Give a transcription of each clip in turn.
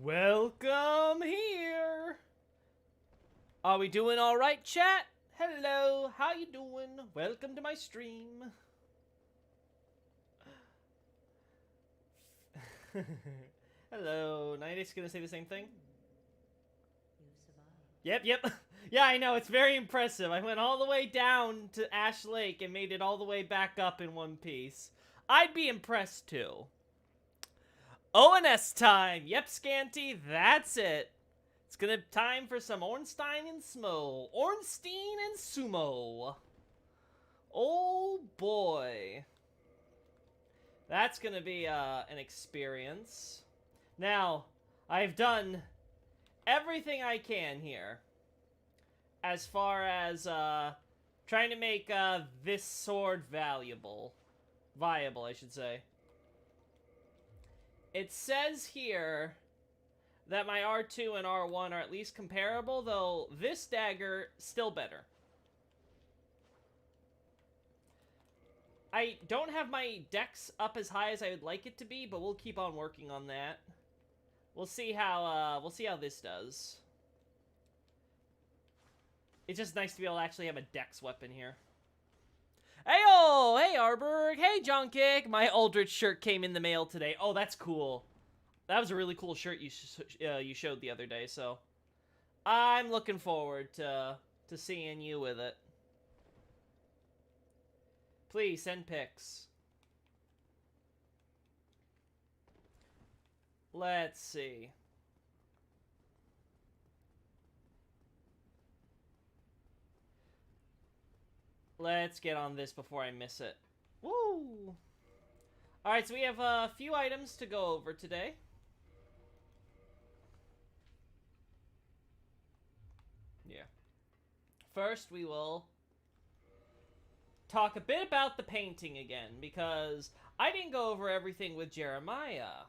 Welcome here. Are we doing all right, chat? Hello, how you doing? Welcome to my stream. Hello, 90's gonna say the same thing? You survived. Yep. Yeah, I know, it's very impressive. I went all the way down to Ash Lake and made it all the way back up in one piece. I'd be impressed too. ONS time! Yep, Scanty, that's it. It's gonna time for some Ornstein and Smough. Ornstein and Sumo. Oh boy. That's gonna be an experience. Now, I've done everything I can here. As far as trying to make this sword viable, I should say. It says here that my R2 and R1 are at least comparable, though this dagger, still better. I don't have my dex up as high as I would like it to be, but we'll keep on working on that. We'll see how this does. It's just nice to be able to actually have a dex weapon here. Hey-oh! Hey, Arberg! Hey, Johnkick! My Aldrich shirt came in the mail today. Oh, that's cool. That was a really cool shirt you showed the other day, so... I'm looking forward to seeing you with it. Please, send pics. Let's see. Let's get on this before I miss it. Woo! Alright, so we have a few items to go over today. Yeah. First, we will talk a bit about the painting again, because I didn't go over everything with Jeremiah.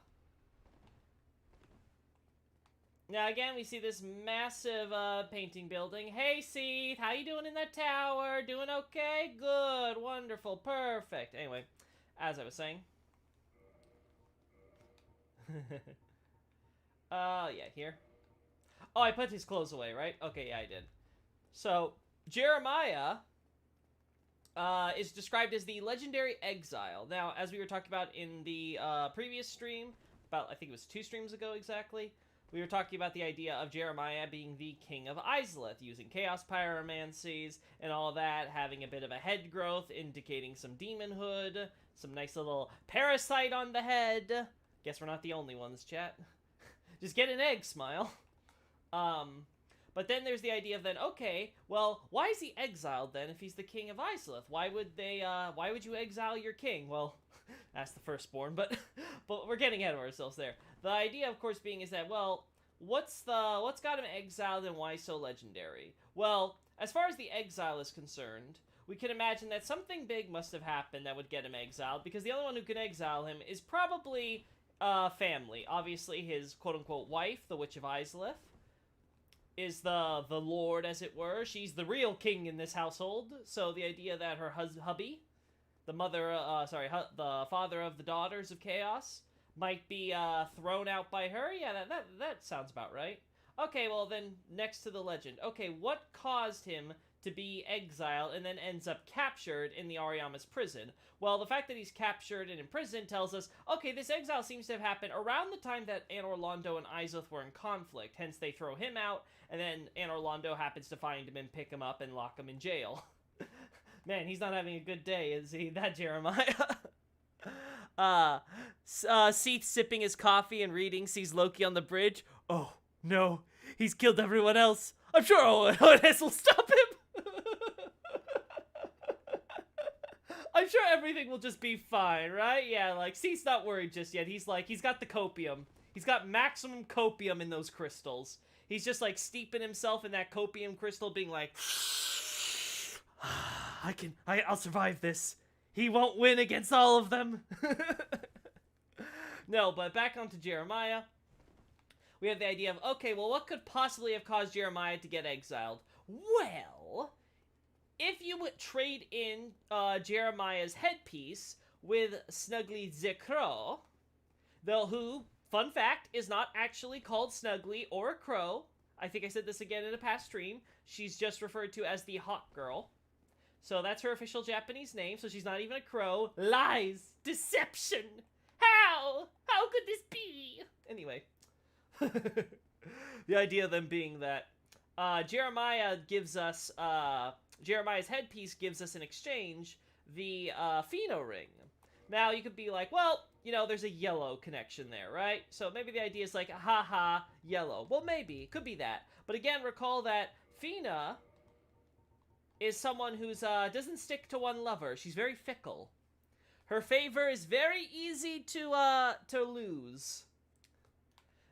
Now, again, we see this massive painting building. Hey, Seath, how you doing in that tower? Doing okay? Good, wonderful, perfect. Anyway, as I was saying. Yeah, here. Oh, I put his clothes away, right? Okay, yeah, I did. So, Jeremiah is described as the legendary exile. Now, as we were talking about in the previous stream, about, I think it was 2 streams ago exactly, we were talking about the idea of Jeremiah being the king of Izalith, using chaos pyromancies and all that, having a bit of a head growth, indicating some demonhood, some nice little parasite on the head. Guess we're not the only ones, chat. Just get an egg, smile. But then there's the idea of then, okay, well, why is he exiled then if he's the king of Izalith? Why would you exile your king? Well, that's the firstborn, but we're getting ahead of ourselves there. The idea, of course, being is that, well, what's got him exiled and why so legendary? Well, as far as the exile is concerned, we can imagine that something big must have happened that would get him exiled, because the only one who can exile him is probably family. Obviously, his quote-unquote wife, the Witch of Izalith, is the lord, as it were. She's the real king in this household, so the idea that her hubby, the father of the daughters of chaos, might be thrown out by her. Yeah, that sounds about right. Okay, well then, next to the legend. Okay, what caused him to be exiled and then ends up captured in the Ariama's prison? Well, the fact that he's captured and imprisoned tells us, okay, this exile seems to have happened around the time that Anor Londo and Izalith were in conflict. Hence, they throw him out, and then Anor Londo happens to find him and pick him up and lock him in jail. Man, he's not having a good day, is he? That Jeremiah. Seath sipping his coffee and reading, sees Loki on the bridge. Oh, no. He's killed everyone else. I'm sure ONS will stop him. I'm sure everything will just be fine, right? Yeah, like, Seath's not worried just yet. He's got the copium. He's got maximum copium in those crystals. He's just, like, steeping himself in that copium crystal, being like, I'll survive this. He won't win against all of them. No, but back onto Jeremiah. We have the idea of, okay, well, what could possibly have caused Jeremiah to get exiled? Well, if you would trade in Jeremiah's headpiece with Snuggly Zekro, who fun fact, is not actually called Snuggly or a crow. I think I said this again in a past stream. She's just referred to as the Hawk Girl. So that's her official Japanese name, so she's not even a crow. Lies! Deception! How? How could this be? Anyway. The idea of them being that Jeremiah gives us, Jeremiah's headpiece gives us in exchange the Fina ring. Now, you could be like, well, you know, there's a yellow connection there, right? So maybe the idea is like, haha, yellow. Well, maybe. Could be that. But again, recall that Fina is someone who's, doesn't stick to one lover. She's very fickle. Her favor is very easy to lose.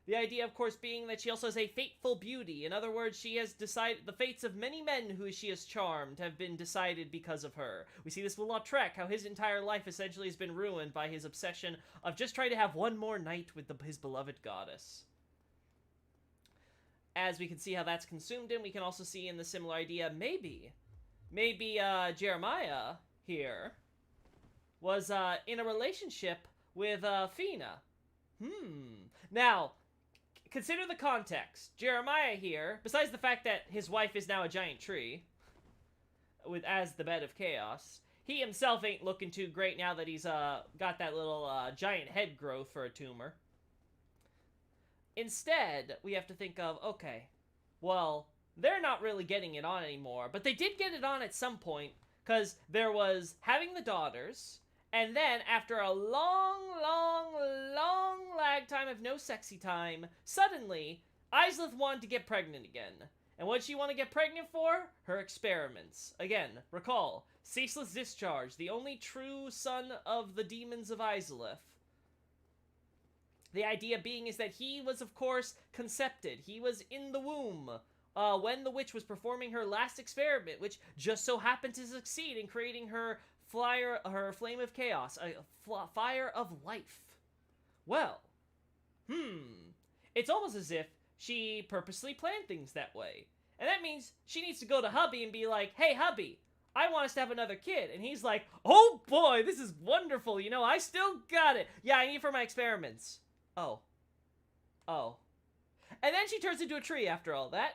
The idea, of course, being that she also has a fateful beauty. In other words, she has decided the fates of many men who she has charmed have been decided because of her. We see this with Lautrec, how his entire life essentially has been ruined by his obsession of just trying to have one more night with his beloved goddess. As we can see how that's consumed him, we can also see in the similar idea, maybe Jeremiah here was in a relationship with Fina. Now, consider the context. Jeremiah here, besides the fact that his wife is now a giant tree, as the bed of chaos, he himself ain't looking too great now that he's got that little giant head growth for a tumor. Instead, we have to think of, okay, well, they're not really getting it on anymore, but they did get it on at some point, because there was having the daughters, and then, after a long lag time of no sexy time, suddenly, Islith wanted to get pregnant again. And what did she want to get pregnant for? Her experiments. Again, recall, ceaseless discharge, the only true son of the demons of Islith. The idea being is that he was, of course, concepted. He was in the womb when the witch was performing her last experiment, which just so happened to succeed in creating her flame of chaos, a fire of life. Well, it's almost as if she purposely planned things that way. And that means she needs to go to hubby and be like, hey, hubby, I want us to have another kid. And he's like, oh boy, this is wonderful. You know, I still got it. Yeah, I need it for my experiments. Oh. And then she turns into a tree after all that.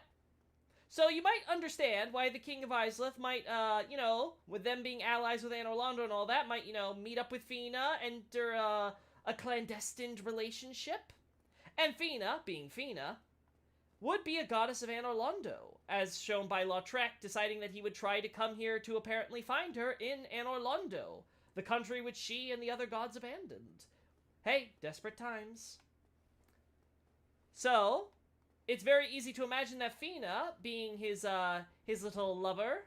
So you might understand why the King of Islith might, you know, with them being allies with Anor Londo and all that, might, you know, meet up with Fina, enter a clandestine relationship. And Fina, being Fina, would be a goddess of Anor Londo, as shown by Lautrec deciding that he would try to come here to apparently find her in Anor Londo, the country which she and the other gods abandoned. Hey, desperate times. So, it's very easy to imagine that Fina, being his little lover,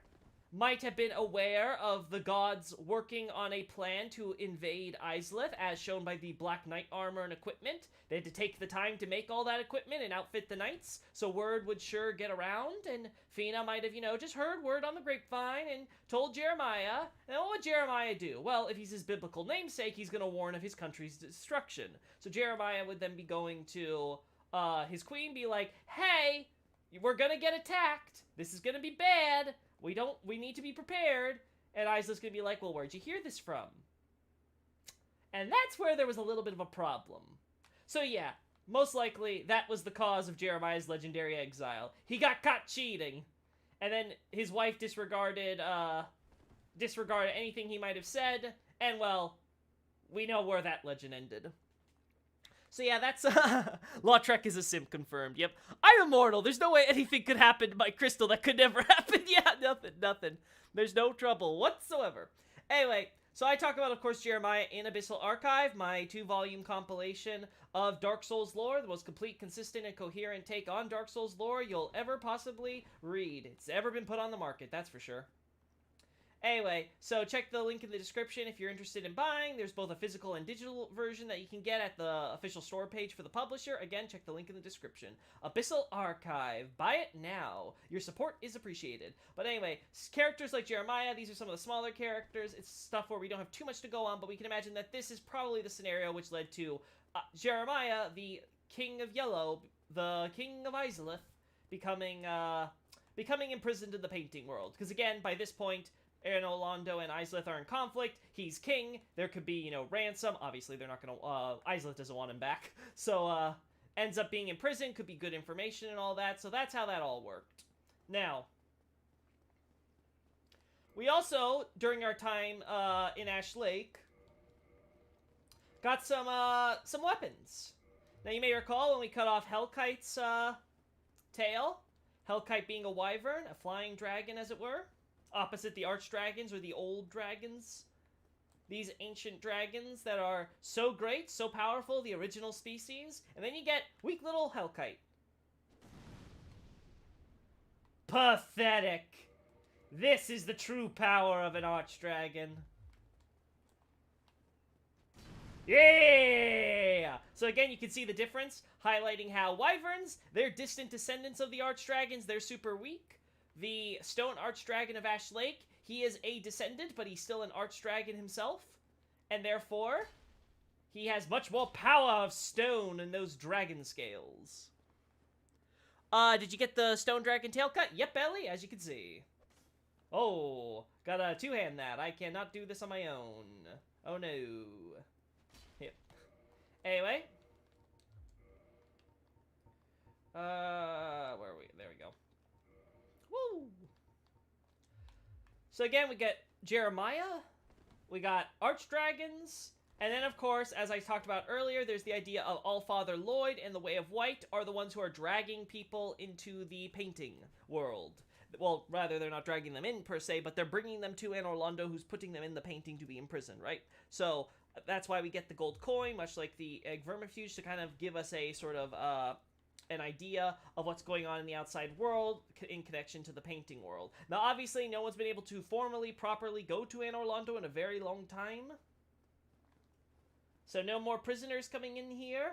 might have been aware of the gods working on a plan to invade Islith, as shown by the Black Knight armor and equipment. They had to take the time to make all that equipment and outfit the knights, so word would sure get around, and Fina might have, you know, just heard word on the grapevine and told Jeremiah. And what would Jeremiah do? Well, if he's his biblical namesake, he's going to warn of his country's destruction. So Jeremiah would then be going to his queen, be like, hey, we're going to get attacked. This is going to be bad. We need to be prepared. And Islith's gonna be like, well, where'd you hear this from? And that's where there was a little bit of a problem. So yeah, most likely that was the cause of Jeremiah's legendary exile. He got caught cheating. And then his wife disregarded anything he might have said. And well, we know where that legend ended. So yeah, that's, Lautrec is a simp confirmed, yep. I'm immortal, there's no way anything could happen to my crystal that could never happen. Yeah, nothing. There's no trouble whatsoever. Anyway, so I talk about, of course, Jeremiah in Abyssal Archive, my 2-volume compilation of Dark Souls lore, the most complete, consistent, and coherent take on Dark Souls lore you'll ever possibly read. It's ever been put on the market, that's for sure. Anyway, so check the link in the description if you're interested in buying. There's both a physical and digital version that you can get at the official store page for the publisher. Again, check the link in the description. Abyssal Archive. Buy it now. Your support is appreciated. But anyway, characters like Jeremiah, these are some of the smaller characters. It's stuff where we don't have too much to go on, but we can imagine that this is probably the scenario which led to Jeremiah, the King of Yellow, the King of Islith, becoming imprisoned in the painting world. Because again, by this point, Anor Londo and Isleth are in conflict. He's king. There could be, you know, ransom. Obviously, they're not gonna, Isleth doesn't want him back. So, ends up being in prison. Could be good information and all that. So that's how that all worked. Now, we also, during our time, in Ash Lake, got some weapons. Now, you may recall when we cut off Hellkite's, tail. Hellkite being a wyvern, a flying dragon, as it were. Opposite the archdragons, or the old dragons. These ancient dragons that are so great, so powerful, the original species. And then you get weak little Hellkite. Pathetic. This is the true power of an archdragon. Yeah! So again, you can see the difference, highlighting how wyverns, they're distant descendants of the archdragons, they're super weak. The stone archdragon of Ash Lake, he is a descendant, but he's still an archdragon himself. And therefore, he has much more power of stone and those dragon scales. Did you get the stone dragon tail cut? Yep, Ellie, as you can see. Oh, gotta two-hand that. I cannot do this on my own. Oh no. Yep. Anyway. Where are we? There we go. Woo! So again, we get Jeremiah, we got Archdragons, and then of course, as I talked about earlier, there's the idea of Allfather Lloyd and the Way of White are the ones who are dragging people into the painting world. Well, rather, they're not dragging them in, per se, but they're bringing them to Anor Londo, who's putting them in the painting to be imprisoned, right? So, that's why we get the gold coin, much like the egg vermifuge, to kind of give us a sort of, an idea of what's going on in the outside world in connection to the painting world. Now, obviously, no one's been able to formally, properly go to Anor Londo in a very long time. So, no more prisoners coming in here.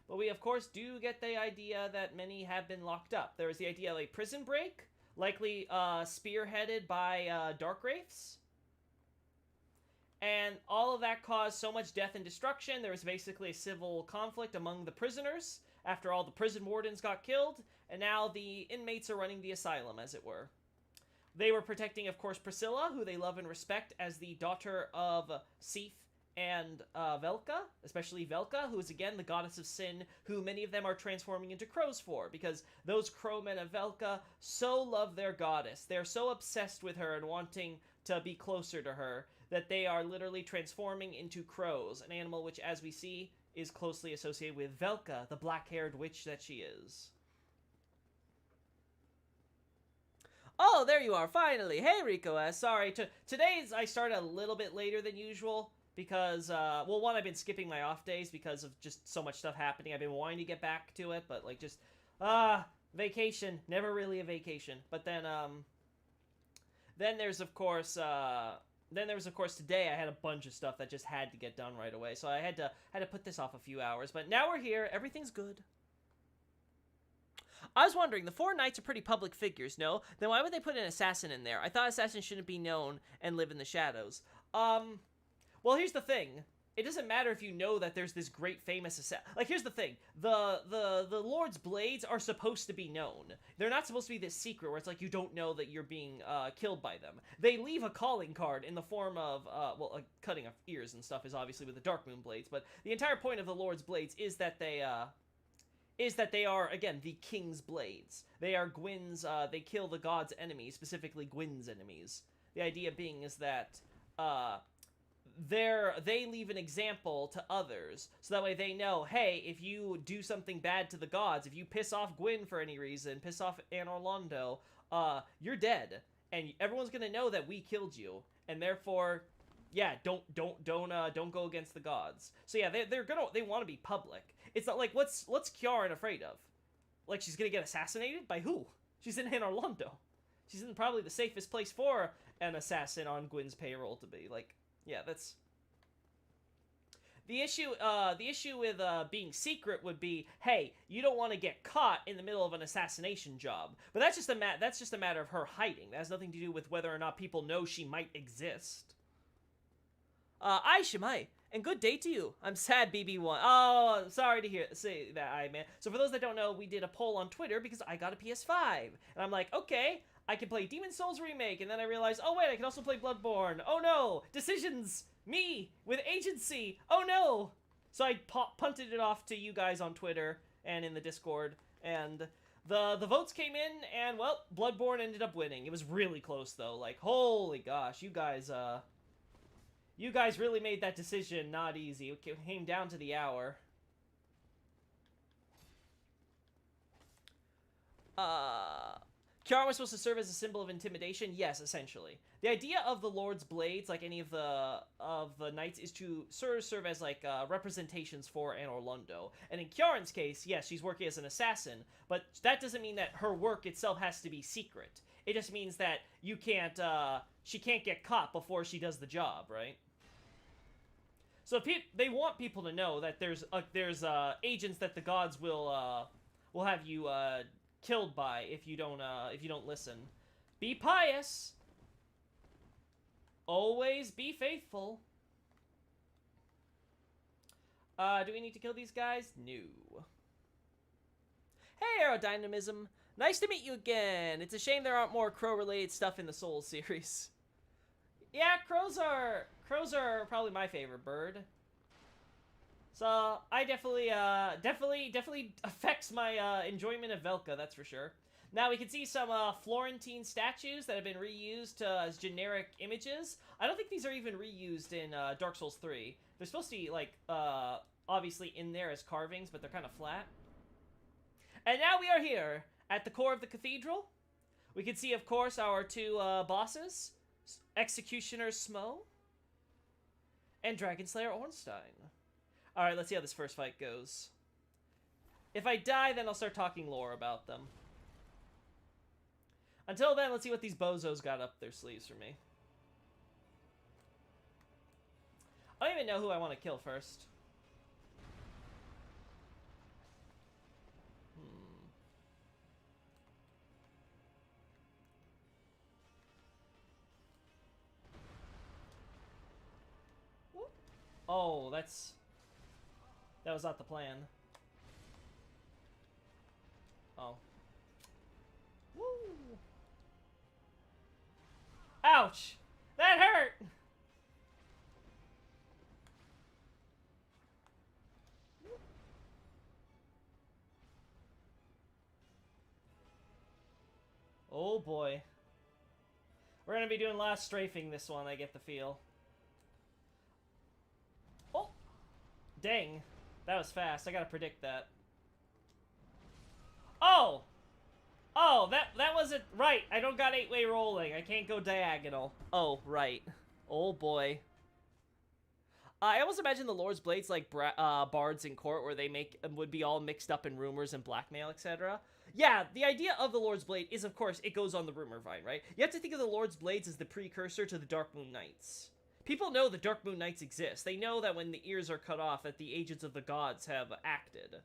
But we, of course, do get the idea that many have been locked up. There is the idea of a prison break, likely spearheaded by Dark Wraiths. And all of that caused so much death and destruction. There was basically a civil conflict among the prisoners after all the prison wardens got killed. And now the inmates are running the asylum, as it were. They were protecting, of course, Priscilla, who they love and respect as the daughter of Sif and Velka, especially Velka, who is again the goddess of sin, who many of them are transforming into crows for, because those crowmen of Velka so love their goddess. They're so obsessed with her and wanting to be closer to her that they are literally transforming into crows, an animal which, as we see, is closely associated with Velka, the black-haired witch that she is. Oh, there you are, finally! Hey, Rico, sorry, today's I started a little bit later than usual, because, well, one, I've been skipping my off days because of just so much stuff happening. I've been wanting to get back to it, but, like, just, vacation. Never really a vacation. But then there's, of course, today I had a bunch of stuff that just had to get done right away. So I had to put this off a few hours. But now we're here. Everything's good. I was wondering, the four knights are pretty public figures, no? Then why would they put an assassin in there? I thought assassins shouldn't be known and live in the shadows. Well, here's the thing. It doesn't matter if you know that there's this great famous assassin. Like, here's the thing. The Lord's Blades are supposed to be known. They're not supposed to be this secret where it's like you don't know that you're being killed by them. They leave a calling card in the form of, well, cutting of ears and stuff is obviously with the Dark Moon Blades, but the entire point of the Lord's Blades is that they are, again, the King's Blades. They are Gwyn's, they kill the god's enemies, specifically Gwyn's enemies. The idea being is that, they leave an example to others, so that way they know, hey, if you do something bad to the gods, if you piss off Gwyn for any reason, piss off Anor Londo, you're dead, and everyone's gonna know that we killed you, and therefore, yeah, don't go against the gods. So yeah, they want to be public. It's not like, what's Kjaran afraid of? Like, she's gonna get assassinated? By who? She's in Anor Londo. She's in probably the safest place for an assassin on Gwyn's payroll to be, like, yeah, that's... The issue with being secret would be, hey, you don't want to get caught in the middle of an assassination job. But that's just a matter of her hiding. That has nothing to do with whether or not people know she might exist. Aye, Shemai, and good day to you. I'm sad, BB1. Oh, sorry to say that, man. So for those that don't know, we did a poll on Twitter because I got a PS5. And I'm like, okay, I can play Demon Souls Remake, and then I realized, oh wait, I can also play Bloodborne. Oh no, decisions, me, with agency, oh no. So I punted it off to you guys on Twitter and in the Discord, and the votes came in, and well, Bloodborne ended up winning. It was really close though, like, holy gosh, you guys really made that decision not easy. It came down to the hour. Kiara was supposed to serve as a symbol of intimidation? Yes, essentially. The idea of the Lord's Blades, like any of the knights, is to serve as, like, representations for Anor Londo. And in Kiaran's case, yes, she's working as an assassin, but that doesn't mean that her work itself has to be secret. It just means that you can't, she can't get caught before she does the job, right? So they want people to know that there's agents that the gods will have you, killed by if you don't listen. Be pious. Always be faithful. Do we need to kill these guys? No. Hey, Aerodynamism. Nice to meet you again. It's a shame there aren't more crow-related stuff in the Souls series. Yeah, crows are probably my favorite bird. So, I definitely affects my, enjoyment of Velka, that's for sure. Now, we can see some, Florentine statues that have been reused, as generic images. I don't think these are even reused in, Dark Souls 3. They're supposed to be, like, obviously in there as carvings, but they're kind of flat. And now we are here, at the core of the cathedral. We can see, of course, our two, bosses. Executioner Smough. And Dragon Slayer Ornstein. Alright, let's see how this first fight goes. If I die, then I'll start talking lore about them. Until then, let's see what these bozos got up their sleeves for me. I don't even know who I want to kill first. Oh, that was not the plan. Oh. Woo! Ouch! That hurt! Oh boy. We're gonna be doing last strafing this one, I get the feel. Oh! Dang. That was fast. I gotta predict that. Oh! Oh, that wasn't right. I don't got 8-way rolling. I can't go diagonal. Oh, right. Oh boy. I almost imagine the Lord's Blades like bards in court, where they would be all mixed up in rumors and blackmail, etc. Yeah, the idea of the Lord's Blade is, of course, it goes on the rumor vine, right? You have to think of the Lord's Blades as the precursor to the Dark Moon Knights. People know the Dark Moon Knights exist. They know that when the ears are cut off, that the agents of the gods have acted.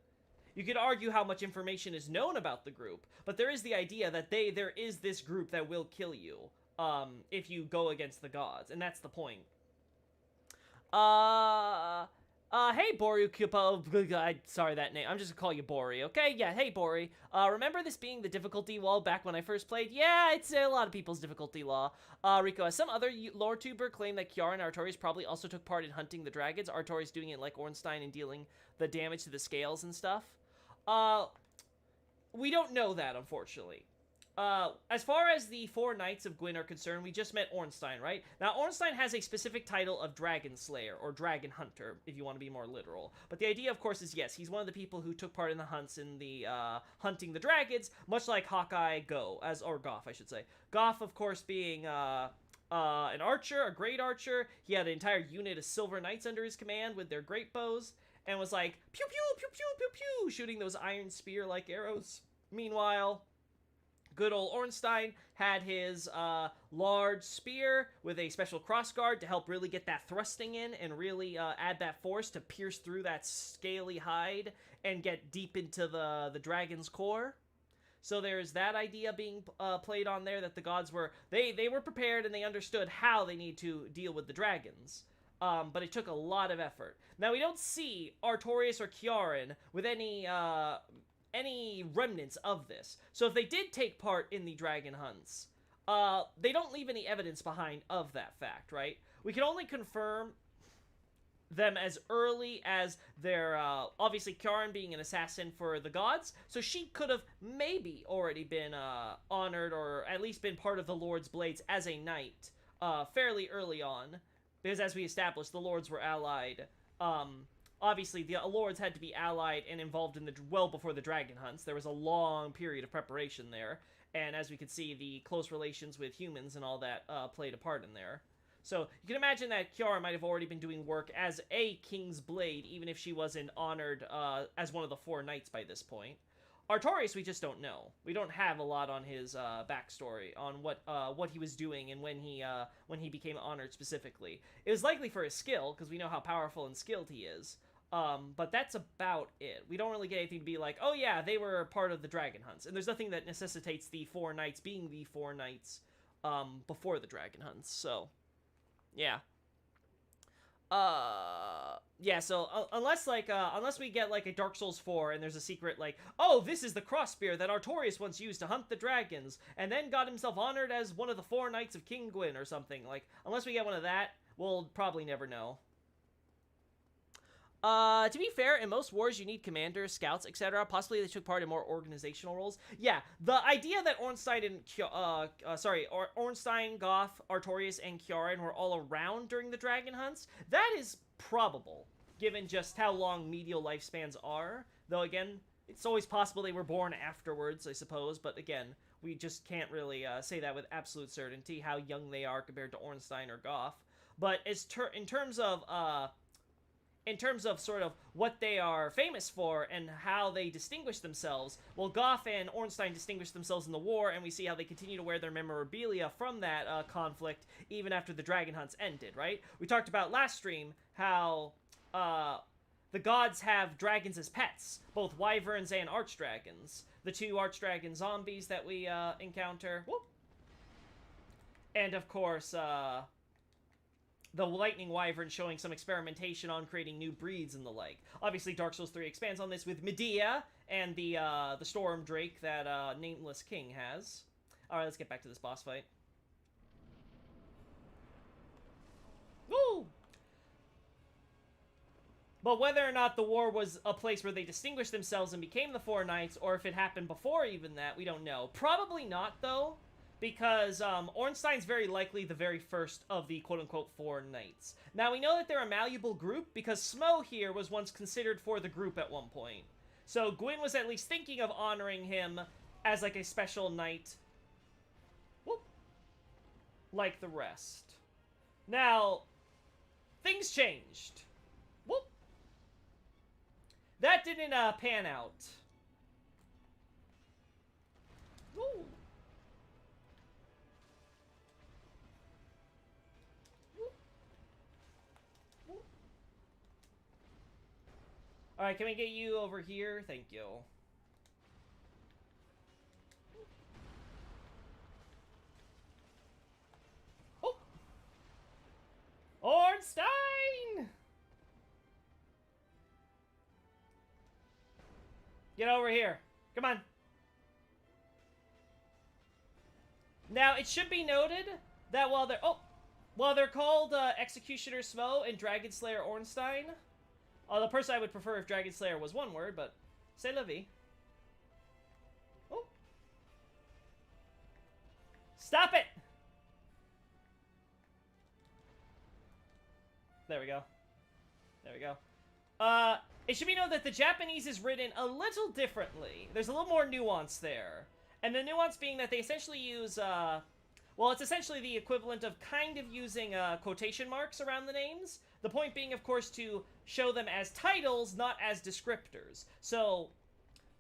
You could argue how much information is known about the group, but there is the idea that there is this group that will kill you, if you go against the gods, and that's the point. Hey, Bori Kupo. Sorry, that name. I'm just gonna call you Bori, okay? Yeah, hey, Bori. Remember this being the difficulty wall back when I first played? Yeah, it's a lot of people's difficulty law. Rico, has some other lore tuber claimed that Kiara and Artorias probably also took part in hunting the dragons? Artorias doing it like Ornstein and dealing the damage to the scales and stuff? We don't know that, unfortunately. As far as the 4 Knights of Gwyn are concerned, we just met Ornstein, right? Now, Ornstein has a specific title of Dragon Slayer, or Dragon Hunter, if you want to be more literal. But the idea, of course, is, yes, he's one of the people who took part in the hunts in the, hunting the dragons, much like Hawkeye or Goff, I should say. Goff, of course, being, an archer, a great archer. He had an entire unit of Silver Knights under his command with their great bows, and was like, pew pew, pew pew, pew pew, shooting those iron spear-like arrows. Meanwhile, good old Ornstein had his large spear with a special crossguard to help really get that thrusting in and really add that force to pierce through that scaly hide and get deep into the dragon's core. So there's that idea being played on there, that the gods were, they were prepared and they understood how they need to deal with the dragons. But it took a lot of effort. Now, we don't see Artorias or Kiaran with any remnants of this. So if they did take part in the dragon hunts, they don't leave any evidence behind of that fact, right? We can only confirm them as early as their, obviously Kiaran being an assassin for the gods, so she could have maybe already been, honored, or at least been part of the Lord's Blades as a knight, fairly early on, because as we established, the Lords were allied, obviously the Lords had to be allied and involved in well before the dragon hunts. There was a long period of preparation there, and as we could see, the close relations with humans and all that, played a part in there. So, you can imagine that Kiara might have already been doing work as a King's Blade, even if she wasn't honored as one of the 4 knights by this point. Artorias, we just don't know. We don't have a lot on his backstory, on what he was doing and when he became honored specifically. It was likely for his skill, because we know how powerful and skilled he is. But that's about it. We don't really get anything to be like, oh yeah, they were part of the dragon hunts. And there's nothing that necessitates the 4 knights being the 4 knights before the dragon hunts, so... Yeah. Yeah, so, unless we get, like, a Dark Souls 4, and there's a secret, like, oh, this is the crossbear that Artorias once used to hunt the dragons, and then got himself honored as one of the 4 knights of King Gwyn, or something, like, unless we get one of that, we'll probably never know. To be fair, in most wars you need commanders, scouts, etc. Possibly they took part in more organizational roles. Yeah, the idea that Ornstein, Goth, Artorias, and Kiaran were all around during the dragon hunts, that is probable, given just how long medial lifespans are. Though again, it's always possible they were born afterwards, I suppose, but again, we just can't really say that with absolute certainty, how young they are compared to Ornstein or Goth. But in terms of sort of what they are famous for and how they distinguish themselves, well, Goth and Ornstein distinguished themselves in the war, and we see how they continue to wear their memorabilia from that conflict even after the dragon hunts ended, right? We talked about last stream how the gods have dragons as pets, both wyverns and archdragons. The 2 archdragon zombies that we encounter. Whoop. And of course, the Lightning Wyvern showing some experimentation on creating new breeds and the like. Obviously, Dark Souls 3 expands on this with Medea and the Storm Drake that Nameless King has. Alright, let's get back to this boss fight. Woo! But whether or not the war was a place where they distinguished themselves and became the 4 knights, or if it happened before even that, we don't know. Probably not, though. Because Ornstein's very likely the very first of the quote-unquote 4 knights. Now, we know that they're a malleable group because Smough here was once considered for the group at one point. So Gwyn was at least thinking of honoring him as, like, a special knight. Whoop. Like the rest. Now, things changed. Whoop. That didn't pan out. Ooh. Alright, can we get you over here? Thank you. Oh! Ornstein! Get over here. Come on. Now, it should be noted that while they're called Executioner Smough and Dragon Slayer Ornstein, the person I would prefer if Dragon Slayer was one word, but c'est la vie. Oh. Stop it! There we go. There we go. It should be noted that the Japanese is written a little differently. There's a little more nuance there. And the nuance being that they essentially use, well, it's essentially the equivalent of kind of using quotation marks around the names. The point being, of course, to show them as titles, not as descriptors. So,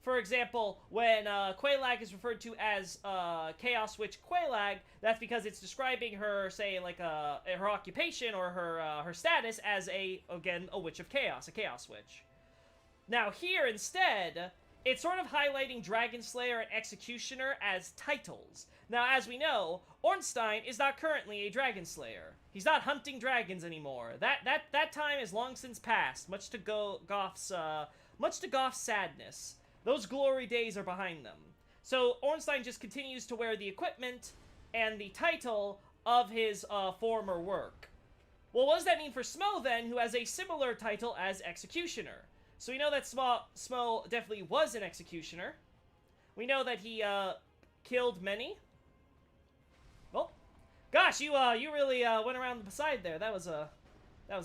for example, when Quelaag is referred to as Chaos Witch Quelaag, that's because it's describing her, say, like her occupation or her status as again, a Witch of Chaos, a Chaos Witch. Now here, instead, it's sort of highlighting Dragon Slayer and Executioner as titles. Now, as we know, Ornstein is not currently a Dragon Slayer. He's not hunting dragons anymore. That time is long since past, much to Goth's sadness. Those glory days are behind them. So Ornstein just continues to wear the equipment and the title of his former work. Well, what does that mean for Smough, then, who has a similar title as Executioner? So we know that Smough definitely was an Executioner. We know that he killed many. Well, gosh, you really went around the side there. That was a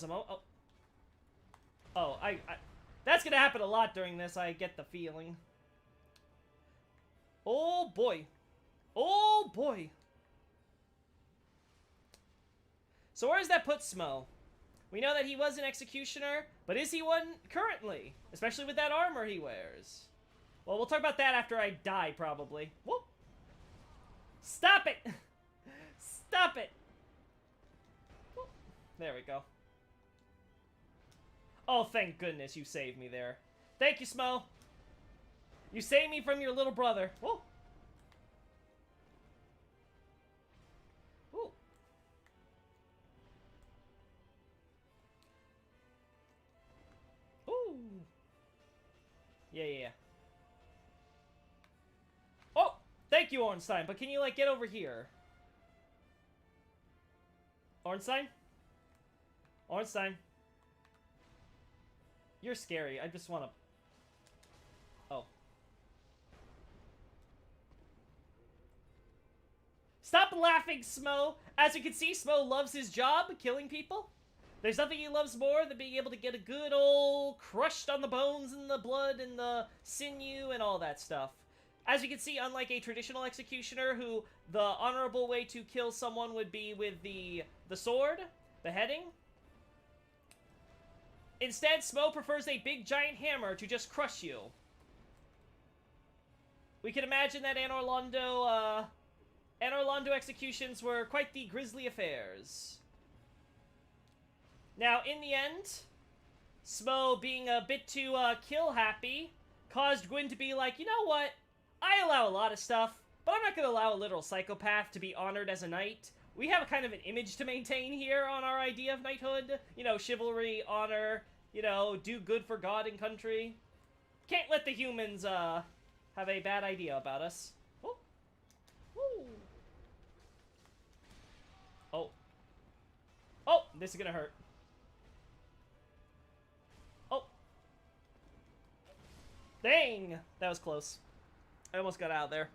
mo. Oh, that's gonna happen a lot during this. I get the feeling. Oh boy, oh boy. So where does that put Smough? We know that he was an Executioner, but is he one currently? Especially with that armor he wears. Well, we'll talk about that after I die, probably. Whoop! Stop it! Stop it! Whoop. There we go. Oh, thank goodness you saved me there. Thank you, Smough. You saved me from your little brother. Whoa! Ooh. Ooh. Yeah. Oh! Thank you, Ornstein, but can you, like, get over here? Ornstein? Ornstein? You're scary. I just want to... Oh. Stop laughing, Smough! As you can see, Smough loves his job, killing people. There's nothing he loves more than being able to get a good old crushed on the bones and the blood and the sinew and all that stuff. As you can see, unlike a traditional executioner, who the honorable way to kill someone would be with the sword, beheading. Instead, Smough prefers a big giant hammer to just crush you. We can imagine that Anor Londo executions were quite the grisly affairs. Now, in the end, Smough, being a bit too kill-happy, caused Gwyn to be like, you know what? I allow a lot of stuff, but I'm not going to allow a literal psychopath to be honored as a knight. We have a kind of an image to maintain here on our idea of knighthood. You know, chivalry, honor, you know, do good for God and country. Can't let the humans have a bad idea about us. Oh. Woo. Oh. Oh, this is going to hurt. Oh. Dang! That was close. I almost got out of there.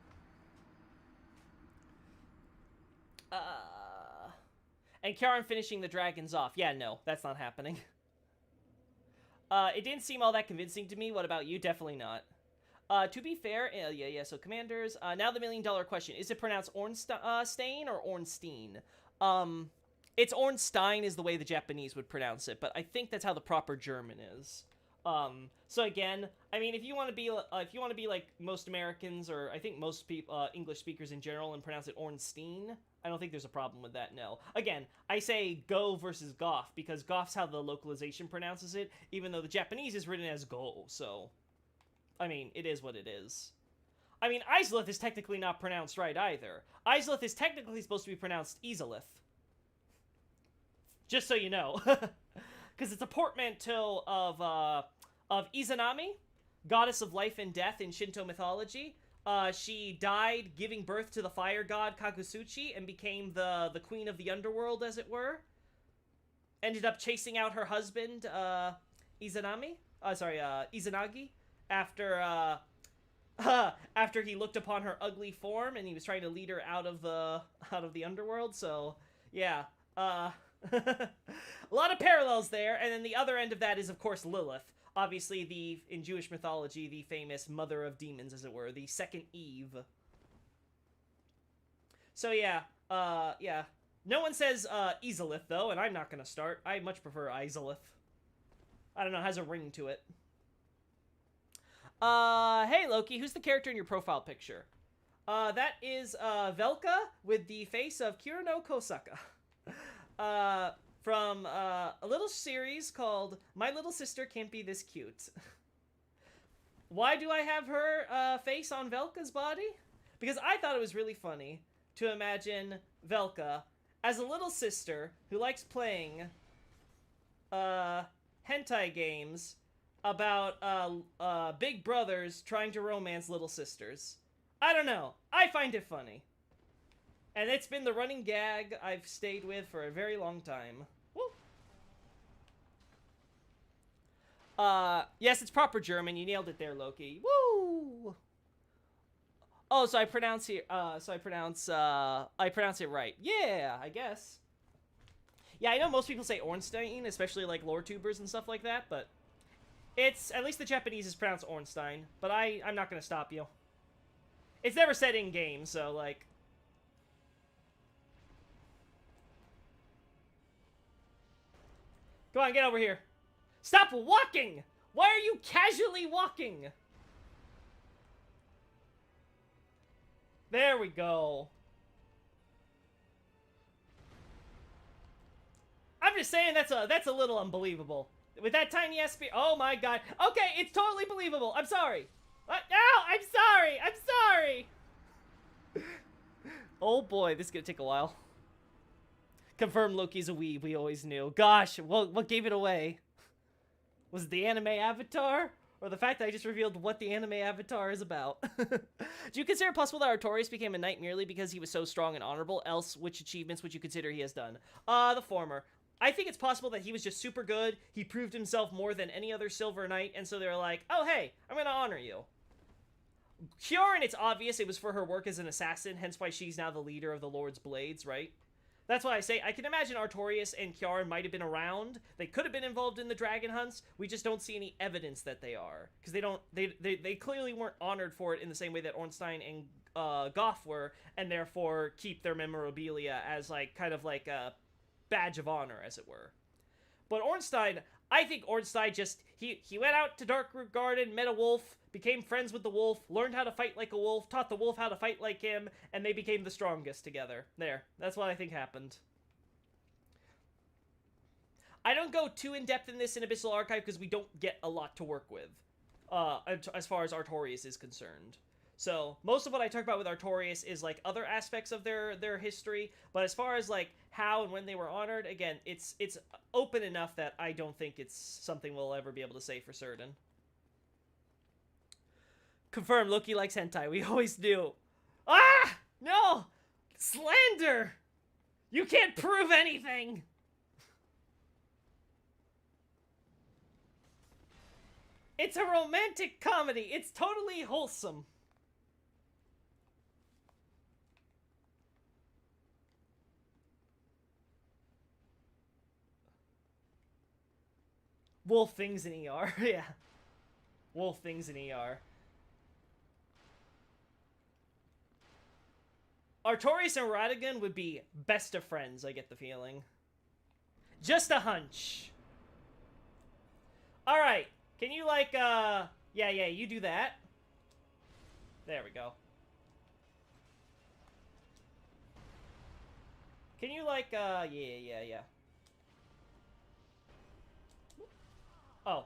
And Karen finishing the dragons off. Yeah, no, that's not happening. It didn't seem all that convincing to me. What about you? Definitely not. To be fair, yeah, so commanders. Now the million-dollar question. Is it pronounced Ornstein or Ornstein? It's Ornstein is the way the Japanese would pronounce it, but I think that's how the proper German is. So again, I mean, if you want to be like most Americans, or I think most people, English speakers in general, and pronounce it Ornstein, I don't think there's a problem with that, no. Again, I say go versus Goff, because Goff's how the localization pronounces it, even though the Japanese is written as go, so... I mean, it is what it is. I mean, Izalith is technically not pronounced right, either. Izalith is technically supposed to be pronounced Izalith. Just so you know. Because it's a portmanteau of Izanami, goddess of life and death in Shinto mythology. She died giving birth to the fire god Kakusuchi and became the queen of the underworld, as it were. Ended up chasing out her husband, Izanagi, after he looked upon her ugly form and he was trying to lead her out of the underworld. So, yeah, a lot of parallels there. And then the other end of that is, of course, Lilith. Obviously, in Jewish mythology, the famous mother of demons, as it were, the second Eve. So yeah, yeah. No one says Izalith, though, and I'm not gonna start. I much prefer Izalith. I don't know, it has a ring to it. Hey Loki, who's the character in your profile picture? That is Velka with the face of Kirino Kosaka. From a little series called My Little Sister Can't Be This Cute. Why do I have her face on Velka's body? Because I thought it was really funny to imagine Velka as a little sister who likes playing hentai games about big brothers trying to romance little sisters. I don't know. I find it funny. And it's been the running gag I've stayed with for a very long time. Woo! Yes, it's proper German. You nailed it there, Loki. Woo! Oh, so I pronounce it, I pronounce it right. Yeah, I guess. Yeah, I know most people say Ornstein, especially like lore tubers and stuff like that, but it's, at least the Japanese is pronounced Ornstein, but I'm not gonna stop you. It's never said in game, so like... Come on, get over here. Stop walking! Why are you casually walking? There we go. I'm just saying that's a little unbelievable. With that tiny ass spear. Oh my god. Okay, it's totally believable. I'm sorry. What? No, I'm sorry. I'm sorry. Oh boy, this is gonna take a while. Confirmed Loki's a weeb, we always knew. Gosh, what gave it away? Was it the anime avatar? Or the fact that I just revealed what the anime avatar is about? Do you consider it possible that Artorias became a knight merely because he was so strong and honorable? Else, which achievements would you consider he has done? The former. I think it's possible that he was just super good, he proved himself more than any other Silver Knight, and so they're like, oh hey, I'm gonna honor you. Kjorn, it's obvious it was for her work as an assassin, hence why she's now the leader of the Lord's Blades, right? That's why I say, I can imagine Artorias and Kjorn might have been around. They could have been involved in the dragon hunts. We just don't see any evidence that they are. Because they clearly weren't honored for it in the same way that Ornstein and Goff were, and therefore keep their memorabilia as like, kind of like a badge of honor, as it were. But Ornstein, I think Ornstein just, he went out to Darkroot Garden, met a wolf, became friends with the wolf, learned how to fight like a wolf, taught the wolf how to fight like him, and they became the strongest together. There. That's what I think happened. I don't go too in-depth in this in Abyssal Archive because we don't get a lot to work with, as far as Artorias is concerned. So, most of what I talk about with Artorias is, like, other aspects of their history, but as far as, like, how and when they were honored, again, it's open enough that I don't think it's something we'll ever be able to say for certain. Confirmed, Loki likes hentai. We always do. Ah! No! Slander! You can't prove anything! It's a romantic comedy. It's totally wholesome. Wolf things in ER. Yeah. Wolf things in ER. Artorias and Radagon would be best of friends, I get the feeling. Just a hunch. Alright. Can you, like, yeah, you do that. There we go. Can you, like, yeah. Oh.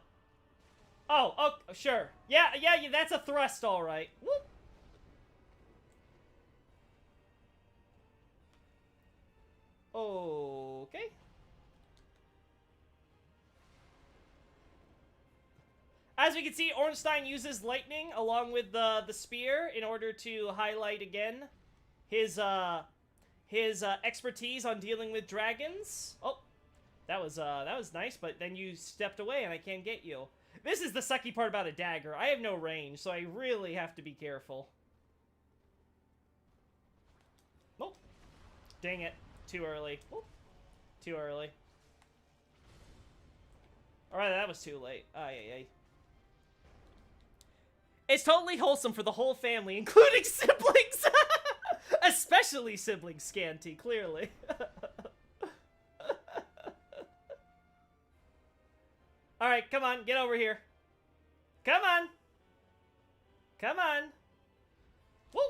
Oh, sure. Yeah, that's a thrust, alright. Whoop. Okay. As we can see, Ornstein uses lightning along with the spear in order to highlight again his expertise on dealing with dragons. Oh, that was nice, but then you stepped away and I can't get you. This is the sucky part about a dagger. I have no range, so I really have to be careful. Oh, dang it. Too early. Oh, too early. Alright, that was too late. Ay. It's totally wholesome for the whole family, including siblings! Especially siblings, Scanty, clearly. Alright, come on, get over here. Come on! Come on! Woo!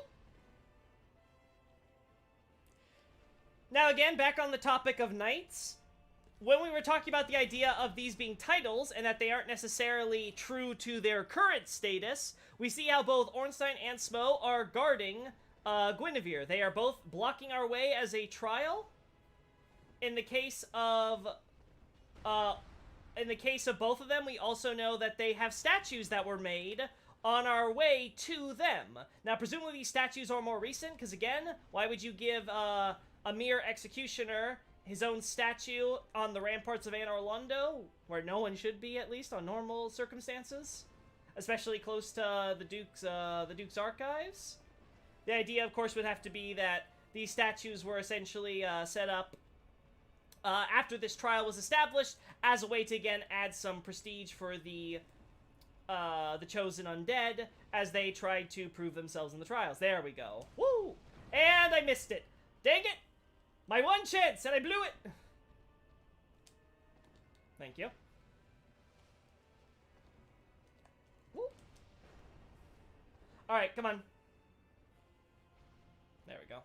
Now again, back on the topic of knights, when we were talking about the idea of these being titles and that they aren't necessarily true to their current status, we see how both Ornstein and Smough are guarding Gwynevere. They are both blocking our way as a trial. In the case of both of them, we also know that they have statues that were made on our way to them. Now, presumably these statues are more recent, because again, why would you give a mere executioner his own statue on the ramparts of Anor Londo, where no one should be, at least on normal circumstances, especially close to the Duke's archives? The idea, of course, would have to be that these statues were essentially set up after this trial was established as a way to, again, add some prestige for the chosen undead as they tried to prove themselves in the trials. There we go. Woo! And I missed it. Dang it! My one chance, and I blew it! Thank you. Woo! Alright, come on. There we go.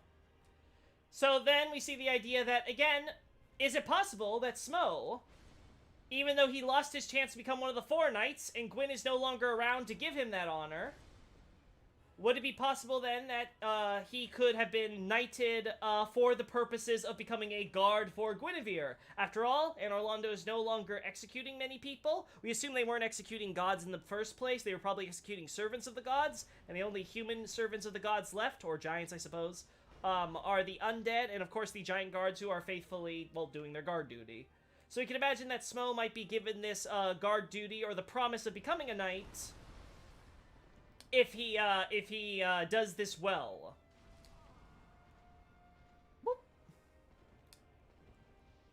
So then we see the idea that, again, is it possible that Smough, even though he lost his chance to become one of the Four Knights, and Gwyn is no longer around to give him that honor, would it be possible then that he could have been knighted for the purposes of becoming a guard for Gwynevere? After all, Anor Londo is no longer executing many people. We assume they weren't executing gods in the first place. They were probably executing servants of the gods, and the only human servants of the gods left, or giants, I suppose, are the undead, and of course the giant guards who are faithfully, well, doing their guard duty. So we can imagine that Smough might be given this guard duty, or the promise of becoming a knight, if he does this well. Whoop.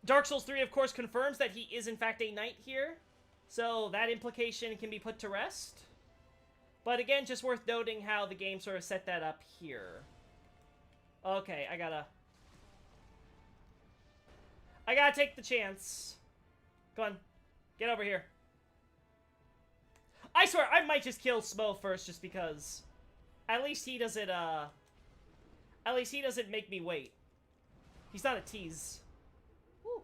Dark Souls 3, of course, confirms that he is in fact a knight here, so that implication can be put to rest. But again, just worth noting how the game sort of set that up here. Okay, I gotta take the chance. Go on. Get over here. I swear, I might just kill Smough first just because. At least he doesn't make me wait. He's not a tease. Woo.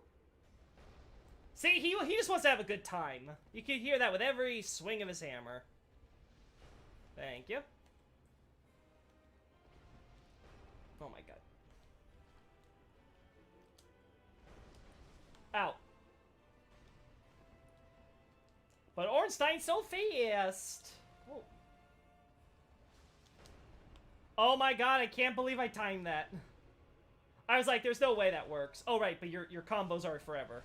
See, he just wants to have a good time. You can hear that with every swing of his hammer. Thank you. Oh my god. Ow. But Ornstein's so fast. Oh. Oh my god, I can't believe I timed that. I was like, there's no way that works. Oh right, but your combos are forever.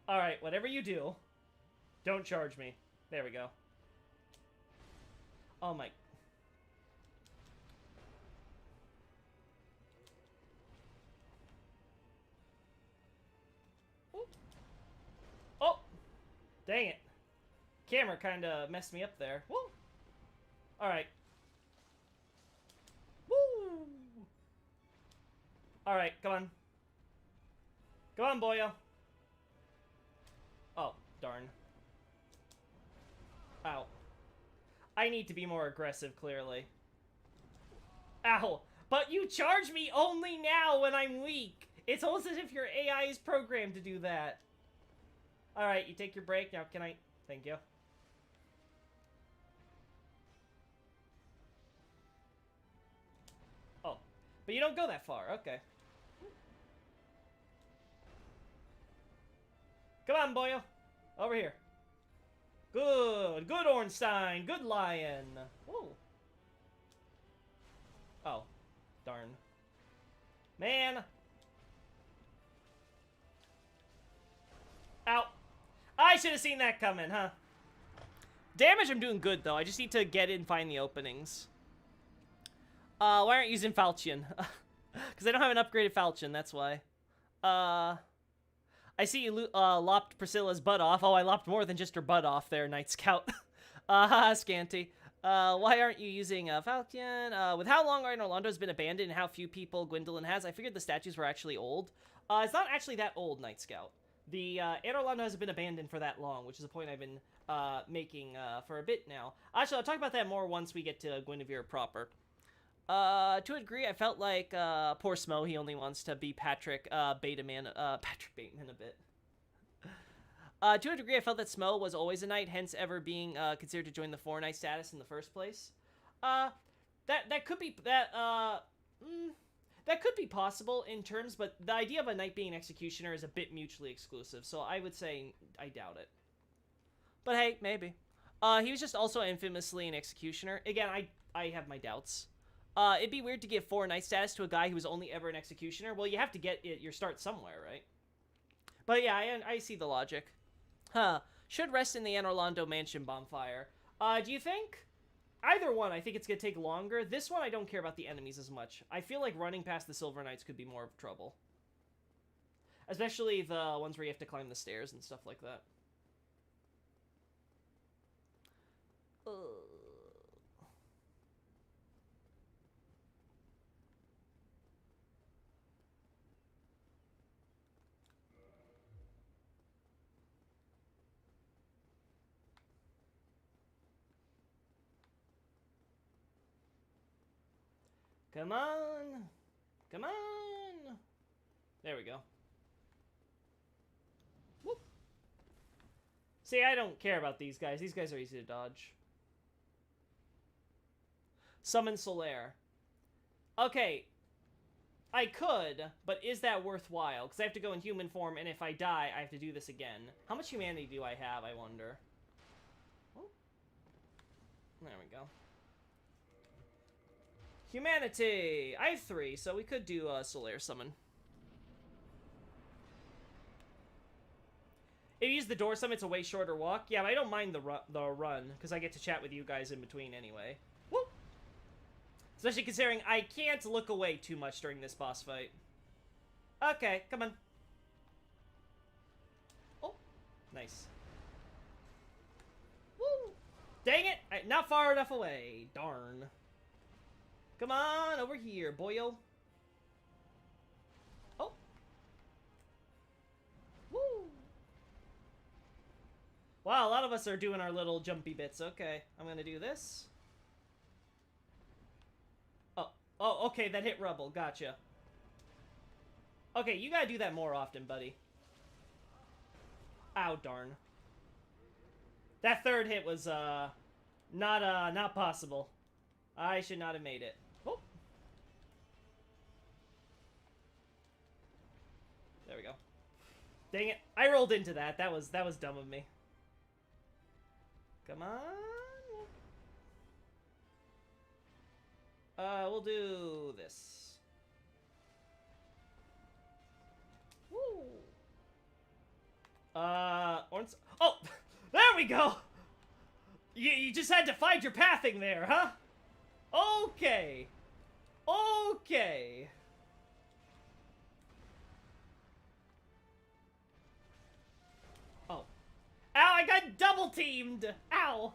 Alright, whatever you do, don't charge me. There we go. Oh my... Oh! Dang it. Camera kinda messed me up there. Woo! Alright. Woo! Alright, come on. Come on, boyo. Oh, darn. Ow. I need to be more aggressive, clearly. Ow! But you charge me only now when I'm weak! It's almost as if your AI is programmed to do that. Alright, you take your break. Now, can I... Thank you. Oh. But you don't go that far. Okay. Come on, boyo. Over here. Good. Good, Ornstein. Good lion. Whoa. Oh. Darn. Man. Ow. I should have seen that coming, huh? Damage, I'm doing good, though. I just need to get in and find the openings. Why aren't you using Falchion? Because I don't have an upgraded Falchion, that's why. I see you lopped Priscilla's butt off. Oh, I lopped more than just her butt off there, Night Scout. Scanty. Why aren't you using Falchion? With how long Anor Londo has been abandoned and how few people Gwyndolin has, I figured the statues were actually old. It's not actually that old, Night Scout. The Anor Londo hasn't been abandoned for that long, which is a point I've been making for a bit now. Actually, I'll talk about that more once we get to Gwynevere proper. To a degree, I felt like poor Smough, he only wants to be Patrick Bateman a bit. To a degree, I felt that Smough was always a knight, hence ever being considered to join the Four Knight status in the first place. That could be That could be possible in terms, but the idea of a knight being an executioner is a bit mutually exclusive, so I would say I doubt it. But hey, maybe. He was just also infamously an executioner. Again, I have my doubts. It'd be weird to give 4 knight status to a guy who was only ever an executioner. Well, you have to get your start somewhere, right? But yeah, I see the logic. Huh. Should rest in the Anor Londo mansion bonfire. Do you think? Either one, I think it's going to take longer. This one, I don't care about the enemies as much. I feel like running past the Silver Knights could be more of trouble. Especially the ones where you have to climb the stairs and stuff like that. Come on! Come on! There we go. Whoop. See, I don't care about these guys. These guys are easy to dodge. Summon Solaire. Okay. I could, but is that worthwhile? Because I have to go in human form, and if I die, I have to do this again. How much humanity do I have, I wonder? Oh. There we go. Humanity! I have 3, so we could do a Solaire summon. If you use the door summon, it's a way shorter walk. Yeah, but I don't mind the run, because I get to chat with you guys in between anyway. Woo! Especially considering I can't look away too much during this boss fight. Okay, come on. Oh, nice. Woo! Dang it! Not far enough away. Darn. Come on, over here, boyo. Oh. Woo. Wow, a lot of us are doing our little jumpy bits. Okay, I'm gonna do this. Oh, okay, that hit rubble. Gotcha. Okay, you gotta do that more often, buddy. Ow, darn. That third hit was, not possible. I should not have made it. Oh. There we go. Dang it. I rolled into that. That was dumb of me. Come on. We'll do this. Woo. Oh! There we go! You just had to find your pathing there, huh? Okay. Okay. Oh. Ow, I got double teamed! Ow!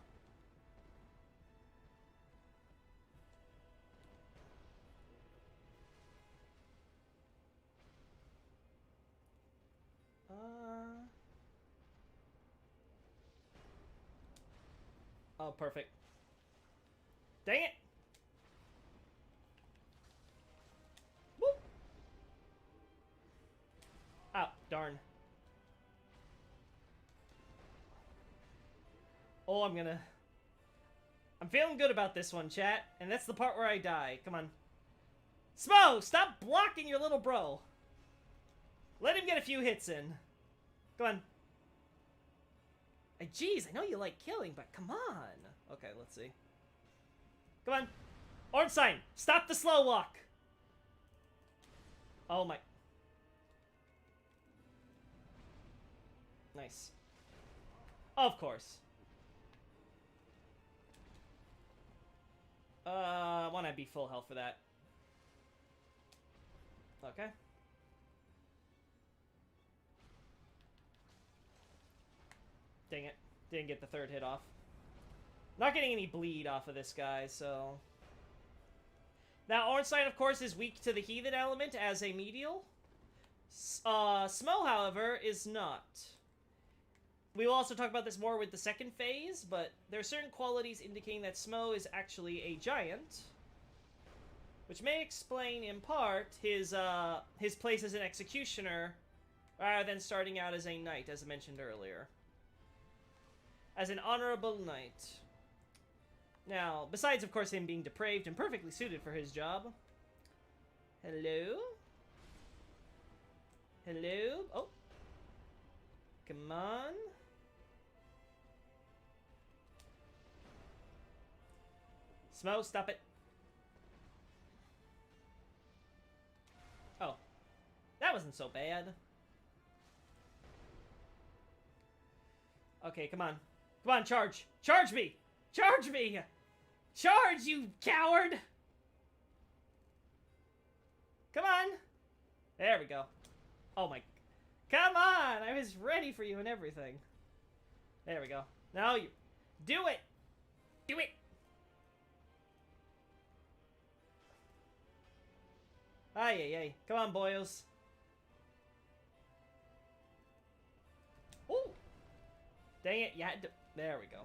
Oh, perfect. Dang it! Whoop! Oh, darn. Oh, I'm feeling good about this one, chat. And that's the part where I die. Come on. Smough! Stop blocking your little bro! Let him get a few hits in. Come on. Jeez, I know you like killing, but come on. Okay, let's see. Come on. Ornstein, stop the slow walk. Oh my. Nice. Of course. I want to be full health for that. Okay. Dang it. Didn't get the third hit off. Not getting any bleed off of this guy, so... Now, Ornstein, of course, is weak to the heathen element as a medial. Smough, however, is not. We will also talk about this more with the second phase, but there are certain qualities indicating that Smough is actually a giant, which may explain, in part, his place as an executioner, rather than starting out as a knight, as I mentioned earlier. As an honorable knight. Now, besides, of course, him being depraved and perfectly suited for his job, Hello? Hello? Oh. Come on. Smough, stop it. Oh. That wasn't so bad. Okay, come on. Come on, charge. Charge me! Charge me! Charge, you coward! Come on! There we go. Oh my... Come on! I was ready for you and everything. There we go. Now you... Do it! Do it! Ay, ay, ay. Come on, boyos. Ooh! Dang it, you had to... There we go.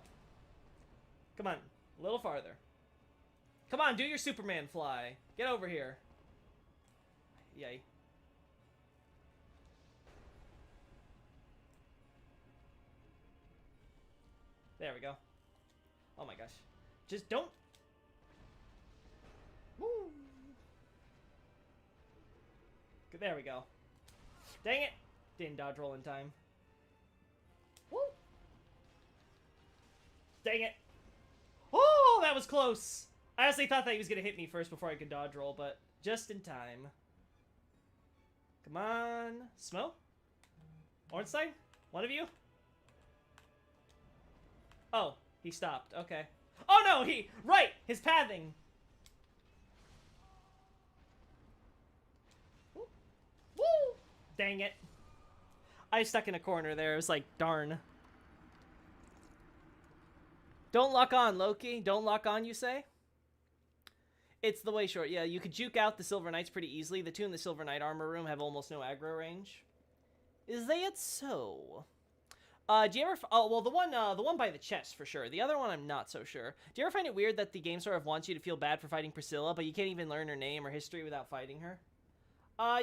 Come on, a little farther. Come on, do your Superman fly. Get over here. Yay. There we go. Oh my gosh. Just don't... Woo! There we go. Dang it! Didn't dodge roll in time. Woo! Dang it! Oh, that was close! I honestly thought that he was gonna hit me first before I could dodge roll, but just in time. Come on. Smough? Ornstein? One of you? Oh, he stopped. Okay. Oh no, right! His pathing! Woo! Woo! Dang it. I stuck in a corner there. It was like, darn. Don't lock on, Loki. Don't lock on, you say? It's the way short. Yeah, you could juke out the Silver Knights pretty easily. The two in the Silver Knight armor room have almost no aggro range. Is it so? Do you ever... Oh, well, the one by the chest, for sure. The other one, I'm not so sure. Do you ever find it weird that the game sort of wants you to feel bad for fighting Priscilla, but you can't even learn her name or history without fighting her? Oh,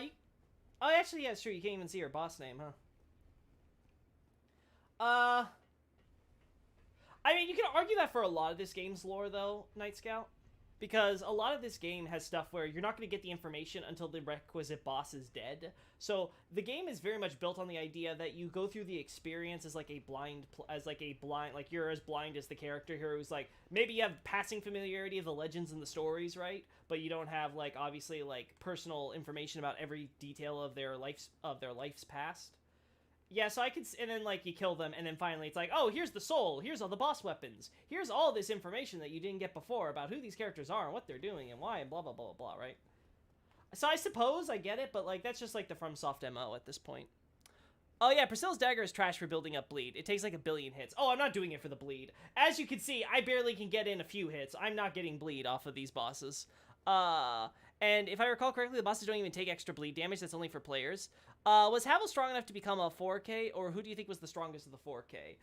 actually, yeah, it's true. You can't even see her boss name, huh? I mean, you can argue that for a lot of this game's lore, though, Night Scout. Because a lot of this game has stuff where you're not going to get the information until the requisite boss is dead. So the game is very much built on the idea that you go through the experience as like a blind, like you're as blind as the character here who's like, maybe you have passing familiarity of the legends and the stories, right? But you don't have like, obviously, like personal information about every detail of their life's past. Yeah, so I could, and then, like, you kill them, and then finally it's like, oh, here's the soul, here's all the boss weapons, here's all this information that you didn't get before about who these characters are, and what they're doing, and why, and blah, blah, blah, blah, right? So I suppose I get it, but, like, that's just, like, the FromSoft MO at this point. Oh, yeah, Priscilla's dagger is trash for building up bleed. It takes, like, 1 billion hits. Oh, I'm not doing it for the bleed. As you can see, I barely can get in a few hits. I'm not getting bleed off of these bosses. And if I recall correctly, the bosses don't even take extra bleed damage. That's only for players. Was Havel strong enough to become a 4K, or who do you think was the strongest of the 4K?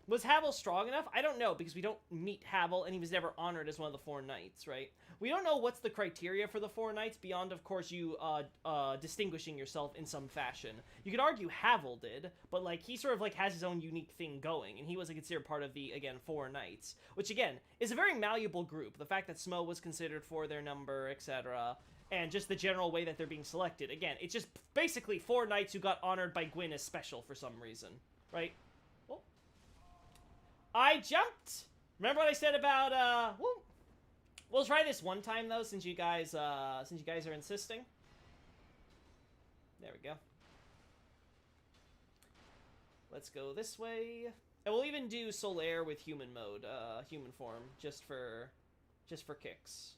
Was Havel strong enough? I don't know, because we don't meet Havel, and he was never honored as one of the 4 knights, right? We don't know what's the criteria for the 4 knights, beyond, of course, you, distinguishing yourself in some fashion. You could argue Havel did, but, like, he sort of, like, has his own unique thing going, and he wasn't considered part of the, again, 4 knights. Which, again, is a very malleable group. The fact that Smough was considered for their number, etc., and just the general way that they're being selected. Again, it's just basically 4 knights who got honored by Gwyn as special for some reason, right? Oh. I jumped! Remember what I said about, woo. We'll try this one time, though, since you guys are insisting. There we go. Let's go this way. And we'll even do Solaire with human mode, human form, just for kicks.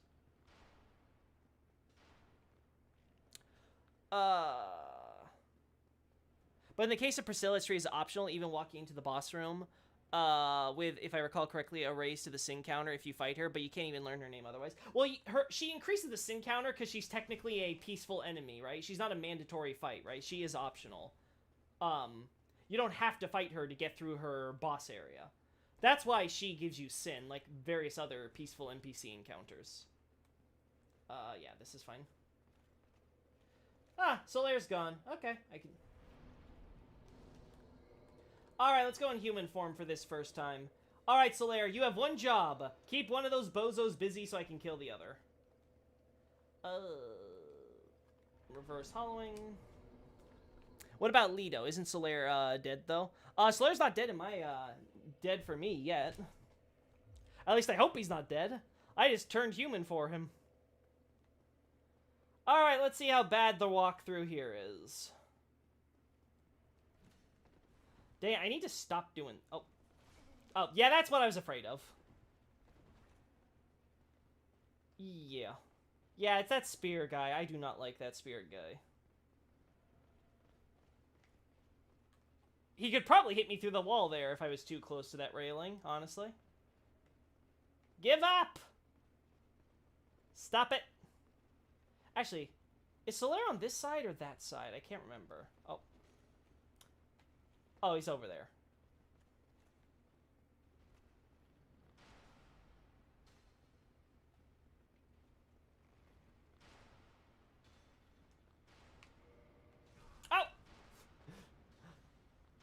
But in the case of Priscilla, history is optional, even walking into the boss room. With, if I recall correctly, a raise to the sin counter if you fight her, but you can't even learn her name otherwise. Well, she increases the sin counter because she's technically a peaceful enemy, right? She's not a mandatory fight, right? She is optional. You don't have to fight her to get through her boss area. That's why she gives you sin, like various other peaceful NPC encounters. Yeah, this is fine. Ah, Solaire's gone. Okay, I can... Alright, let's go in human form for this first time. Alright, Solaire, you have one job. Keep one of those bozos busy so I can kill the other. Reverse hollowing. What about Lido? Isn't Solaire dead though? Solaire's not dead in my dead for me yet. At least I hope he's not dead. I just turned human for him. Alright, let's see how bad the walkthrough here is. Dang, I need to stop doing... Oh. Oh, yeah, that's what I was afraid of. Yeah. Yeah, it's that spear guy. I do not like that spear guy. He could probably hit me through the wall there if I was too close to that railing, honestly. Give up! Stop it. Actually, is Solaire on this side or that side? I can't remember. Oh. Oh, he's over there. Oh!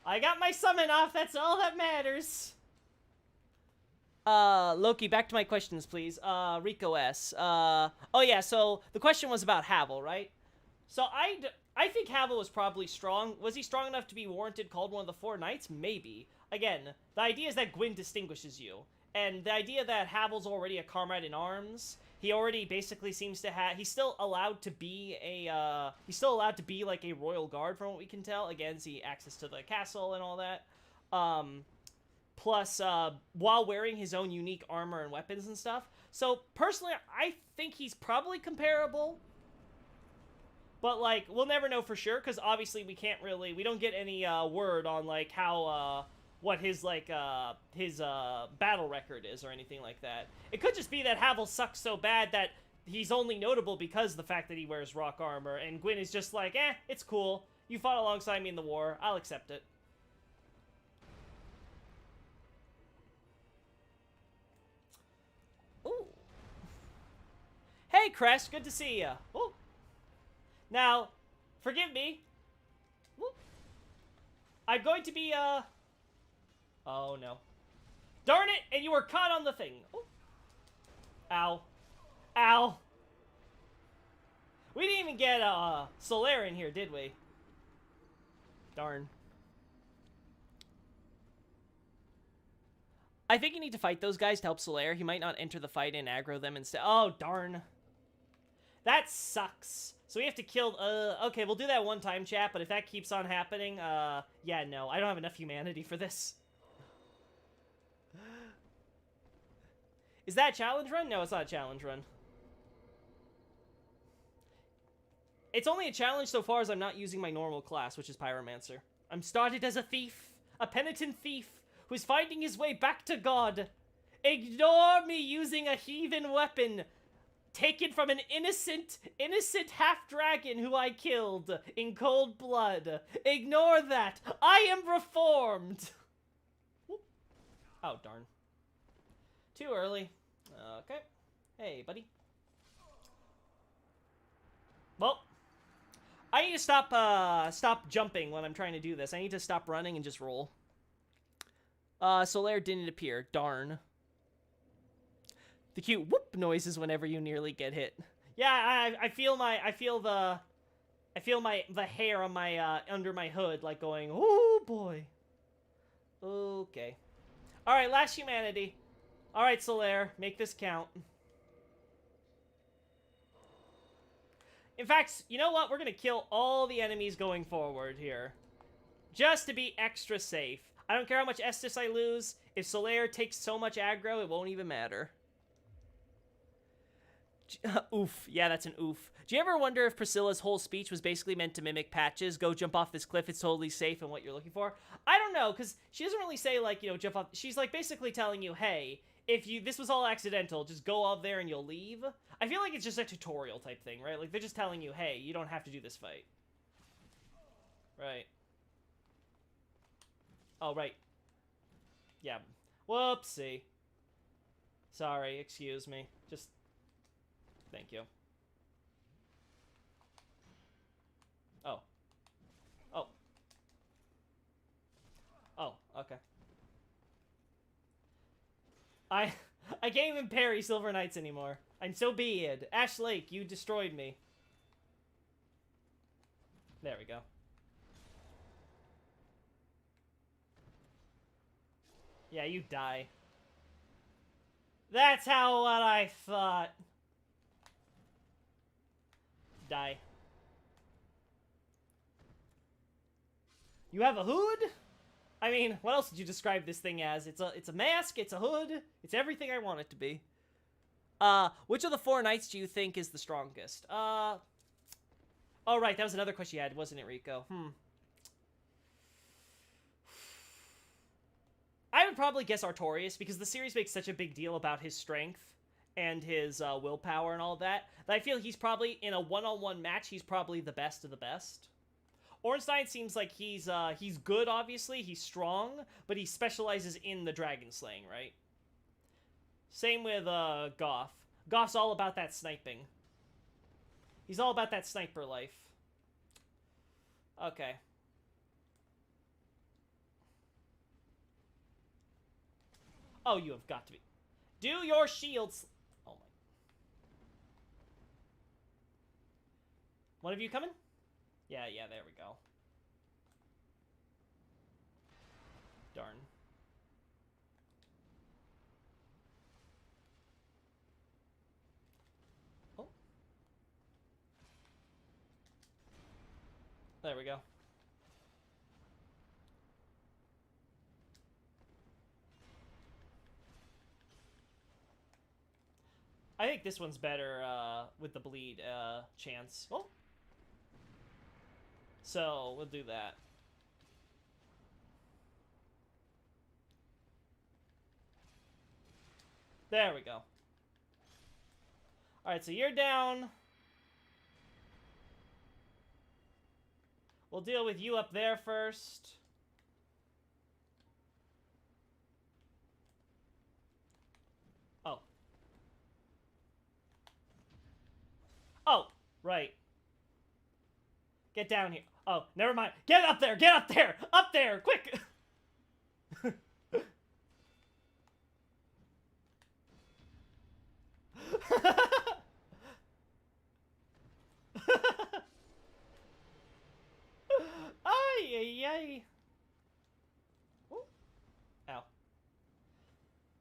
I got my summon off, that's all that matters. Loki, back to my questions, please. Rico S. Oh yeah, so the question was about Havel, right? So I think Havel was probably strong. Was he strong enough to be warranted called one of the 4 knights? Maybe. Again, the idea is that Gwyn distinguishes you. And the idea that Havel's already a comrade in arms, he already basically seems to have... He's still allowed to be a, like, a royal guard, from what we can tell. Again, see access to the castle and all that. Plus, while wearing his own unique armor and weapons and stuff. So, personally, I think he's probably comparable. But, like, we'll never know for sure, because obviously we can't really... We don't get any, word on, like, how, what his, like, battle record is or anything like that. It could just be that Havel sucks so bad that he's only notable because of the fact that he wears rock armor, and Gwyn is just like, it's cool. You fought alongside me in the war. I'll accept it. Ooh. Hey, Crest, good to see ya. Ooh. Now, forgive me. Whoop. I'm going to be, Oh, no. Darn it, and you were caught on the thing. Ooh. Ow. Ow. We didn't even get, Solaire in here, did we? Darn. I think you need to fight those guys to help Solaire. He might not enter the fight and aggro them instead. Oh, darn. That sucks. So we have to kill, okay, we'll do that one time, chat, but if that keeps on happening, yeah, no, I don't have enough humanity for this. Is that a challenge run? No, it's not a challenge run. It's only a challenge so far as I'm not using my normal class, which is Pyromancer. I'm started as a thief, a penitent thief, who's finding his way back to God. Ignore me using a heathen weapon taken from an innocent half-dragon who I killed in cold blood. Ignore that. I am reformed. Oh, darn. Too early. Okay. Hey, buddy. Well, I need to stop jumping when I'm trying to do this. I need to stop running and just roll. Solaire didn't appear. Darn. The cute whoop noises whenever you nearly get hit. Yeah, I feel the hair on my under my hood like going, oh boy. Okay. All right, last humanity. All right, Solaire, make this count. In fact, you know what? We're gonna kill all the enemies going forward here, just to be extra safe. I don't care how much Estus I lose. If Solaire takes so much aggro, it won't even matter. Oof. Yeah, that's an oof. Do you ever wonder if Priscilla's whole speech was basically meant to mimic Patch's, go jump off this cliff, it's totally safe and what you're looking for? I don't know, because she doesn't really say, like, you know, jump off. She's, like, basically telling you, hey, if this was all accidental, just go up there and you'll leave. I feel like it's just a tutorial type thing, right? Like, they're just telling you, hey, you don't have to do this fight. Right. Oh, right. Yeah. Whoopsie. Sorry, excuse me. Just... Thank you. Oh. Oh. Oh, okay. I can't even parry Silver Knights anymore. And so be it. Ash Lake, you destroyed me. There we go. Yeah, you die. That's how what I thought. Die. You have a hood? I mean, what else did you describe this thing as? It's a mask, it's a hood, it's everything I want it to be. Which of the 4 knights do you think is the strongest? Oh right, that was another question you had, wasn't it, Rico? I would probably guess Artorias, because the series makes such a big deal about his strength and his willpower and all that I feel he's probably, in a one-on-one match, he's probably the best of the best. Ornstein seems like he's good, obviously, he's strong, but he specializes in the dragon slaying, right? Same with Goff. Goff's all about that sniping. He's all about that sniper life. Okay. Oh, you have got to be. Do your shields. Oh my. One of you coming? Yeah, there we go. Darn. Oh. There we go. I think this one's better with the bleed chance. Oh. So, we'll do that. There we go. Alright, so you're down. We'll deal with you up there first. Oh. Oh, right. Get down here. Oh, never mind. Get up there! Get up there! Up there! Quick! Ay, ay, ay. Ooh. Ow.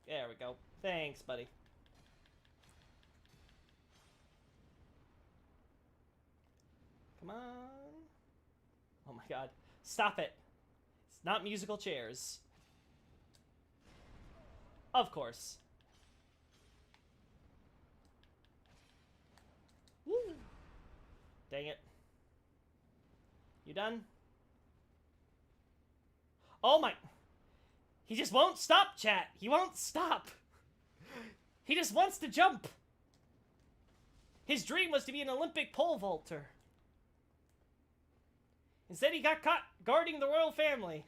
There we go. Thanks, buddy. Come on. Oh my god. Stop it. It's not musical chairs. Of course. Woo. Dang it. You done? Oh my. He just won't stop, chat. He won't stop. He just wants to jump. His dream was to be an Olympic pole vaulter. Instead, he got caught guarding the royal family.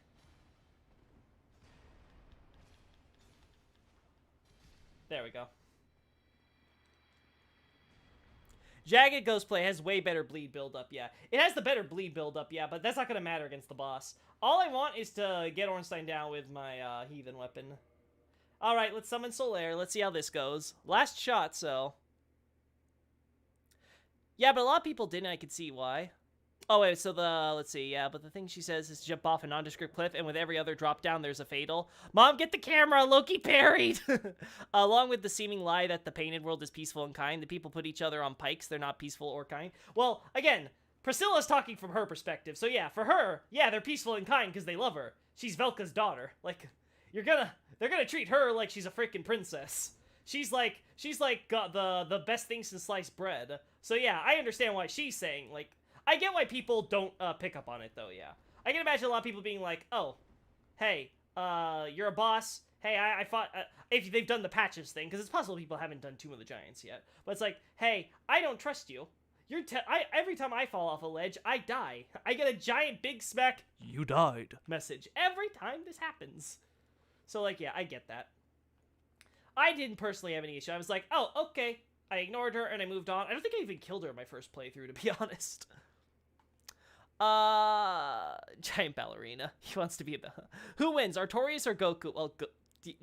There we go. Jagged Ghostplay has way better bleed build-up, yeah. It has the better bleed build-up, yeah, but that's not going to matter against the boss. All I want is to get Ornstein down with my heathen weapon. Alright, let's summon Solaire. Let's see how this goes. Last shot, so. Yeah, but a lot of people didn't. I could see why. Oh, wait, so let's see, yeah, but the thing she says is to jump off a nondescript cliff, and with every other drop down, there's a fatal. Mom, get the camera! Loki parried! Along with the seeming lie that the painted world is peaceful and kind, the people put each other on pikes, they're not peaceful or kind. Well, again, Priscilla's talking from her perspective, so yeah, for her, yeah, they're peaceful and kind because they love her. She's Velka's daughter. Like, they're gonna treat her like she's a freaking princess. She's like the best thing since sliced bread. So yeah, I understand why she's saying, like, I get why people don't pick up on it, though, yeah. I can imagine a lot of people being like, oh, hey, you're a boss. Hey, I fought, if they've done the patches thing, because it's possible people haven't done Tomb of the Giants yet. But it's like, hey, I don't trust you. Every time I fall off a ledge, I die. I get a giant big smack, you died message every time this happens. So, like, yeah, I get that. I didn't personally have any issue. I was like, oh, okay. I ignored her, and I moved on. I don't think I even killed her in my first playthrough, to be honest. Giant ballerina. He wants to be a... Who wins, Artorias or Goku? Well,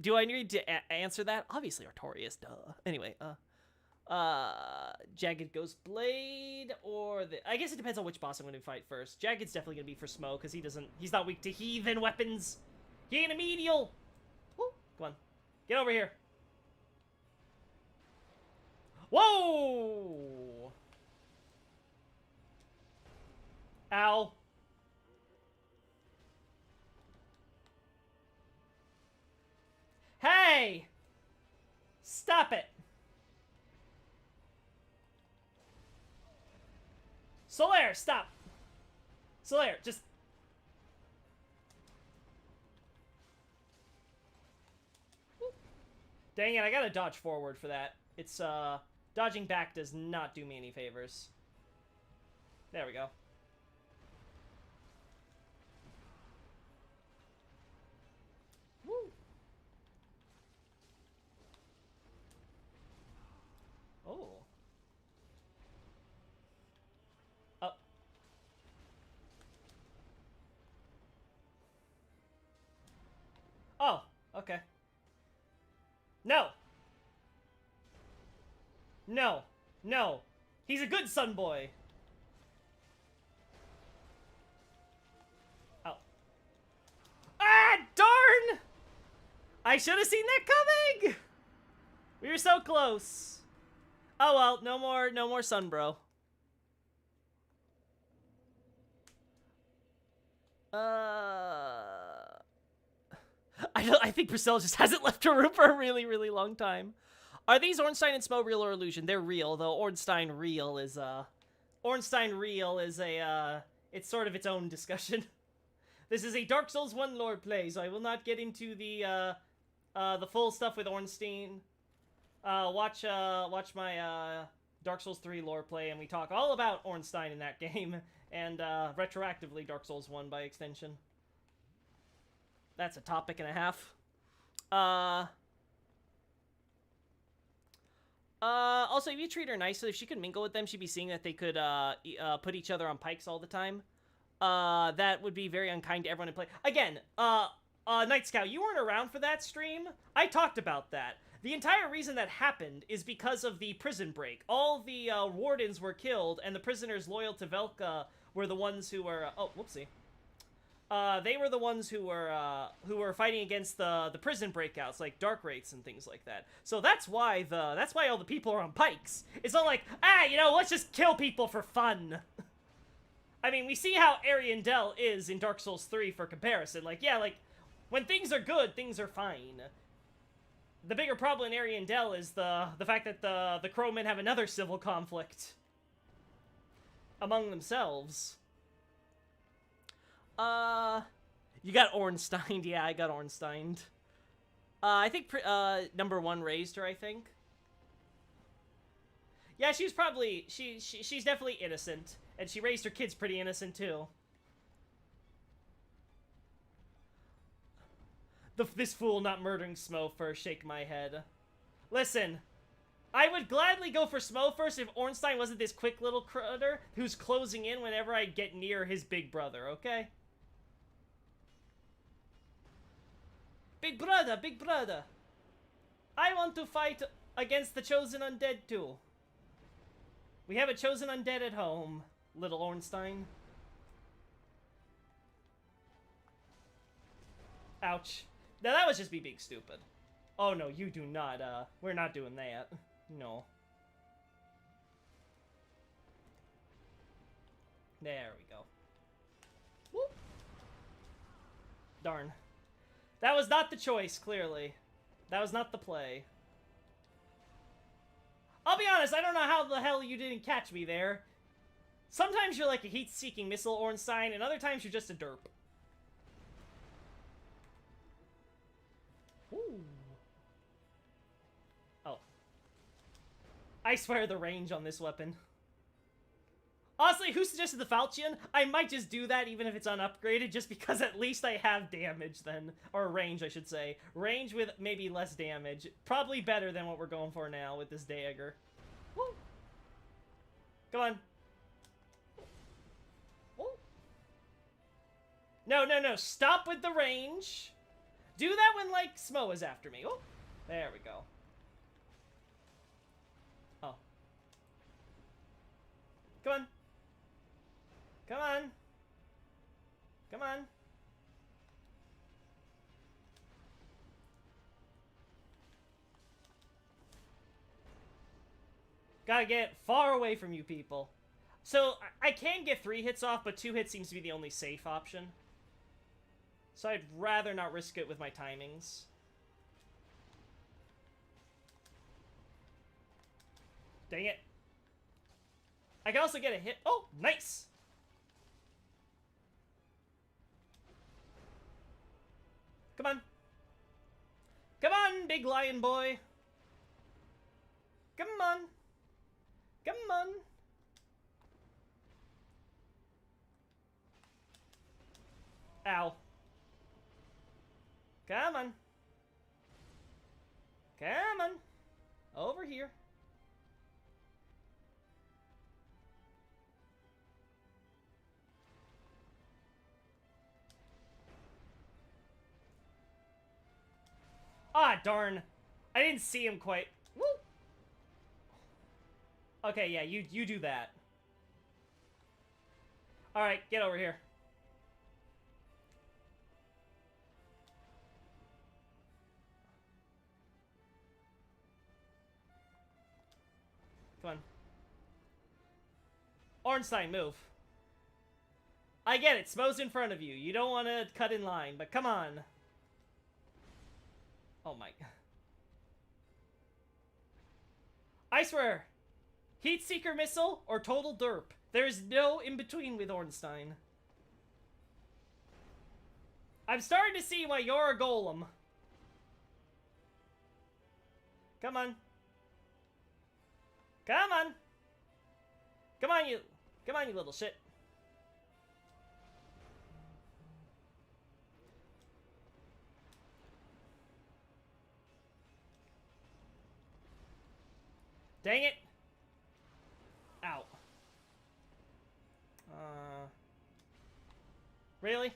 Do I need to answer that? Obviously, Artorias, duh. Anyway, Jagged Ghost Blade, or I guess it depends on which boss I'm going to fight first. Jagged's definitely going to be for Smough, because he's not weak to heathen weapons. He ain't a medial. Woo, come on. Get over here. Whoa! Ow. Hey! Stop it! Solaire, stop! Solaire, just... Dang it, I gotta dodge forward for that. It's, dodging back does not do me any favors. There we go. Woo! Oh. Oh. Oh, okay. No! No. No. He's a good son boy. Oh. Ah, darn! I should have seen that coming! We were so close. Oh well, no more sun, bro. I think Priscilla just hasn't left her room for a really, really long time. Are these Ornstein and Smough real or illusion? They're real, though Ornstein real is a it's sort of its own discussion. This is a Dark Souls 1 lore play, so I will not get into the full stuff with Ornstein. Watch my Dark Souls 3 lore play, and we talk all about Ornstein in that game, and retroactively Dark Souls 1 by extension. That's a topic and a half. Also, if you treat her nicely, if she could mingle with them, she'd be seeing that they could put each other on pikes all the time. That would be very unkind to everyone in play. Again, Night Scout, you weren't around for that stream. I talked about that. The entire reason that happened is because of the prison break. All the wardens were killed, and the prisoners loyal to Velka were the ones who were... oh, whoopsie. They were the ones who were fighting against the prison breakouts, like dark wraiths and things like that. So that's why all the people are on pikes. It's not like, let's just kill people for fun. I mean, we see how Ariandel is in Dark Souls 3 for comparison. Like, yeah, like, when things are good, things are fine. The bigger problem in Ariandel is the fact that the crowmen have another civil conflict among themselves. You got Ornstein. Yeah, I got Ornstein. I think, number 1 raised her, I think. Yeah, she's probably, she's definitely innocent. And she raised her kids pretty innocent, too. This fool not murdering Smough first, shake my head. Listen, I would gladly go for Smough first if Ornstein wasn't this quick little critter who's closing in whenever I get near his big brother, okay? Big brother, big brother. I want to fight against the chosen undead too. We have a chosen undead at home, little Ornstein. Ouch. Now that was just me being stupid. Oh no, you do not, we're not doing that. No. There we go. Whoop. Darn. That was not the choice, clearly. That was not the play. I'll be honest, I don't know how the hell you didn't catch me there. Sometimes you're like a heat-seeking missile, Ornstein, and other times you're just a derp. Ooh. Oh. I swear the range on this weapon. Honestly, who suggested the falchion? I might just do that even if it's unupgraded, just because at least I have damage then. Or range, I should say. Range with maybe less damage. Probably better than what we're going for now with this dagger. Woo. Come on. Woo. No, no, no. Stop with the range. Do that when, like, Smough is after me. Oh, there we go. Oh. Come on. Come on. Come on. Gotta get far away from you people. So, I can get 3 hits off, but 2 hits seems to be the only safe option. So I'd rather not risk it with my timings. Dang it. I can also get a hit. Oh, nice! Come on. Come on, big lion boy. Come on. Come on. Ow. Come on. Come on. Over here. Ah, darn. I didn't see him quite. Woo! Okay, yeah, you do that. Alright, get over here. Come on. Ornstein, move. I get it. Smough's in front of you. You don't want to cut in line, but come on. Oh my. I swear. Heat Seeker Missile or total derp. There is no in-between with Ornstein. I'm starting to see why you're a golem. Come on. Come on. Come on, you little shit. Dang it. Ow. Really?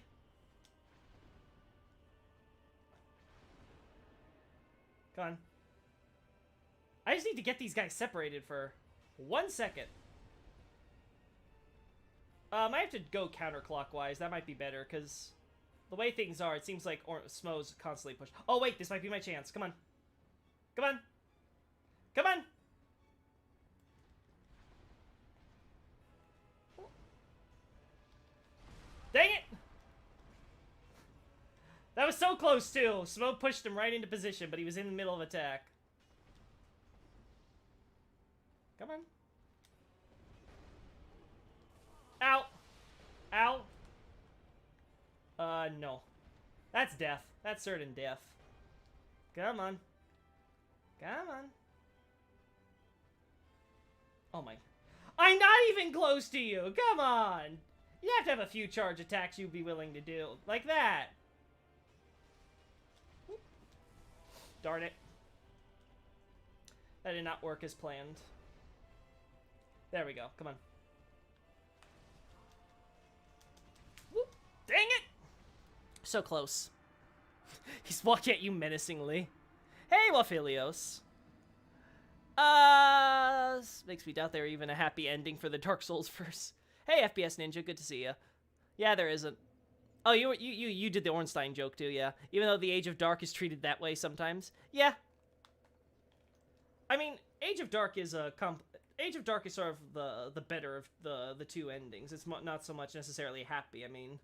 Come on. I just need to get these guys separated for 1 second. I have to go counterclockwise. That might be better, because the way things are, it seems like Smough's constantly pushed. Oh, wait, this might be my chance. Come on. Come on. Come on. Dang it! That was so close, too. Smough pushed him right into position, but he was in the middle of attack. Come on. Ow. Ow. No. That's death. That's certain death. Come on. Come on. Oh my. I'm not even close to you. Come on. You have to have a few charge attacks you'd be willing to do. Like that. Darn it. That did not work as planned. There we go. Come on. Whoop. Dang it! So close. He's walking at you menacingly. Hey, Waphilios. Makes me doubt there even a happy ending for the Dark Souls verse. Hey, FPS Ninja, good to see ya. Yeah, there isn't. Oh, you did the Ornstein joke too, yeah. Even though the Age of Dark is treated that way sometimes. Yeah. I mean, Age of Dark is Age of Dark is sort of the better of the two endings. It's not so much necessarily happy. I mean,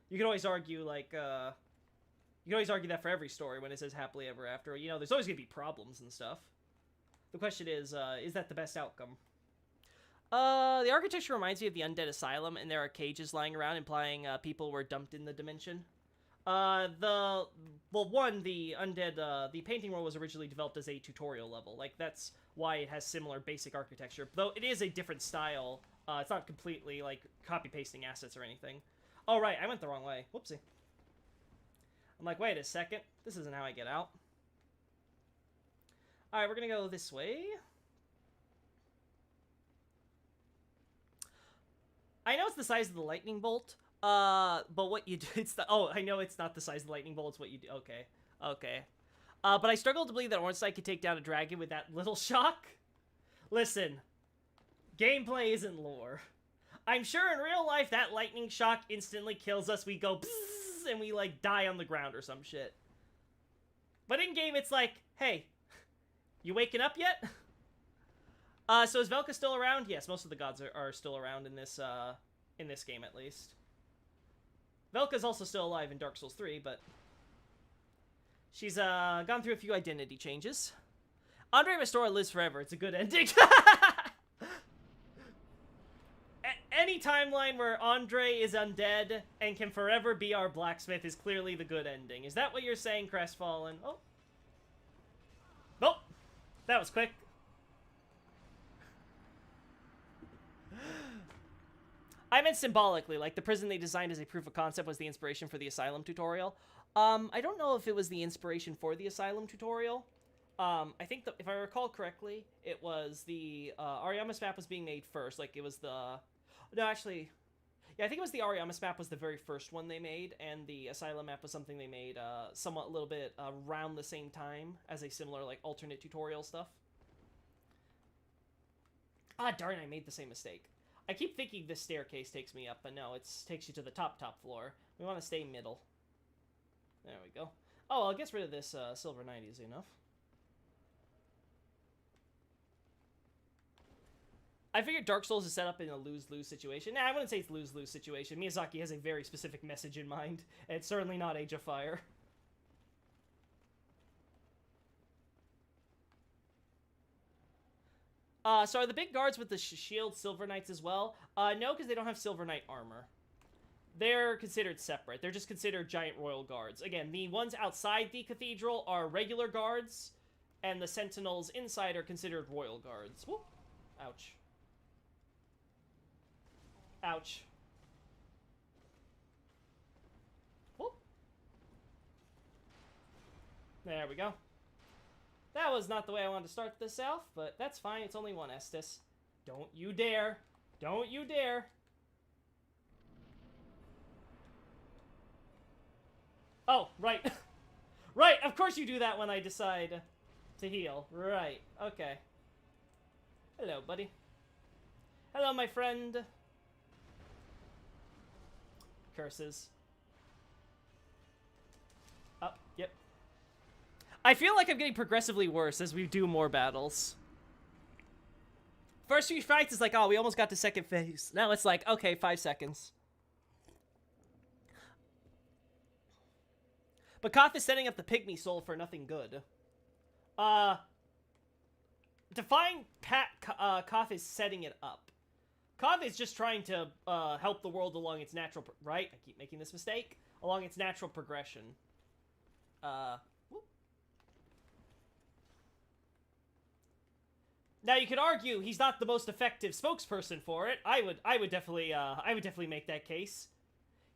you can always argue like you can always argue that for every story when it says happily ever after. You know, there's always gonna be problems and stuff. The question is that the best outcome? The architecture reminds me of the Undead Asylum, and there are cages lying around implying people were dumped in the dimension. The Undead, the painting world was originally developed as a tutorial level. Like, that's why it has similar basic architecture. Though it is a different style. It's not completely, like, copy-pasting assets or anything. Oh, right, I went the wrong way. Whoopsie. I'm like, wait a second. This isn't how I get out. Alright, we're gonna go this way. I know it's the size of the lightning bolt, but what you do, it's the, oh, I know it's not the size of the lightning bolt, it's what you do, okay. Okay. But I struggle to believe that Ornstein could take down a dragon with that little shock. Listen, gameplay isn't lore. I'm sure in real life that lightning shock instantly kills us. We go psss, and we like die on the ground or some shit. But in game, it's like, hey, you waking up yet? So is Velka still around? Yes, most of the gods are still around in this game at least. Velka's also still alive in Dark Souls 3, but she's gone through a few identity changes. Andre Restora lives forever. It's a good ending. Any timeline where Andre is undead and can forever be our blacksmith is clearly the good ending. Is that what you're saying, Crestfallen? Oh. Oh! That was quick. I meant symbolically, like the prison they designed as a proof of concept was the inspiration for the Asylum tutorial. I don't know if it was the inspiration for the Asylum tutorial. I think that if I recall correctly, it was the Ariamis map was being made first. Like it was the... No, actually... Yeah, I think it was the Ariamis map was the very first one they made, and the Asylum map was something they made somewhat a little bit around the same time as a similar, like, alternate tutorial stuff. Ah, darn, I made the same mistake. I keep thinking this staircase takes me up, but no, it takes you to the top floor. We want to stay middle. There we go. Oh, I'll get rid of this Silver Knight easy enough. I figured Dark Souls is set up in a lose-lose situation. Nah, I wouldn't say it's lose-lose situation. Miyazaki has a very specific message in mind, and it's certainly not Age of Fire. So are the big guards with the shield Silver Knights as well? No, because they don't have Silver Knight armor. They're considered separate. They're just considered giant royal guards. Again, the ones outside the cathedral are regular guards, and the sentinels inside are considered royal guards. Whoop. Ouch. Ouch. Whoop. There we go. That was not the way I wanted to start this off, but that's fine. It's only one Estus. Don't you dare. Don't you dare. Oh, right. Right, of course you do that when I decide to heal. Right, okay. Hello, buddy. Hello, my friend. Curses. Oh, yep. I feel like I'm getting progressively worse as we do more battles. First few fights is like, oh, we almost got to second phase. Now it's like, okay, 5 seconds. But Koth is setting up the Pygmy Soul for nothing good. Define Koth is setting it up. Koth is just trying to help the world along its natural... Right? I keep making this mistake. Along its natural progression. Whoop. Now you could argue he's not the most effective spokesperson for it. I would definitely make that case.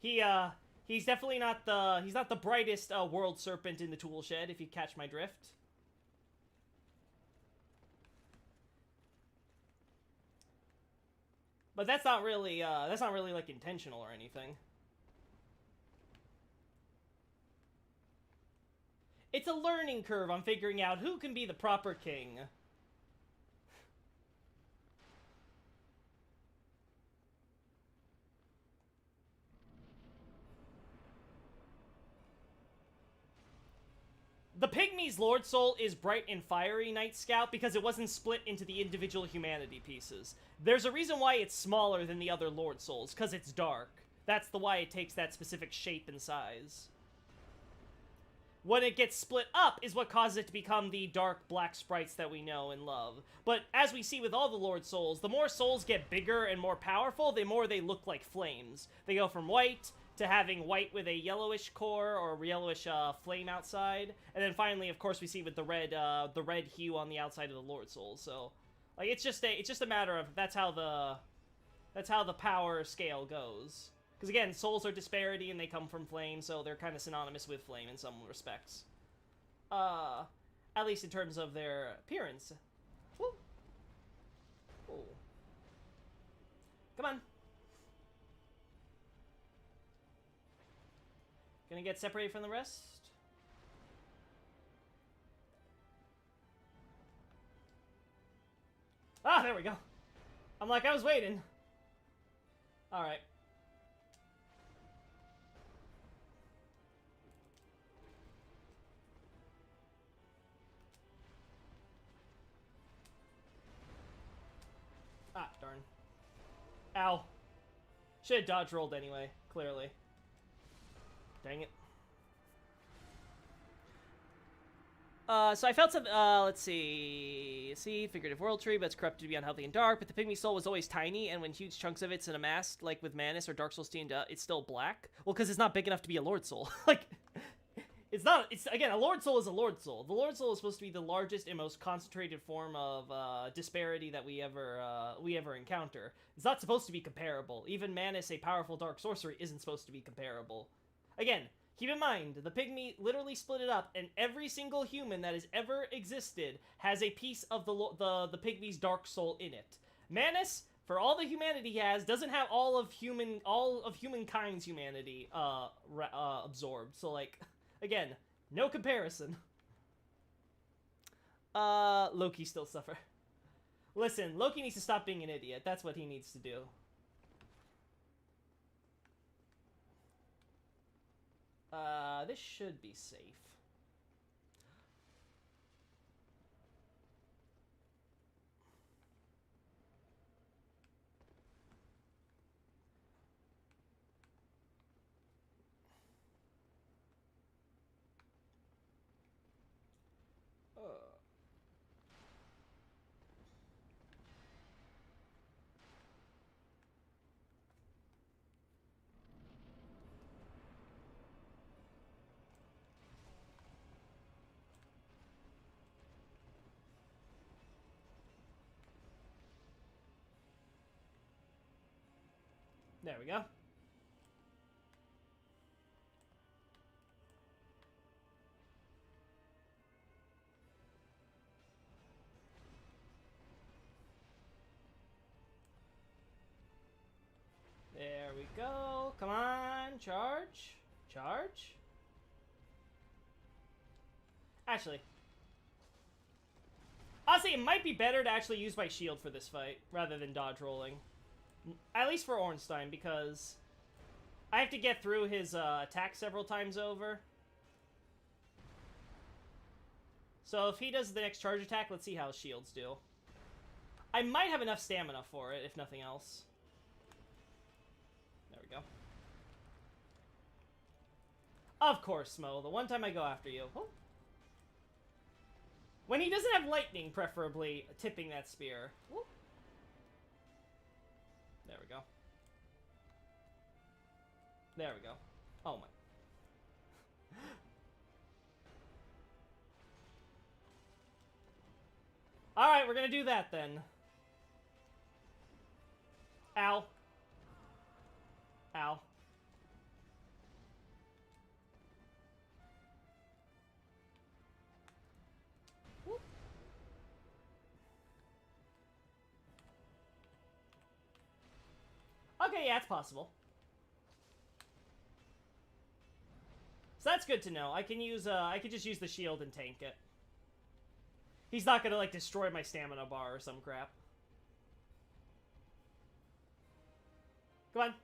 He's definitely not the brightest world serpent in the tool shed, if you catch my drift. But that's not really like intentional or anything. It's a learning curve on figuring out who can be the proper king. The Pygmy's Lord Soul is bright and fiery, Night Scout, because it wasn't split into the individual humanity pieces. There's a reason why it's smaller than the other Lord Souls, because it's dark. That's why it takes that specific shape and size. When it gets split up is what causes it to become the dark black sprites that we know and love. But as we see with all the Lord Souls, the more souls get bigger and more powerful, the more they look like flames. They go from white to having white with a yellowish core or yellowish flame outside, and then finally, of course, we see with the red hue on the outside of the Lord Souls. So, like, it's just a matter of that's how the power scale goes. Because again, souls are disparity and they come from flame, so they're kind of synonymous with flame in some respects. At least in terms of their appearance. Woo. Ooh. Come on. Gonna get separated from the rest? Ah, there we go. I'm like, I was waiting. Alright. Ah, darn. Ow. Should have dodge rolled anyway, clearly. Dang it. So I felt some, let's see, figurative world tree, but it's corrupted to be unhealthy and dark, but the pygmy soul was always tiny, and when huge chunks of it's in a mass, like with Manus or Dark Souls teamed up, it's still black. Well, because it's not big enough to be a Lord Soul. Like, again, a Lord Soul is a Lord Soul. The Lord Soul is supposed to be the largest and most concentrated form of, disparity that we ever encounter. It's not supposed to be comparable. Even Manus, a powerful dark sorcery, isn't supposed to be comparable. Again, keep in mind, the pygmy literally split it up, and every single human that has ever existed has a piece of the pygmy's dark soul in it. Manus, for all the humanity he has, doesn't have all of humankind's humanity absorbed. So, like, again, no comparison. Loki still suffer. Listen, Loki needs to stop being an idiot. That's what he needs to do. This should be safe. There we go. There we go. Come on, charge. Charge. Actually, honestly, it might be better to actually use my shield for this fight rather than dodge rolling. At least for Ornstein, because I have to get through his attack several times over. So if he does the next charge attack, let's see how his shields do. I might have enough stamina for it, if nothing else. There we go. Of course, Smough. The one time I go after you. Oh. When he doesn't have lightning, preferably, tipping that spear. Oh. There we go. There we go. Oh my. Alright, we're gonna do that then. Ow. Ow. Whoop. Okay, yeah, it's possible. So that's good to know. I can use, I could just use the shield and tank it. He's not gonna, like, destroy my stamina bar or some crap. Come on.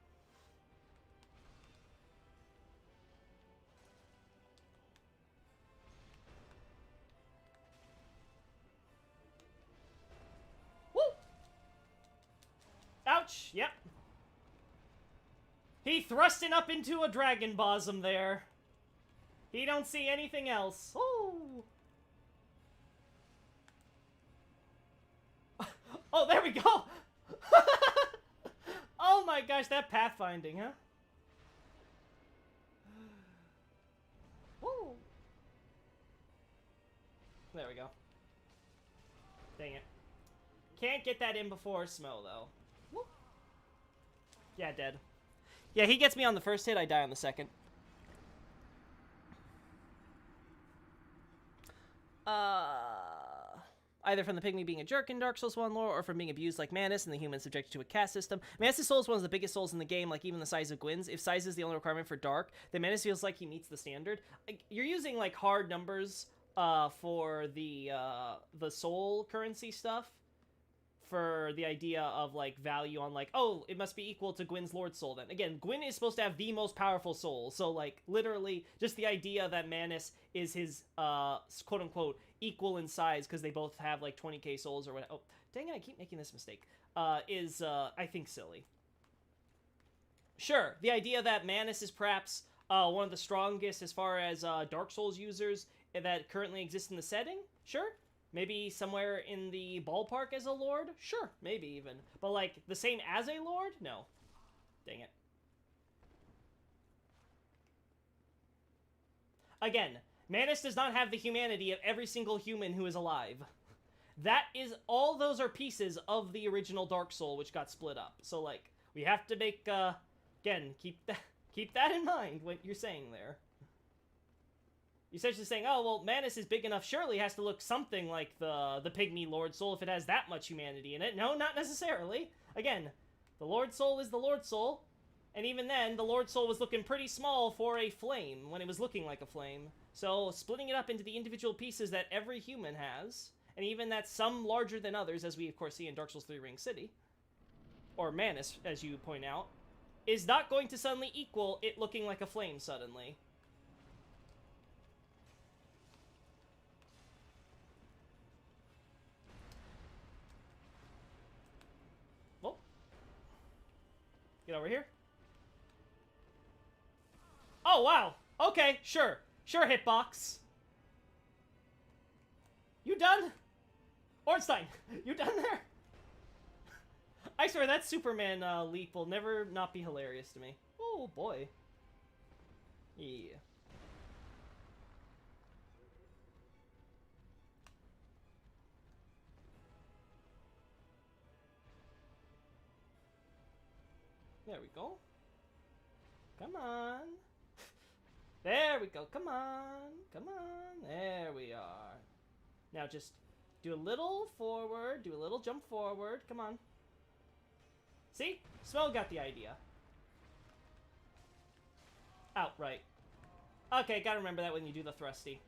Woo! Ouch, yep. He thrusting up into a dragon bosom there. He don't see anything else. Ooh. Oh, there we go! Oh my gosh, that pathfinding, huh? Woo! There we go. Dang it. Can't get that in before Smough, though. Woo! Yeah, dead. Yeah, he gets me on the first hit, I die on the second. Either from the pygmy being a jerk in Dark Souls 1 lore, or from being abused like Manus and the human subjected to a caste system. Manus' soul is one of the biggest souls in the game, like even the size of Gwyn's. If size is the only requirement for Dark, then Manus feels like he meets the standard. You're using, like, hard numbers for the soul currency stuff. for the idea of, like, value on, like, oh, it must be equal to Gwyn's Lord Soul then. Again, Gwyn is supposed to have the most powerful soul, so, like, literally, just the idea that Manus is his, quote-unquote, equal in size, because they both have, like, 20k souls or whatever. Oh, dang it, I keep making this mistake. Is, I think, silly. Sure, the idea that Manus is perhaps one of the strongest as far as Dark Souls users that currently exist in the setting, sure. Maybe somewhere in the ballpark as a lord? Sure, maybe even. But, like, the same as a lord? No. Dang it. Again, Manus does not have the humanity of every single human who is alive. That is, all those are pieces of the original Dark Soul, which got split up. So, like, we have to make, again, keep that in mind, what you're saying there. You're essentially saying, oh, well, Manus is big enough, surely has to look something like the Pygmy Lord Soul if it has that much humanity in it. No, not necessarily. Again, the Lord Soul is the Lord Soul, and even then, the Lord Soul was looking pretty small for a flame, when it was looking like a flame. So, splitting it up into the individual pieces that every human has, and even that some larger than others, as we of course see in Dark Souls 3 Ring City, or Manus, as you point out, is not going to suddenly equal it looking like a flame suddenly. Get over here. Oh, wow. Okay, sure. Sure, Hitbox. You done? Ornstein, you done there? I swear, that Superman leap will never not be hilarious to me. Oh, boy. Yeah. There we go. Come on. There we go. Come on. Come on. There we are. Now just do a little forward. Do a little jump forward. Come on. See? Smough got the idea. Oh, right. Okay, gotta remember that when you do the thrusty.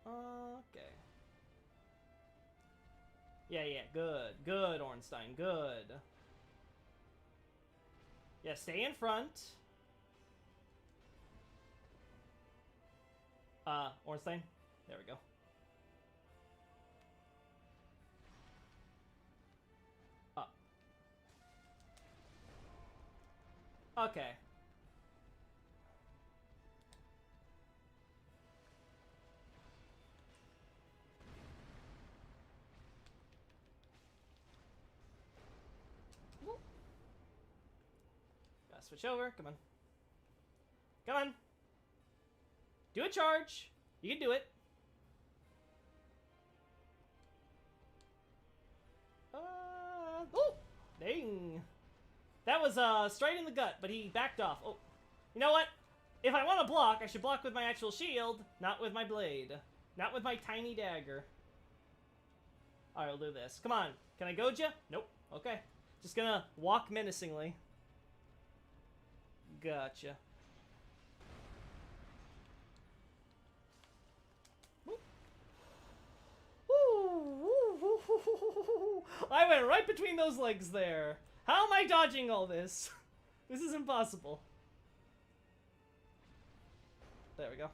Okay. Yeah, good. Good, Ornstein. Good. Yeah, stay in front. Ornstein. There we go. Up. Okay. Gotta switch over. Come on. Come on. Do a charge. You can do it. Oh! Dang. That was, straight in the gut, but he backed off. Oh. You know what? If I want to block, I should block with my actual shield, not with my blade. Not with my tiny dagger. Alright, I'll do this. Come on. Can I goad ya? Nope. Okay. Just gonna walk menacingly. Gotcha. I went right between those legs there. How am I dodging all this? This is impossible. There we go.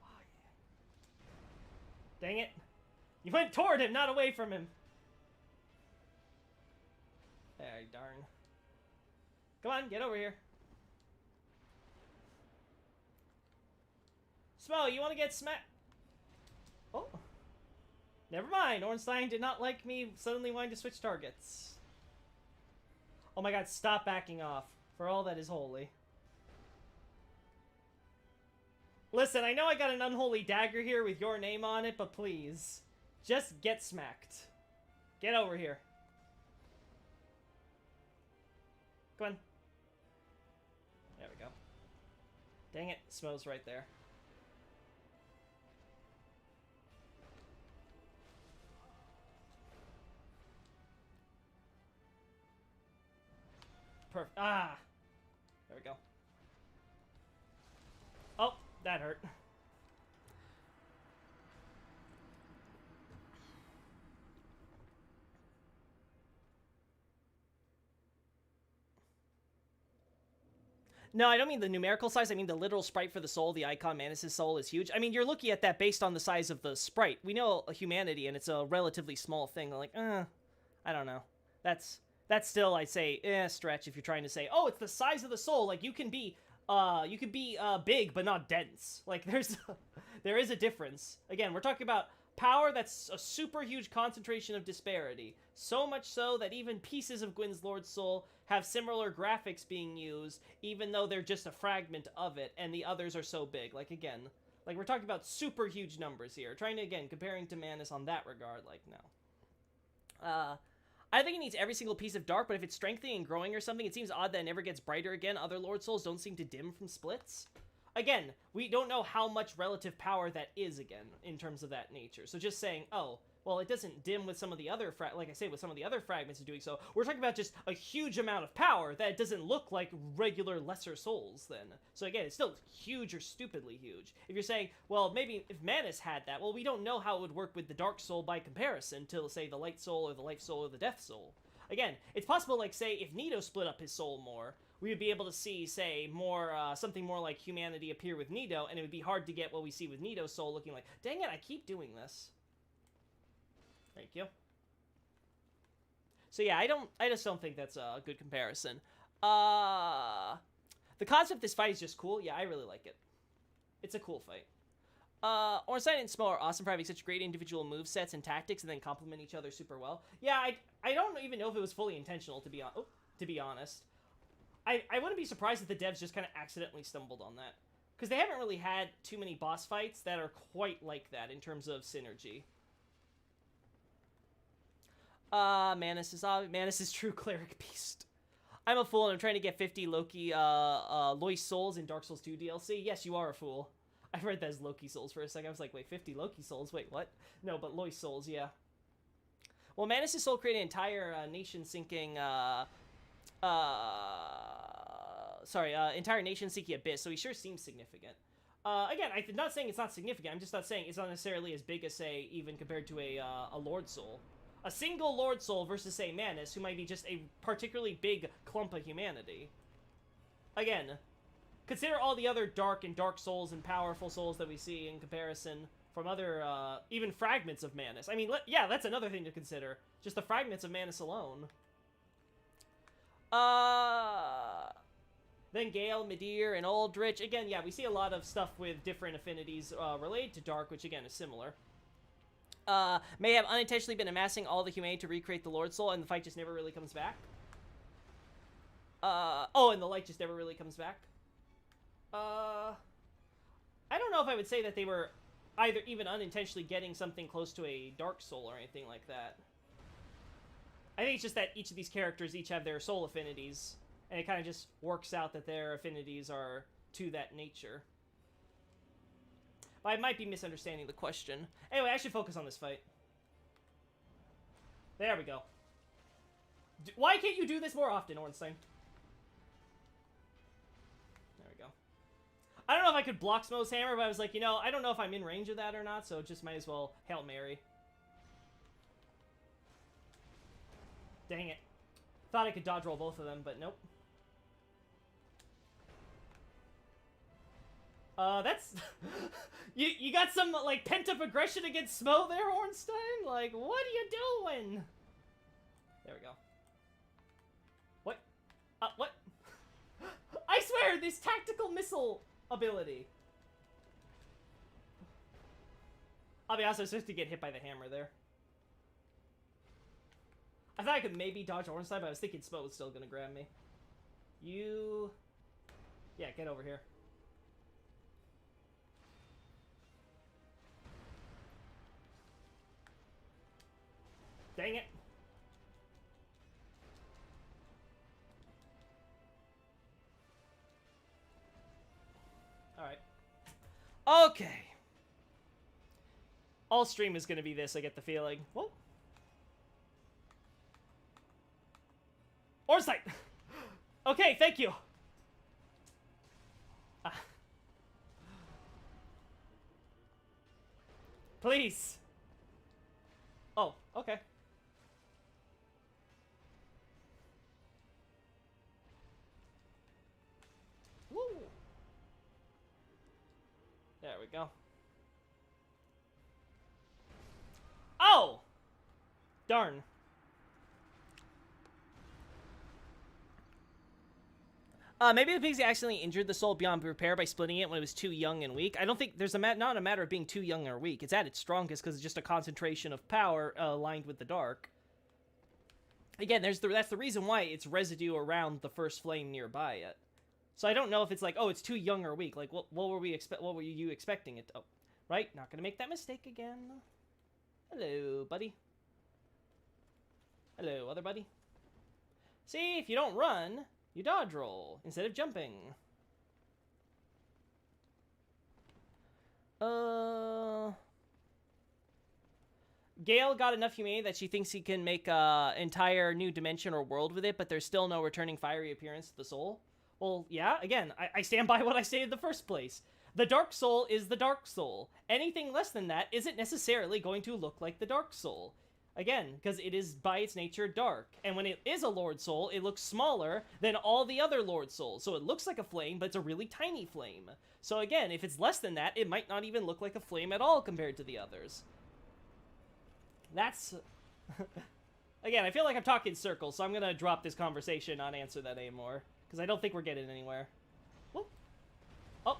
Oh, yeah. Dang it. You went toward him, not away from him. There, darn. Come on, get over here. Smough, you want to get smacked? Oh. Never mind. Ornstein did not like me suddenly wanting to switch targets. Oh my god, stop backing off. For all that is holy. Listen, I know I got an unholy dagger here with your name on it, but please. Just get smacked. Get over here. Come on. There we go. Dang it, Smough's right there. Perfect. Ah! There we go. Oh, that hurt. No, I don't mean the numerical size. I mean the literal sprite for the soul. The icon Manus' soul is huge. I mean, you're looking at that based on the size of the sprite. We know humanity, and it's a relatively small thing. Like, I don't know. That's still, I'd say, stretch if you're trying to say, oh, it's the size of the soul. Like, you can be big but not dense. Like, there is a difference. Again, we're talking about power that's a super huge concentration of disparity. So much so that even pieces of Gwyn's Lord's Soul have similar graphics being used, even though they're just a fragment of it, and the others are so big. Like, again, like, we're talking about super huge numbers here. Trying to, again, comparing to Manus on that regard, like, no. I think it needs every single piece of dark, but if it's strengthening and growing or something, it seems odd that it never gets brighter again. Other Lord Souls don't seem to dim from splits. Again, we don't know how much relative power that is, again, in terms of that nature. So just saying, oh, well, it doesn't dim with some of the other, like I say, with some of the other fragments of doing so. We're talking about just a huge amount of power that it doesn't look like regular lesser souls, then. So again, it's still huge or stupidly huge. If you're saying, well, maybe if Manus had that, well, we don't know how it would work with the Dark Soul by comparison to, say, the Light Soul or the Life Soul or the Death Soul. Again, it's possible, like, say, if Nito split up his soul more, we would be able to see, say, more, something more like humanity appear with Nito, and it would be hard to get what we see with Nito's soul looking like, dang it, I keep doing this. Thank you. So yeah, I just don't think that's a good comparison. The concept of this fight is just cool. Yeah, I really like it. It's a cool fight. Ornstein and Smough are awesome for having such great individual movesets and tactics and then complement each other super well. Yeah, I don't even know if it was fully intentional, to be honest. I wouldn't be surprised if the devs just kind of accidentally stumbled on that. Because they haven't really had too many boss fights that are quite like that in terms of synergy. Manus is true cleric beast. I'm a fool and I'm trying to get 50 Loki, Lois souls in Dark Souls 2 DLC. Yes, you are a fool. I read that as Loki souls for a second. I was like, wait, 50 Loki souls? Wait, what? No, but Lois souls, yeah. Well, Manus' soul created an entire nation-sinking, entire nation-seeking abyss, so he sure seems significant. Again, I'm not saying it's not significant. I'm just not saying it's not necessarily as big as, say, even compared to a Lord Soul. A single Lord Soul versus, say, Manus, who might be just a particularly big clump of humanity. Again, consider all the other dark and dark souls and powerful souls that we see in comparison from other, even fragments of Manus. I mean, yeah, that's another thing to consider. Just the fragments of Manus alone. Then Gale, Midir, and Aldrich. Again, yeah, we see a lot of stuff with different affinities related to Dark, which again is similar. May have unintentionally been amassing all the humanity to recreate the Lord Soul, and the fight just never really comes back. Oh, and the light just never really comes back. I don't know if I would say that they were either even unintentionally getting something close to a Dark Soul or anything like that. I think it's just that each of these characters each have their soul affinities, and it kind of just works out that their affinities are to that nature. But I might be misunderstanding the question. Anyway, I should focus on this fight. There we go. Why can't you do this more often, Ornstein? There we go. I don't know if I could block Smough's hammer, but I was like, you know, I don't know if I'm in range of that or not, so just might as well Hail Mary. Dang it. Thought I could dodge roll both of them, but nope. That's... you got some, like, pent-up aggression against Smough there, Ornstein? Like, what are you doing? There we go. What? What? I swear, this tactical missile ability. I'll be honest, I was supposed to get hit by the hammer there. I thought I could maybe dodge Ornstein, but I was thinking Smough was still gonna grab me. You... Yeah, get over here. Dang it. Alright. Okay. All stream is going to be this, I get the feeling. Whoa. Ornstein! Okay, thank you. Please. Oh, okay. Woo. There we go. Oh! Darn. Maybe the pigsy accidentally injured the soul beyond repair by splitting it when it was too young and weak. I don't think there's not a matter of being too young or weak. It's at its strongest because it's just a concentration of power aligned with the dark. Again, that's the reason why it's residue around the first flame nearby it. So I don't know if it's like, oh, it's too young or weak. Like, what were you expecting it to... Oh, right? Not gonna make that mistake again. Hello, buddy. Hello, other buddy. See, if you don't run, you dodge roll instead of jumping. Gale got enough humanity that she thinks he can make an entire new dimension or world with it, but there's still no returning fiery appearance to the soul. Well, yeah, again, I stand by what I say in the first place. The Dark Soul is the Dark Soul. Anything less than that isn't necessarily going to look like the Dark Soul. Again, because it is by its nature dark. And when it is a Lord Soul, it looks smaller than all the other Lord Souls. So it looks like a flame, but it's a really tiny flame. So again, if it's less than that, it might not even look like a flame at all compared to the others. That's... Again, I feel like I'm talking circles, so I'm going to drop this conversation, not answer that anymore. Because I don't think we're getting anywhere. Whoop. Oh.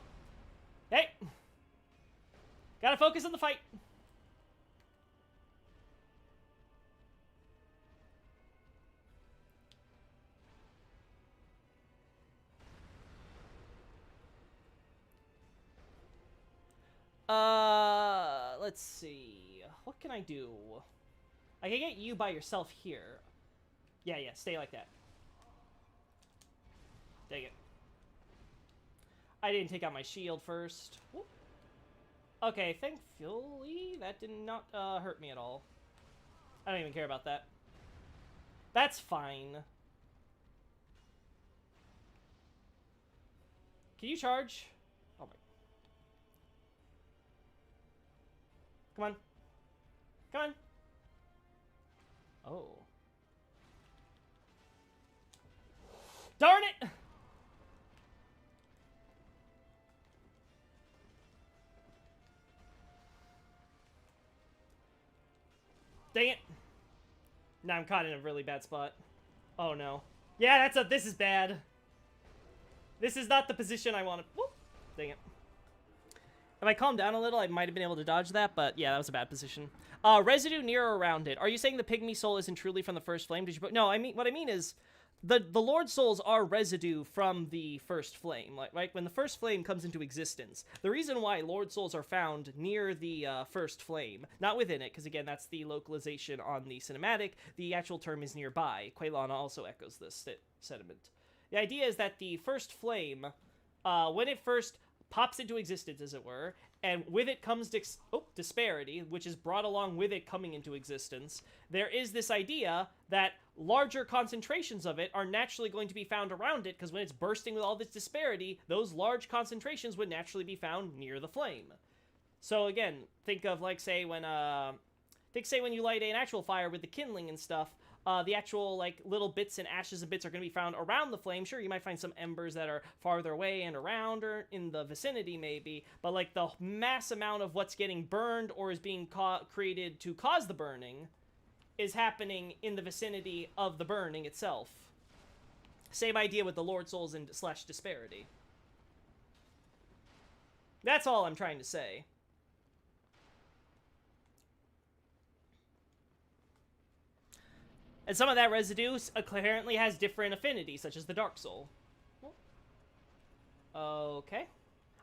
Hey! Gotta focus on the fight. Let's see. What can I do? I can get you by yourself here. Yeah, stay like that. Dang it. I didn't take out my shield first. Whoop. Okay, thankfully, that did not hurt me at all. I don't even care about that. That's fine. Can you charge? Oh my. Come on. Come on. Oh. Darn it! Dang it. Now I'm caught in a really bad spot. Oh no. Yeah, this is bad. This is not the position I wanted. Whoop. Dang it. If I calmed down a little, I might have been able to dodge that, but yeah, that was a bad position. Residue near or around it. Are you saying the pygmy soul isn't truly from the first flame? Did you put... No, I mean, what I mean is, the Lord Souls are residue from the first flame, like, right? When the first flame comes into existence, the reason why Lord Souls are found near the first flame, not within it, because again, that's the localization on the cinematic, the actual term is nearby. Quaylana also echoes this sentiment. The idea is that the first flame, when it first pops into existence, as it were, and with it comes disparity, which is brought along with it coming into existence, there is this idea that larger concentrations of it are naturally going to be found around it, because when it's bursting with all this disparity, those large concentrations would naturally be found near the flame. So again, think of, like, say when you light an actual fire with the kindling and stuff, the actual, like, little bits and ashes and bits are going to be found around the flame. Sure, you might find some embers that are farther away and around or in the vicinity, maybe. But, like, the mass amount of what's getting burned or is being created to cause the burning is happening in the vicinity of the burning itself. Same idea with the Lord Souls and / disparity. That's all I'm trying to say. And some of that residue apparently has different affinities, such as the Dark Soul. Okay.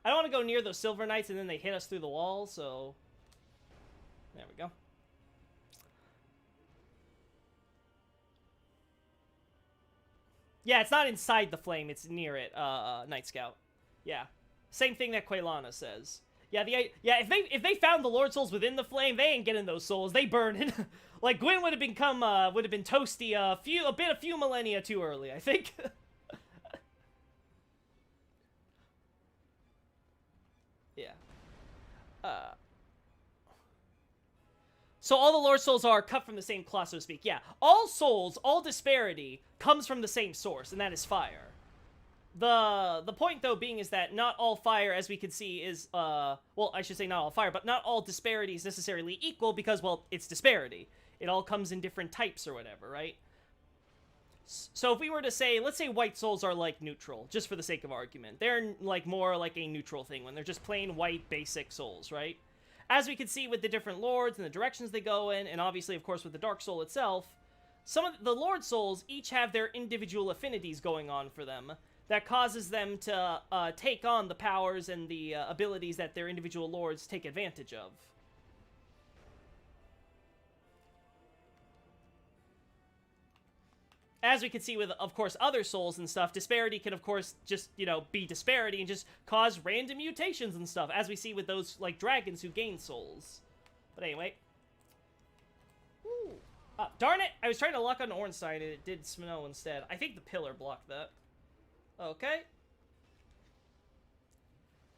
I don't want to go near those Silver Knights and then they hit us through the wall, so... There we go. Yeah, it's not inside the flame, it's near it, Night Scout. Yeah. Same thing that Quaylana says. Yeah, if they found the Lord Souls within the flame, they ain't getting those souls. They burn it. Like, Gwyn would have been toasty a few millennia too early, I think. So all the Lord Souls are cut from the same cloth, so to speak. Yeah, all souls, all disparity comes from the same source, and that is fire. The point, though, being is that not all fire, as we can see, is, well, I should say not all fire, but not all disparity is necessarily equal because, well, it's disparity. It all comes in different types or whatever, right? So if we were to say, let's say white souls are, like, neutral, just for the sake of argument. They're, like, more like a neutral thing when they're just plain white, basic souls, right? As we can see with the different lords and the directions they go in, and obviously, of course, with the Dark Soul itself, some of the Lord Souls each have their individual affinities going on for them that causes them to take on the powers and the abilities that their individual lords take advantage of. As we can see with, of course, other souls and stuff, disparity can, of course, just, you know, be disparity and just cause random mutations and stuff, as we see with those, like, dragons who gain souls. But anyway. Ooh. Darn it! I was trying to lock on Ornstein and it did Smough instead. I think the pillar blocked that. Okay.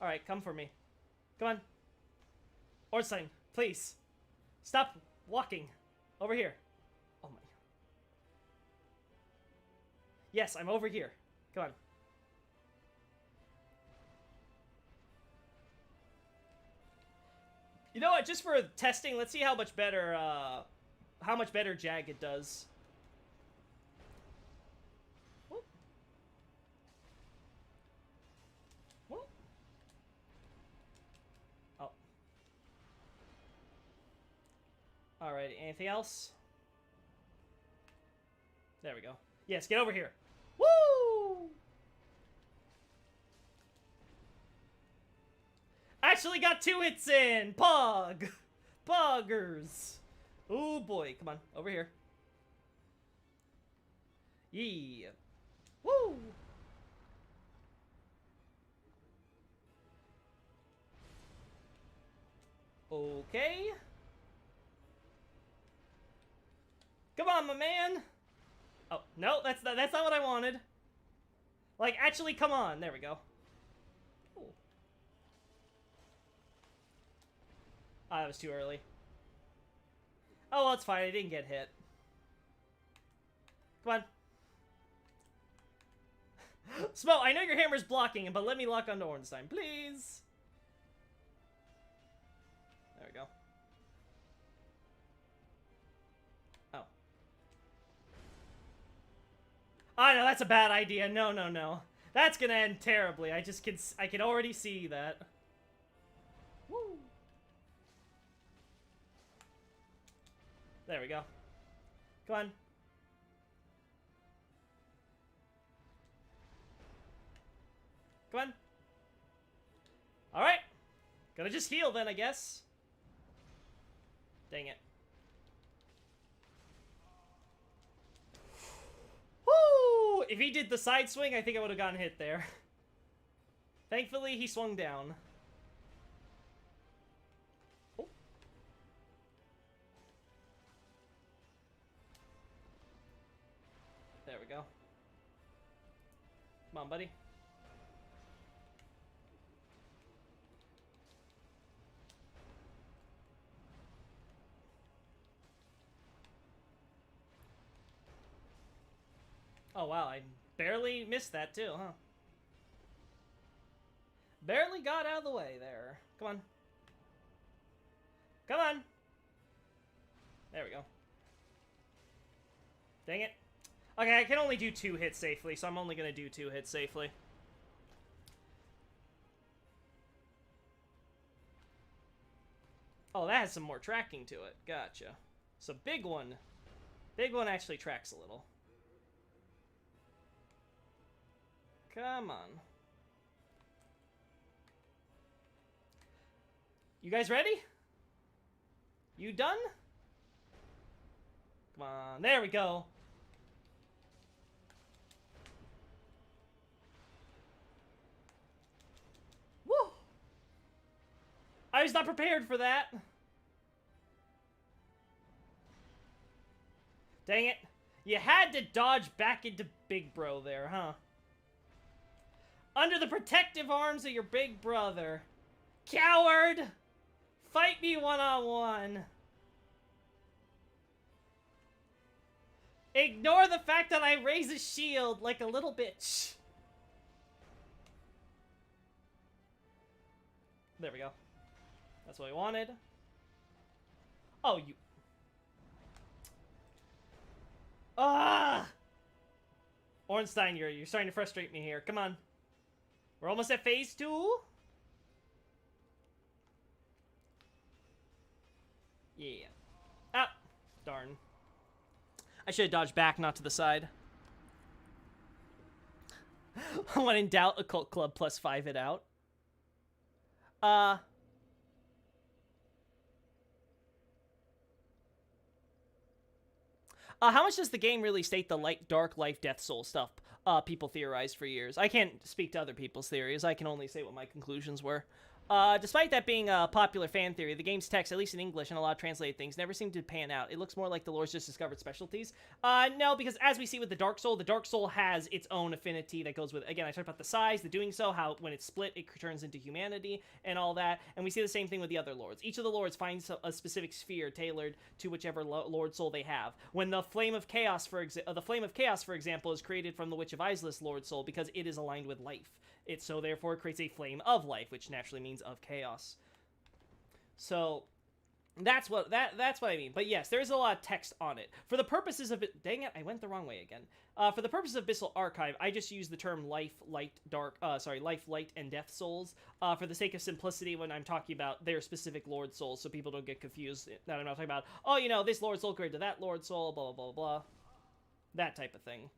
Alright, come for me. Come on. Ornstein, please. Stop walking. Over here. Oh my. Yes, I'm over here. Come on. You know what? Just for testing, let's see how much better Jagged does. Alright, anything else? There we go. Yes, get over here. Woo! Actually got 2 hits in! Pog! Poggers! Oh boy, come on, over here. Yeah. Woo! Okay. Come on, my man! Oh, no, that's not what I wanted. Like, actually, come on. There we go. Ooh. Ah, that was too early. Oh, well, it's fine. I didn't get hit. Come on. Smough, I know your hammer's blocking, but let me lock onto Ornstein, please. There we go. Oh, no, that's a bad idea. No, no, no. That's gonna end terribly. I can already see that. Woo. There we go. Come on. Come on. Alright. Gonna just heal then, I guess. Dang it. Woo! If he did the side swing, I think I would have gotten hit there. Thankfully, he swung down. Oh. There we go. Come on, buddy. Oh, wow, I barely missed that, too, huh? Barely got out of the way there. Come on. Come on! There we go. Dang it. Okay, I can only do 2 hits safely, so I'm only gonna do 2 hits safely. Oh, that has some more tracking to it. Gotcha. So big one. Big one actually tracks a little. Come on. You guys ready? You done? Come on. There we go. Woo! I was not prepared for that. Dang it. You had to dodge back into Big Bro there, huh? Under the protective arms of your big brother. Coward! Fight me one-on-one. Ignore the fact that I raise a shield like a little bitch. There we go. That's what I wanted. Oh, you... Ah! Ornstein, you're starting to frustrate me here. Come on. We're almost at phase 2. Yeah. Ah! Darn. I should have dodged back, not to the side. When in doubt, Occult Club +5 it out. How much does the game really state the dark, life, death, soul stuff people theorized for years? I can't speak to other people's theories. I can only say what my conclusions were. Despite that being a popular fan theory, the game's text, at least in English and a lot of translated things, never seem to pan out. It looks more like the lore's just discovered specialties. No, because as we see with the Dark Soul has its own affinity that goes with, again, I talked about the size, the doing so, how when it's split, it turns into humanity, and all that, and we see the same thing with the other lords. Each of the lords finds a specific sphere tailored to whichever lord soul they have. When the Flame of Chaos, for example, is created from the Witch of Isless lord soul because it is aligned with life. It so therefore creates a flame of life, which naturally means of chaos. So that's what I mean. But yes, there is a lot of text on it. For the purposes of it, dang it, I went the wrong way again. For the purposes of Abyssal Archive, I just use the term life, light, and death souls for the sake of simplicity when I'm talking about their specific lord souls, so people don't get confused that I'm not talking about, oh, you know, this lord soul compared to that lord soul, blah, blah, blah, blah. That type of thing.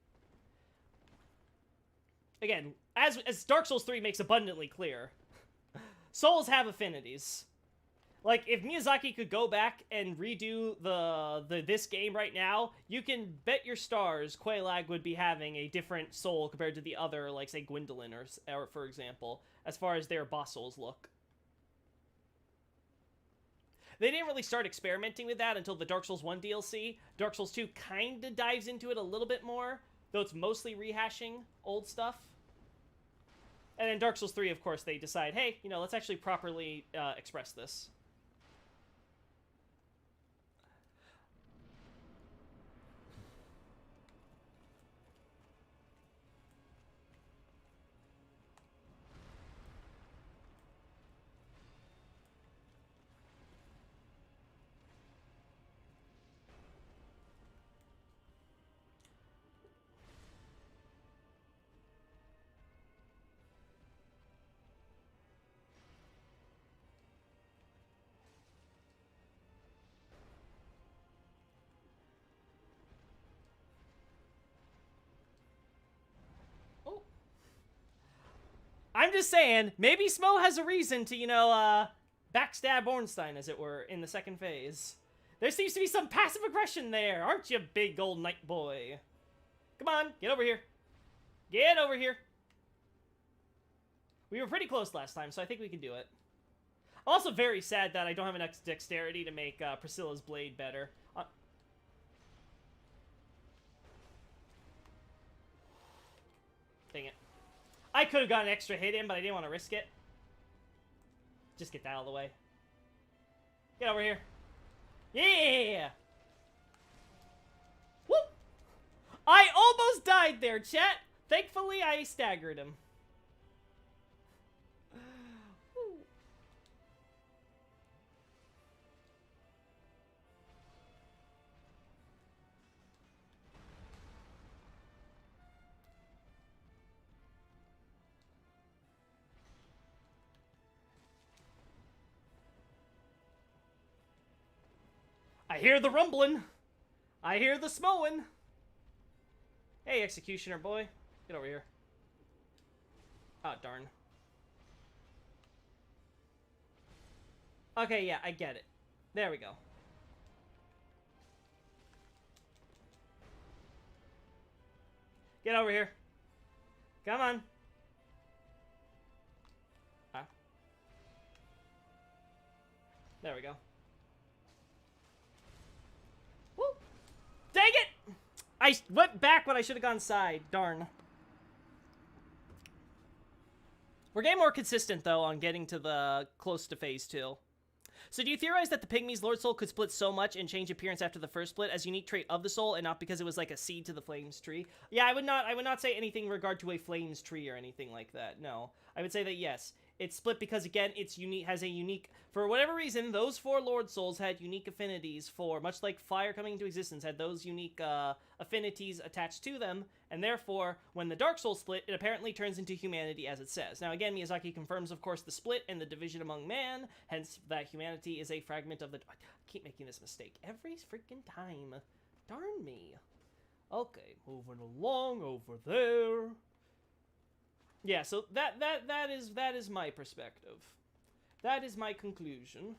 Again, as Dark Souls 3 makes abundantly clear, souls have affinities. Like, if Miyazaki could go back and redo this game right now, you can bet your stars Quelaag would be having a different soul compared to the other, like, say, Gwyndolin, or for example, as far as their boss souls look. They didn't really start experimenting with that until the Dark Souls 1 DLC. Dark Souls 2 kinda dives into it a little bit more, though it's mostly rehashing old stuff. And in Dark Souls 3, of course, they decide, hey, you know, let's actually properly express this. I'm just saying, maybe Smough has a reason to, you know, backstab Ornstein, as it were, in the second phase. There seems to be some passive aggression there, aren't you, big old knight boy? Come on, get over here. Get over here. We were pretty close last time, so I think we can do it. I'm also very sad that I don't have enough dexterity to make Priscilla's blade better. Dang it. I could have got an extra hit in, but I didn't want to risk it. Just get that out of the way. Get over here. Yeah! Whoop! I almost died there, chat! Thankfully, I staggered him. I hear the rumbling. I hear the smowing. Hey, executioner boy. Get over here. Oh, darn. Okay, yeah, I get it. There we go. Get over here. Come on. Ah. There we go. Woo! Dang it! I went back when I should have gone side. Darn. We're getting more consistent, though, on getting to the close to phase 2. So do you theorize that the Pygmies Lord Soul could split so much and change appearance after the first split as unique trait of the soul and not because it was like a seed to the Flames tree? Yeah, I would not say anything in regard to a Flames tree or anything like that. No. I would say that yes, it's split because again, it's unique, has a unique, for whatever reason, those 4 Lord Souls had unique affinities for, much like fire coming into existence had those unique affinities attached to them, and therefore, when the Dark Soul split, it apparently turns into humanity as it says. Now again, Miyazaki confirms, of course, the split and the division among man, hence that humanity is a fragment of the... I keep making this mistake every freaking time. Darn me. Okay, moving along over there. Yeah, so that is my perspective. That is my conclusion.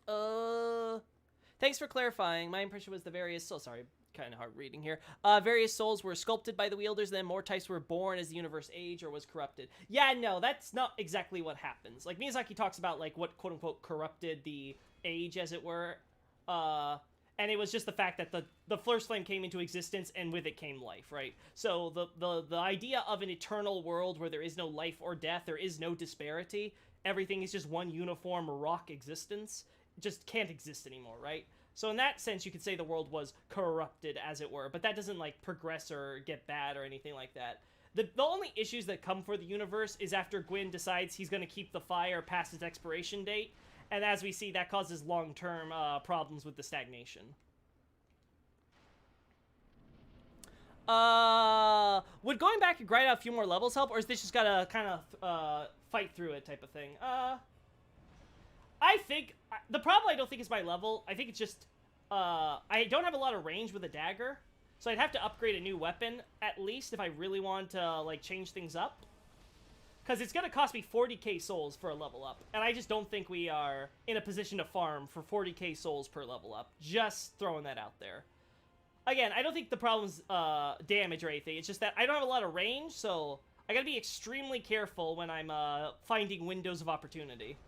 Thanks for clarifying. My impression was the various souls. Sorry, kind of hard reading here. Various souls were sculpted by the wielders, then more types were born as the universe aged or was corrupted. Yeah, no, that's not exactly what happens. Like, Miyazaki talks about, like, what quote-unquote corrupted the age, as it were. And it was just the fact that the first flame came into existence, and with it came life, right? So the idea of an eternal world where there is no life or death, there is no disparity, everything is just one uniform rock existence, just can't exist anymore, right? So in that sense, you could say the world was corrupted, as it were, but that doesn't, like, progress or get bad or anything like that. The only issues that come for the universe is after Gwyn decides he's going to keep the fire past its expiration date, and as we see, that causes long-term problems with the stagnation. Would going back and grind out a few more levels help, or is this just gotta kind of fight through it type of thing? I think, the problem I don't think is my level, I think it's just, I don't have a lot of range with a dagger, so I'd have to upgrade a new weapon, at least, if I really want to, like, change things up. Because it's going to cost me 40k souls for a level up. And I just don't think we are in a position to farm for 40k souls per level up. Just throwing that out there. Again, I don't think the problem's damage or anything. It's just that I don't have a lot of range, so I got to be extremely careful when I'm finding windows of opportunity.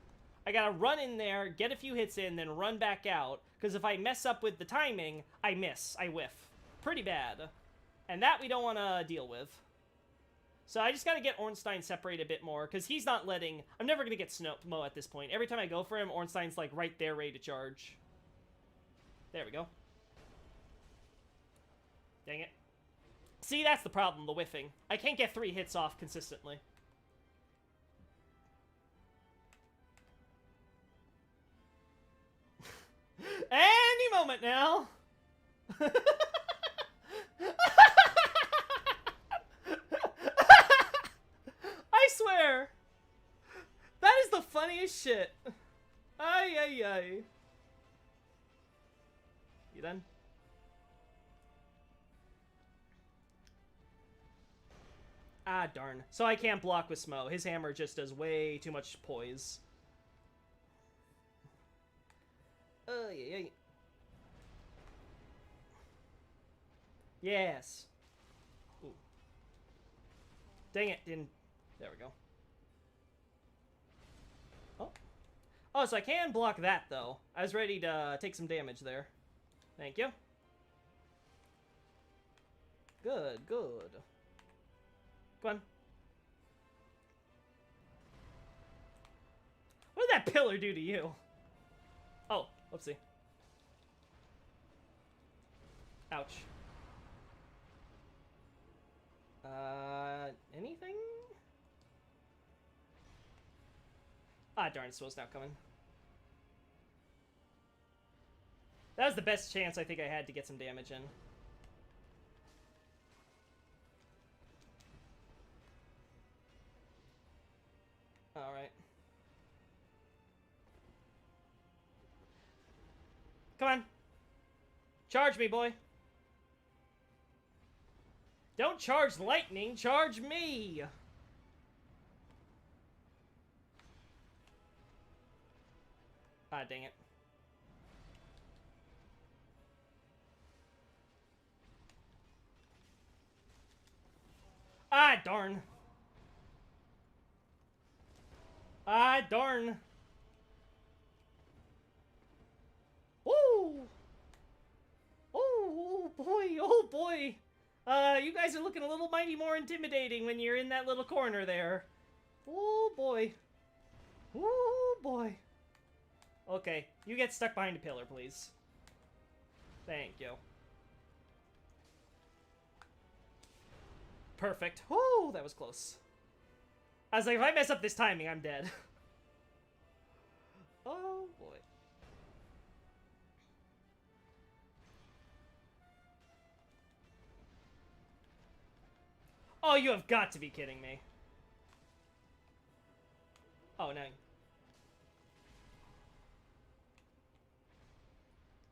I got to run in there, get a few hits in, then run back out. Because if I mess up with the timing, I miss. I whiff. Pretty bad. And that we don't want to deal with. So I just gotta get Ornstein separated a bit more, because he's not letting... I'm never gonna get Sumo at this point. Every time I go for him, Ornstein's, like, right there ready to charge. There we go. Dang it. See, that's the problem, the whiffing. I can't get 3 hits off consistently. Any moment now! I swear! That is the funniest shit. Ay, ay, ay. You done? Ah, darn. So I can't block with Smough. His hammer just does way too much poise. Ay, ay, ay. Yes. Ooh. Dang it, didn't... There we go. Oh. Oh, so I can block that, though. I was ready to take some damage there. Thank you. Good, good. Go on. What did that pillar do to you? Oh, whoopsie. Ouch. Anything? Ah, darn, Swill's now coming. That was the best chance I think I had to get some damage in. Alright. Come on. Charge me, boy. Don't charge lightning, charge me! Ah, dang it. Ah, darn. Ah, darn. Woo! Oh, boy, oh, boy. You guys are looking a little mighty more intimidating when you're in that little corner there. Oh, boy. Oh, boy. Okay, you get stuck behind a pillar, please. Thank you. Perfect. Whoo, that was close. I was like, if I mess up this timing, I'm dead. Oh, boy. Oh, you have got to be kidding me. Oh, no.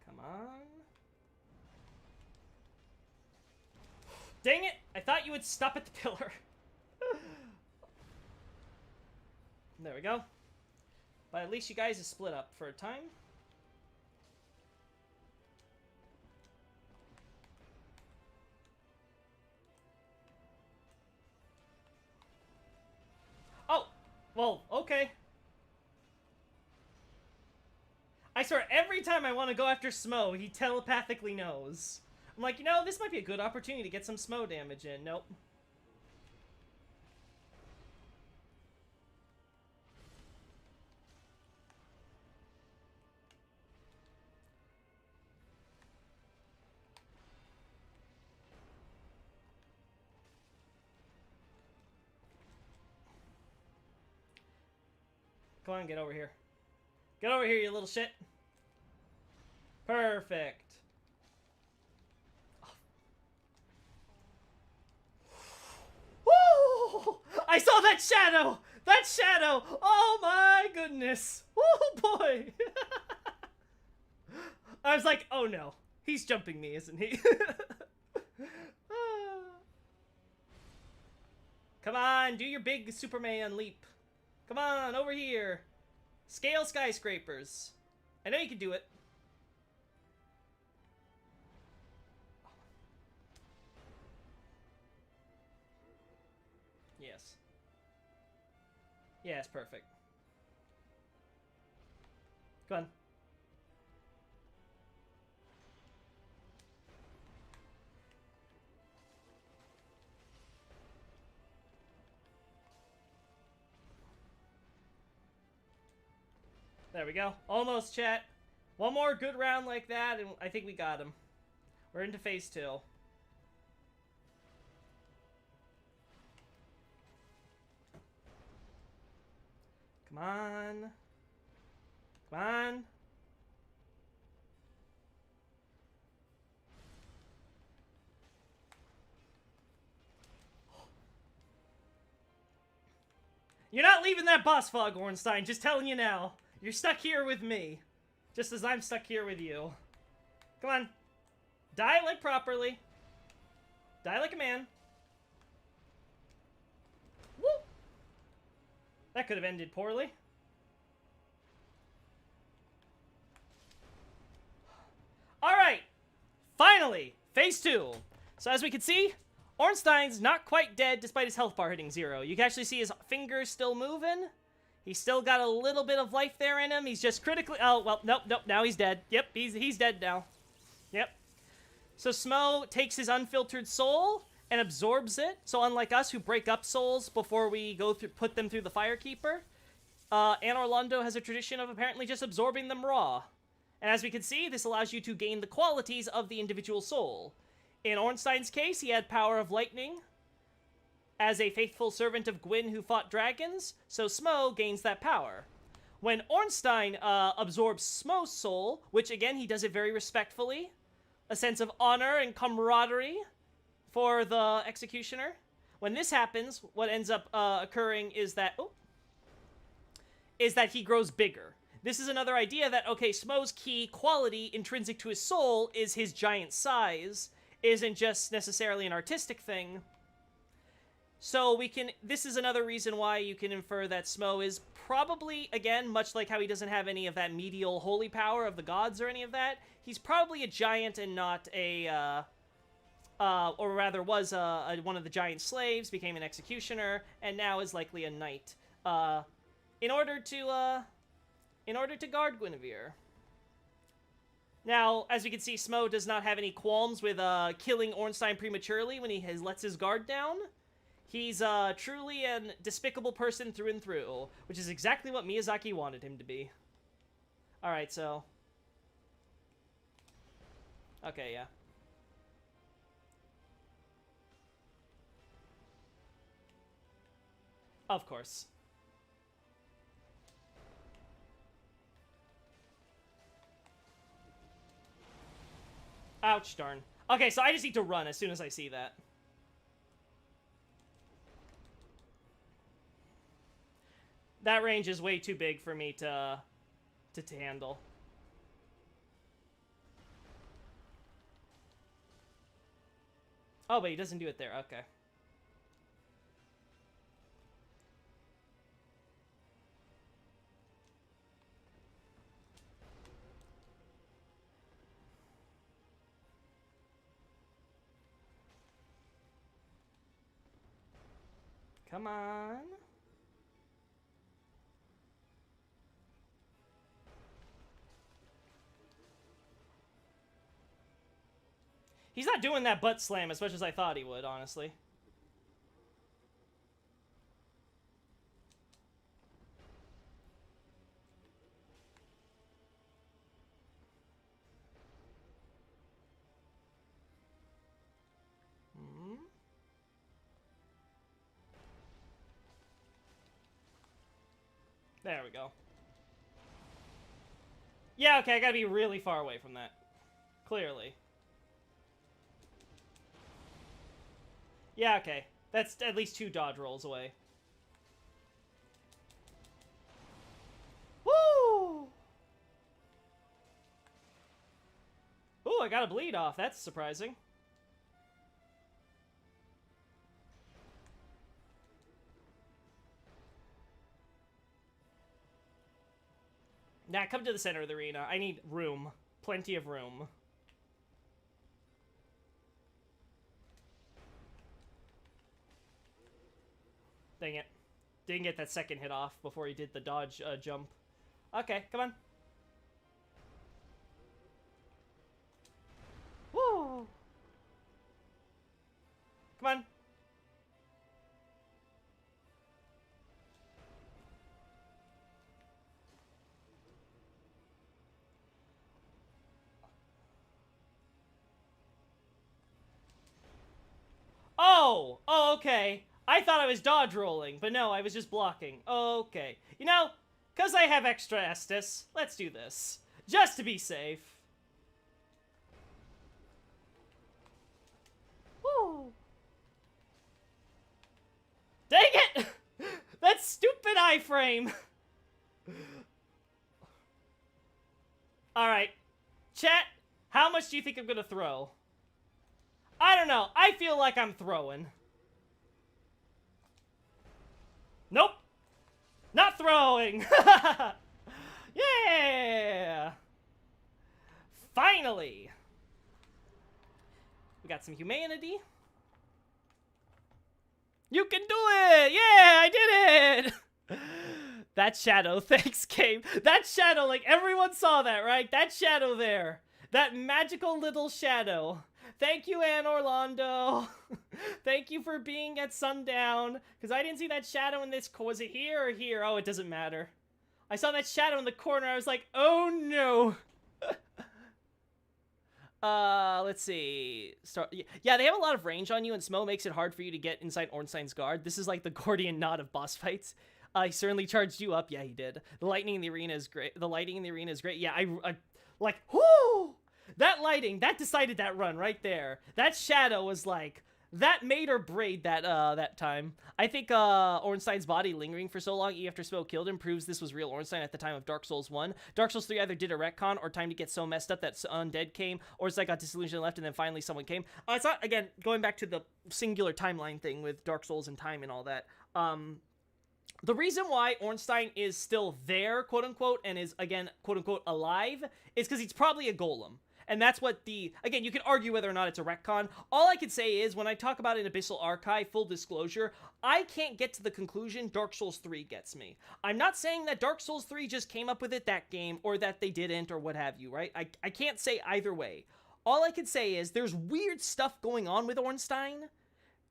Come on. Dang it! I thought you would stop at the pillar. There we go. But at least you guys are split up for a time. Oh! Well, okay. I swear, every time I want to go after Smough, he telepathically knows. I'm like, you know, this might be a good opportunity to get some Smough damage in. Nope. Come on, get over here. Get over here, you little shit. Perfect. Woo! I saw that shadow! That shadow! Oh my goodness! Oh boy! I was like, oh no. He's jumping me, isn't he? Come on, do your big Superman leap. Come on, over here. Scale skyscrapers. I know you can do it. Yes. Yes, perfect. Go on. There we go. Almost, chat. One more good round like that, and I think we got him. We're into phase 2. Come on. Come on. You're not leaving that boss fog, Ornstein. Just telling you now. You're stuck here with me. Just as I'm stuck here with you. Come on. Die like properly. Die like a man. Woo! That could have ended poorly. Alright. Finally. Phase 2. So as we can see, Ornstein's not quite dead despite his health bar hitting 0. You can actually see his fingers still moving. He's still got a little bit of life there in him. He's just critically... Oh, well, nope, now he's dead. Yep, he's dead now. Yep. So Smough takes his unfiltered soul and absorbs it. So unlike us, who break up souls before we go through, put them through the Firekeeper, Anor Londo has a tradition of apparently just absorbing them raw. And as we can see, this allows you to gain the qualities of the individual soul. In Ornstein's case, he had power of lightning, as a faithful servant of Gwyn who fought dragons, so Smough gains that power. When Ornstein absorbs Smough's soul, which again, he does it very respectfully, a sense of honor and camaraderie for the executioner. When this happens, what ends up occurring is that, he grows bigger. This is another idea that, okay, Smough's key quality intrinsic to his soul is his giant size, isn't just necessarily an artistic thing. So this is another reason why you can infer that Smough is probably, again, much like how he doesn't have any of that medial holy power of the gods or any of that, he's probably a giant and not a, or rather was one of the giant slaves, became an executioner, and now is likely a knight, in order to guard Gwynevere. Now, as we can see, Smough does not have any qualms with killing Ornstein prematurely when he lets his guard down. He's truly a despicable person through and through, which is exactly what Miyazaki wanted him to be. Alright, so... Okay, yeah. Of course. Ouch, darn. Okay, so I just need to run as soon as I see that. That range is way too big for me to handle. Oh, but he doesn't do it there. Okay. Come on. He's not doing that butt slam as much as I thought he would, honestly. There we go. Yeah, okay, I gotta be really far away from that. Clearly. Yeah, okay. That's at least 2 dodge rolls away. Woo! Ooh, I got a bleed off. That's surprising. Nah, come to the center of the arena. I need room. Plenty of room. Dang it. Didn't get that second hit off before he did the dodge jump. Okay, come on. Woo! Come on. Oh, okay. I thought I was dodge rolling, but no, I was just blocking. Okay. You know, because I have extra Estus, let's do this. Just to be safe. Woo! Dang it! That stupid iframe! Alright. Chat, how much do you think I'm gonna throw? I don't know. I feel like I'm throwing. Nope. Not throwing. Yeah. Finally. We got some humanity. You can do it. Yeah, I did it. That shadow, thanks, game. That shadow, like everyone saw that, right? That shadow there. That magical little shadow. Thank you, Anor Londo. Thank you for being at sundown. Because I didn't see that shadow in this. Was it here or here? Oh, it doesn't matter. I saw that shadow in the corner. I was like, oh no. Let's see. Yeah, they have a lot of range on you, and Smough makes it hard for you to get inside Ornstein's guard. This is like the Gordian knot of boss fights. He certainly charged you up. Yeah, he did. The lighting in the arena is great. The lighting in the arena is great. Yeah, I like, whoo! That lighting, that decided that run right there. That shadow was like, that made or break that that time. I think Ornstein's body lingering for so long after Smough killed him proves this was real Ornstein at the time of Dark Souls 1. Dark Souls 3 either did a retcon or time to get so messed up that undead came, or it's like got disillusioned and left and then finally someone came. It's not, again, going back to the singular timeline thing with Dark Souls and time and all that. The reason why Ornstein is still there, quote-unquote, and is, again, quote-unquote, alive, is because he's probably a golem. And that's what the... Again, you can argue whether or not it's a retcon. All I can say is, when I talk about an Abyssal Archive, full disclosure, I can't get to the conclusion Dark Souls 3 gets me. I'm not saying that Dark Souls 3 just came up with it that game, or that they didn't, or what have you, right? I can't say either way. All I can say is, there's weird stuff going on with Ornstein,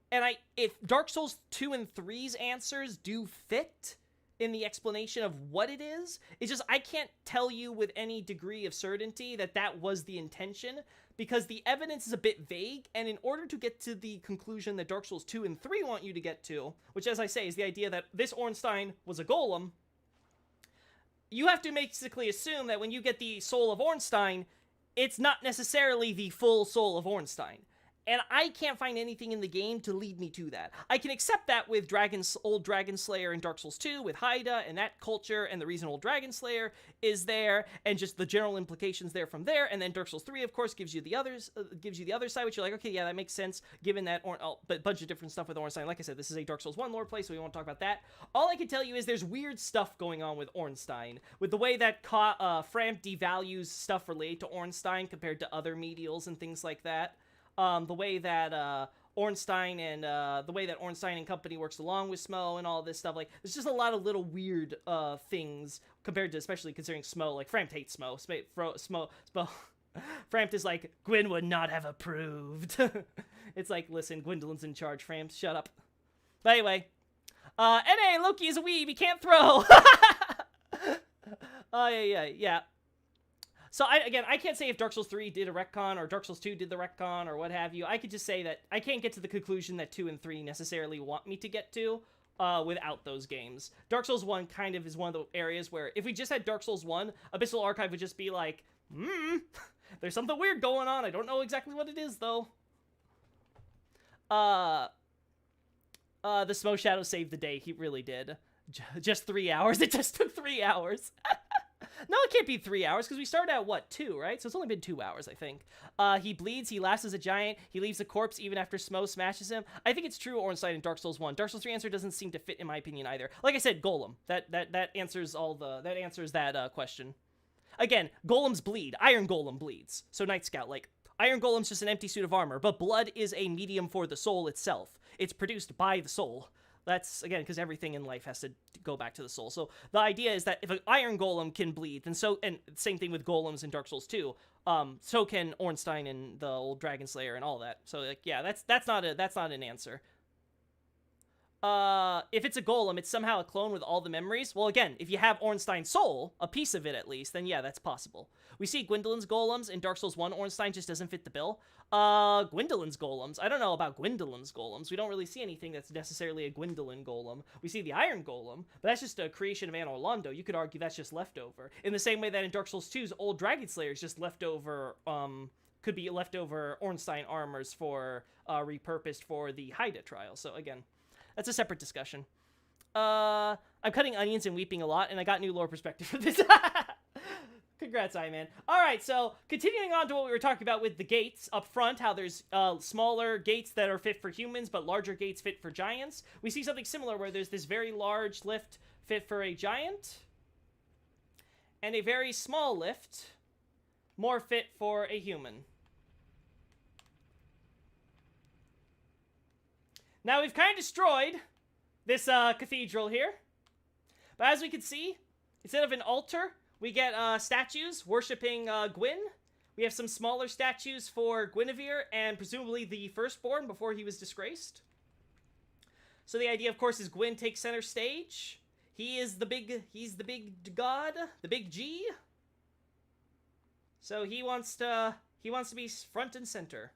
and if Dark Souls 2 and 3's answers do fit, in the explanation of what it is. It's just I can't tell you with any degree of certainty that that was the intention, because the evidence is a bit vague, and in order to get to the conclusion that Dark Souls 2 and 3 want you to get to, which, as I say, is the idea that this Ornstein was a golem, you have to basically assume that when you get the soul of Ornstein, it's not necessarily the full soul of Ornstein. And I can't find anything in the game to lead me to that. I can accept that with old Dragon Slayer in Dark Souls 2, with Haida and that culture, and the reason old Dragon Slayer is there, and just the general implications there from there. And then Dark Souls 3, of course, gives you the other side, which you're like, okay, yeah, that makes sense, given that but bunch of different stuff with Ornstein. Like I said, this is a Dark Souls 1 lore play, so we won't talk about that. All I can tell you is there's weird stuff going on with Ornstein, with the way that Framp devalues stuff related to Ornstein compared to other medials and things like that. The way that Ornstein and company works along with Smough and all this stuff, like, there's just a lot of little weird things compared to, especially considering Smough. Like, Frampt hates Smough. Frampt is like, Gwyn would not have approved. It's like, listen, Gwyndolins in charge, Frampt, shut up. But anyway, N.A. Loki is a weeb, he can't throw. Yeah. So, I can't say if Dark Souls 3 did a retcon, or Dark Souls 2 did the retcon, or what have you. I could just say that I can't get to the conclusion that 2 and 3 necessarily want me to get to without those games. Dark Souls 1 kind of is one of the areas where, if we just had Dark Souls 1, Abyssal Archive would just be like, there's something weird going on. I don't know exactly what it is, though. The Smough Shadow saved the day. He really did. Just 3 hours. It just took 3 hours. No, it can't be 3 hours, because we started at, what, 2, right? So it's only been 2 hours, I think. He bleeds, he laughs as a giant, he leaves a corpse even after Smough smashes him. I think it's true Ornstein in Dark Souls 1. Dark Souls 3 answer doesn't seem to fit, in my opinion, either. Like I said, Golem. That answers that question. Again, Golems bleed. Iron Golem bleeds. So Night Scout, like, Iron Golem's just an empty suit of armor, but blood is a medium for the soul itself. It's produced by the soul. That's, again, because everything in life has to go back to the soul. So the idea is that if an Iron Golem can bleed, then and same thing with Golems in Dark Souls 2, so can Ornstein and the old Dragon Slayer and all that. So, like, yeah, that's not an answer. If it's a Golem, it's somehow a clone with all the memories. Well, again, if you have Ornstein's soul, a piece of it at least, then yeah, that's possible. We see Gwyndolin's Golems in Dark Souls 1. Ornstein just doesn't fit the bill. Gwyndolins Golems. I don't know about Gwyndolins Golems. We don't really see anything that's necessarily a Gwyndolin Golem. We see the Iron Golem, but that's just a creation of Anor Londo. You could argue that's just leftover. In the same way that in Dark Souls 2's old Dragon Slayer is just leftover, could be leftover Ornstein armors for, repurposed for the Haida trial. So again, that's a separate discussion. I'm cutting onions and weeping a lot, and I got new lore perspective for this. Congrats, Iman. Alright, so continuing on to what we were talking about with the gates up front, how there's smaller gates that are fit for humans, but larger gates fit for giants. We see something similar where there's this very large lift fit for a giant, and a very small lift more fit for a human. Now, we've kind of destroyed this cathedral here, but as we can see, instead of an altar, we get statues worshipping Gwyn. We have some smaller statues for Gwynevere and presumably the firstborn before he was disgraced. So the idea, of course, is Gwyn takes center stage. He's the big god, the big G. So he wants to be front and center.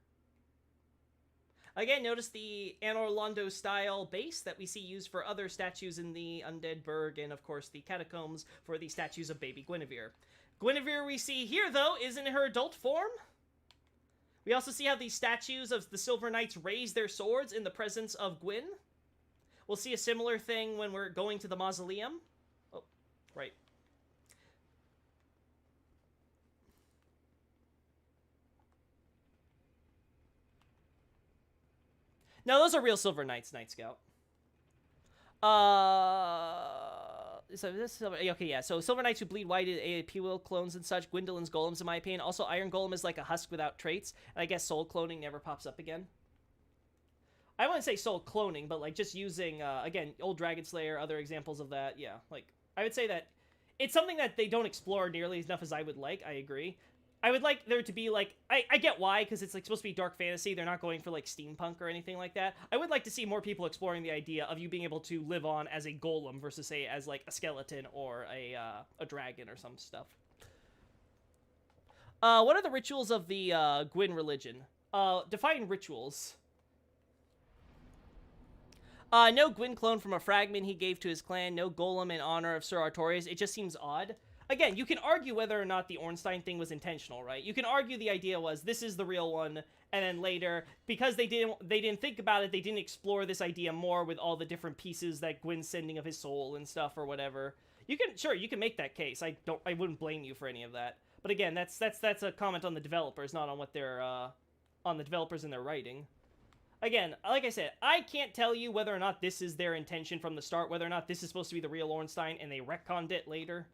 Again, notice the Anor Londo style base that we see used for other statues in the Undead Burg, and of course the catacombs for the statues of baby Gwynevere. Gwynevere we see here, though, is in her adult form. We also see how these statues of the Silver Knights raise their swords in the presence of Gwyn. We'll see a similar thing when we're going to the mausoleum. Oh, right. No, those are real Silver Knights, Night Scout. So this Silver... Okay, yeah. So Silver Knights who bleed white, AAP will clones and such. Gwyndolins Golems, in my opinion. Also, Iron Golem is like a husk without traits. And I guess soul cloning never pops up again. I wouldn't say soul cloning, but like just using, again, old Dragon Slayer, other examples of that. Yeah, like, I would say that it's something that they don't explore nearly enough as I would like. I agree. I would like there to be, like, I get why, because it's, like, supposed to be dark fantasy. They're not going for, like, steampunk or anything like that. I would like to see more people exploring the idea of you being able to live on as a golem versus, say, as, like, a skeleton or a dragon or some stuff. What are the rituals of the Gwyn religion? Define rituals. No Gwyn clone from a fragment he gave to his clan. No golem in honor of Sir Artorias. It just seems odd. Again, you can argue whether or not the Ornstein thing was intentional, right? You can argue the idea was this is the real one, and then later, because they didn't think about it, they didn't explore this idea more with all the different pieces that Gwyn's sending of his soul and stuff or whatever. You can make that case. I wouldn't blame you for any of that. But again, that's a comment on the developers, not on what they're on the developers and their writing. Again, like I said, I can't tell you whether or not this is their intention from the start, whether or not this is supposed to be the real Ornstein and they retconned it later.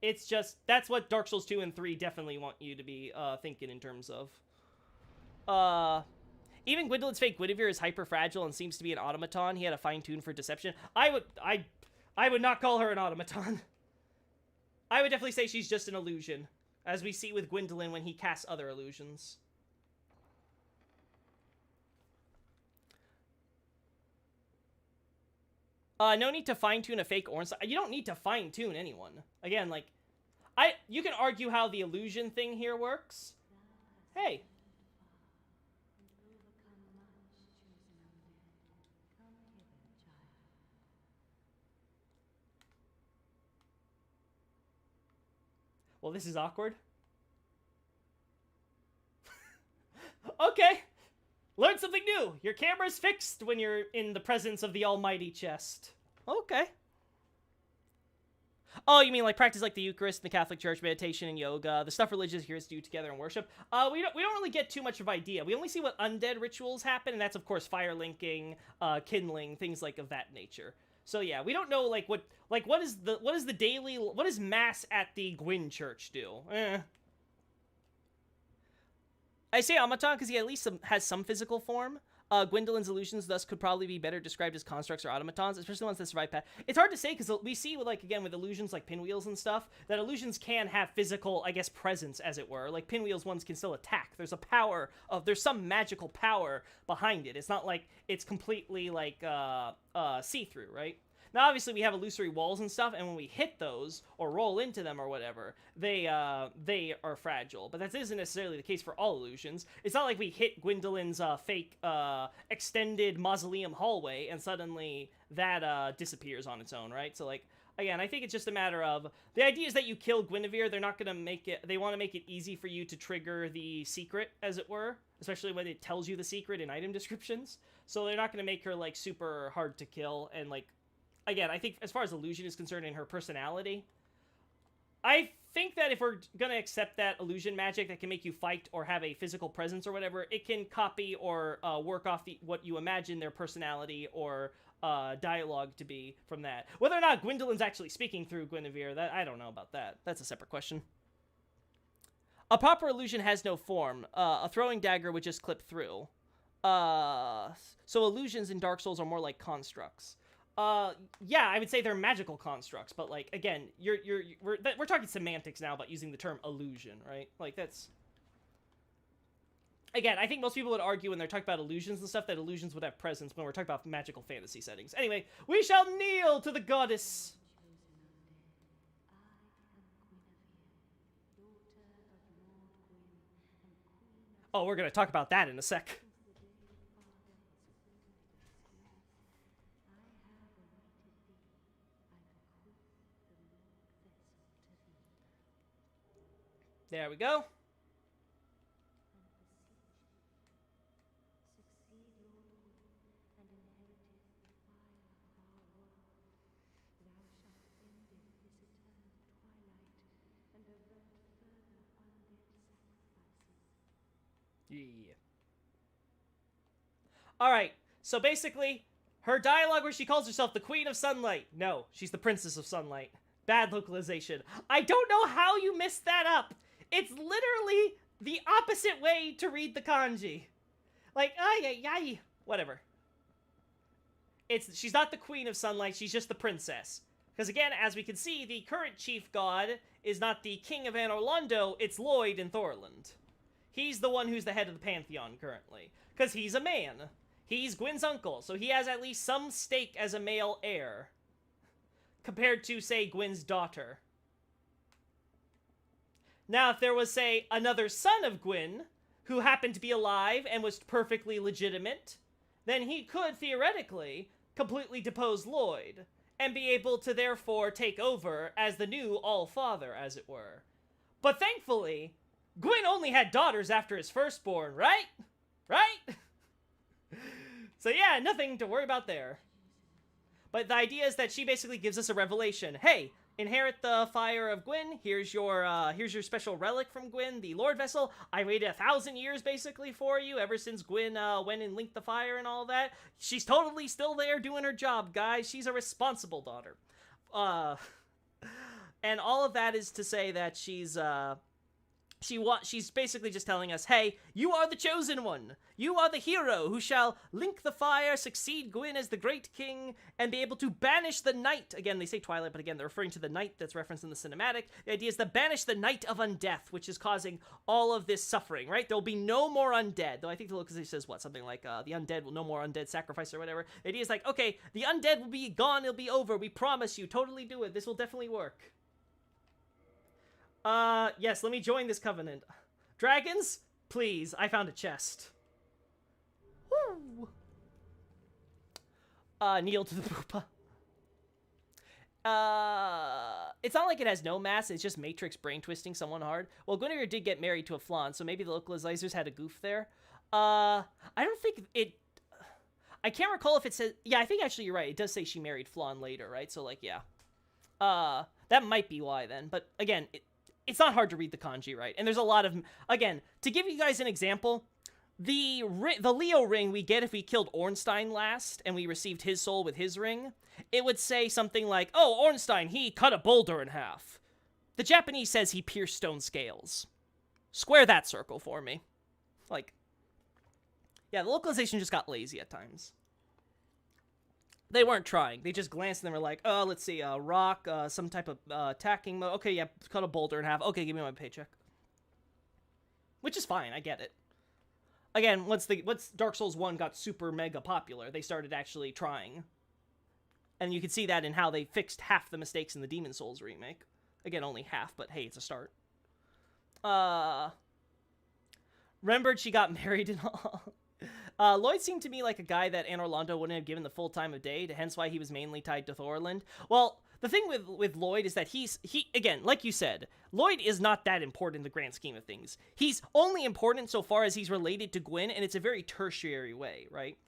It's just, that's what Dark Souls 2 and 3 definitely want you to be thinking in terms of. Even Gwyndolin's fake Gwynevere is hyper fragile and seems to be an automaton. He had a fine tune for deception. I would not call her an automaton. I would definitely say she's just an illusion, as we see with Gwyndolin when he casts other illusions. No need to fine-tune a fake Ornstein. You don't need to fine-tune anyone. Again, like, you can argue how the illusion thing here works. Hey. Well, this is awkward. Okay. Learn something new! Your camera's fixed when you're in the presence of the almighty chest. Okay. Oh, you mean like practice like the Eucharist in the Catholic Church, meditation and yoga, the stuff religious heroes do together in worship? We don't really get too much of an idea. We only see what undead rituals happen, and that's of course fire linking, kindling, things like of that nature. So yeah, we don't know like what is mass at the Gwyn Church do? I say automaton because he at least has some physical form. Gwyndolin's illusions thus could probably be better described as constructs or automatons, especially ones that survive past. It's hard to say because we see, like, again, with illusions like pinwheels and stuff, that illusions can have physical, I guess, presence, as it were. Like, pinwheels ones can still attack. There's a power there's some magical power behind it. It's not like it's completely, like, see-through, right? Now, obviously, we have illusory walls and stuff, and when we hit those, or roll into them or whatever, they are fragile. But that isn't necessarily the case for all illusions. It's not like we hit Gwyndolyn's fake extended mausoleum hallway, and suddenly that disappears on its own, right? So, like, again, I think it's just a matter of, the idea is that you kill Gwynevere, they're not going to make it, they want to make it easy for you to trigger the secret, as it were, especially when it tells you the secret in item descriptions. So they're not going to make her, like, super hard to kill, and, like, again, I think as far as illusion is concerned in her personality, I think that if we're going to accept that illusion magic that can make you fight or have a physical presence or whatever, it can copy or work off what you imagine their personality or dialogue to be from that. Whether or not Gwyndolyn's actually speaking through Gwynevere, that I don't know about that. That's a separate question. A proper illusion has no form. A throwing dagger would just clip through. So illusions in Dark Souls are more like constructs. Yeah, I would say they're magical constructs, but, like, again, we're talking semantics now about using the term illusion, right? Like, that's... Again, I think most people would argue when they're talking about illusions and stuff that illusions would have presence when we're talking about magical fantasy settings. Anyway, we shall kneel to the goddess! Oh, we're gonna talk about that in a sec. There we go. Yeah. Alright, so basically, her dialogue where she calls herself the Queen of Sunlight. No, she's the Princess of Sunlight. Bad localization. I don't know how you missed that up. It's literally the opposite way to read the kanji. Like, whatever. She's not the Queen of Sunlight, she's just the princess. Because again, as we can see, the current chief god is not the king of Anor Londo, it's Lloyd in Thorland. He's the one who's the head of the pantheon currently. Because he's a man. He's Gwyn's uncle, so he has at least some stake as a male heir. Compared to, say, Gwyn's daughter. Now, if there was, say, another son of Gwyn, who happened to be alive and was perfectly legitimate, then he could, theoretically, completely depose Lloyd, and be able to therefore take over as the new All-Father, as it were. But thankfully, Gwyn only had daughters after his firstborn, right? Right? So yeah, nothing to worry about there. But the idea is that she basically gives us a revelation. Hey, inherit the fire of Gwyn. Here's your special relic from Gwyn, the Lord Vessel. I waited 1,000 years basically for you ever since Gwyn went and linked the fire and all that. She's totally still there doing her job, guys. She's a responsible daughter. And all of that is to say that she's basically just telling us, hey, you are the chosen one. You are the hero who shall link the fire, succeed Gwyn as the great king, and be able to banish the night. Again, they say twilight, but again, they're referring to the night that's referenced in the cinematic. The idea is to banish the night of undeath, which is causing all of this suffering, right? There'll be no more undead. Though I think the localization says, what, something like, the undead will no more undead sacrifice or whatever. The idea is like, okay, the undead will be gone, it'll be over. We promise you, totally do it. This will definitely work. Yes, let me join this covenant. Dragons, please, I found a chest. Woo! Kneel to the poopa. It's not like it has no mass, it's just Matrix brain twisting someone hard. Well, Gwynevere did get married to a flan, so maybe the localizers had a goof there. I don't think it... I can't recall if it says... Yeah, I think actually you're right. It does say she married Flan later, right? So, like, yeah. That might be why then. But, again, it's not hard to read the kanji, right? And there's a lot of... Again, to give you guys an example, the Leo ring we get if we killed Ornstein last, and we received his soul with his ring, it would say something like, oh, Ornstein, he cut a boulder in half. The Japanese says he pierced stone scales. Square that circle for me. Like... Yeah, the localization just got lazy at times. They weren't trying. They just glanced and they were like, oh, let's see, rock, some type of attacking mode. Okay, yeah, cut a boulder in half. Okay, give me my paycheck. Which is fine, I get it. Again, once Dark Souls 1 got super mega popular, they started actually trying. And you can see that in how they fixed half the mistakes in the Demon Souls remake. Again, only half, but hey, it's a start. Remembered she got married and all. Lloyd seemed to me like a guy that Anor Londo wouldn't have given the full time of day, hence why he was mainly tied to Thorland. Well, the thing with Lloyd is that he again, like you said, Lloyd is not that important in the grand scheme of things. He's only important so far as he's related to Gwyn, and it's a very tertiary way, right?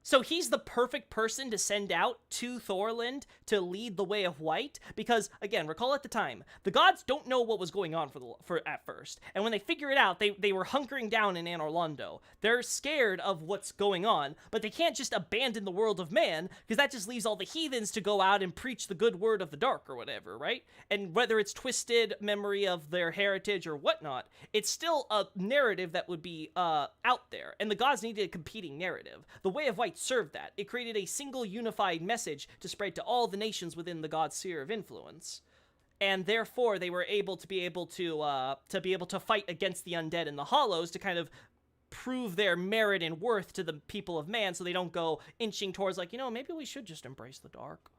So he's the perfect person to send out to Thorland to lead the way of white, because, again, recall at the time, the gods don't know what was going on for at first, and when they figure it out, they were hunkering down in Anor Londo. They're scared of what's going on, but they can't just abandon the world of man, because that just leaves all the heathens to go out and preach the good word of the dark or whatever, right? And whether it's twisted memory of their heritage or whatnot, it's still a narrative that would be out there, and the gods needed a competing narrative. The way of white served that. It created a single unified message to spread to all the nations within the god sphere of influence, and therefore they were able to fight against the undead and the hollows to kind of prove their merit and worth to the people of man, so they don't go inching towards like, you know, maybe we should just embrace the dark.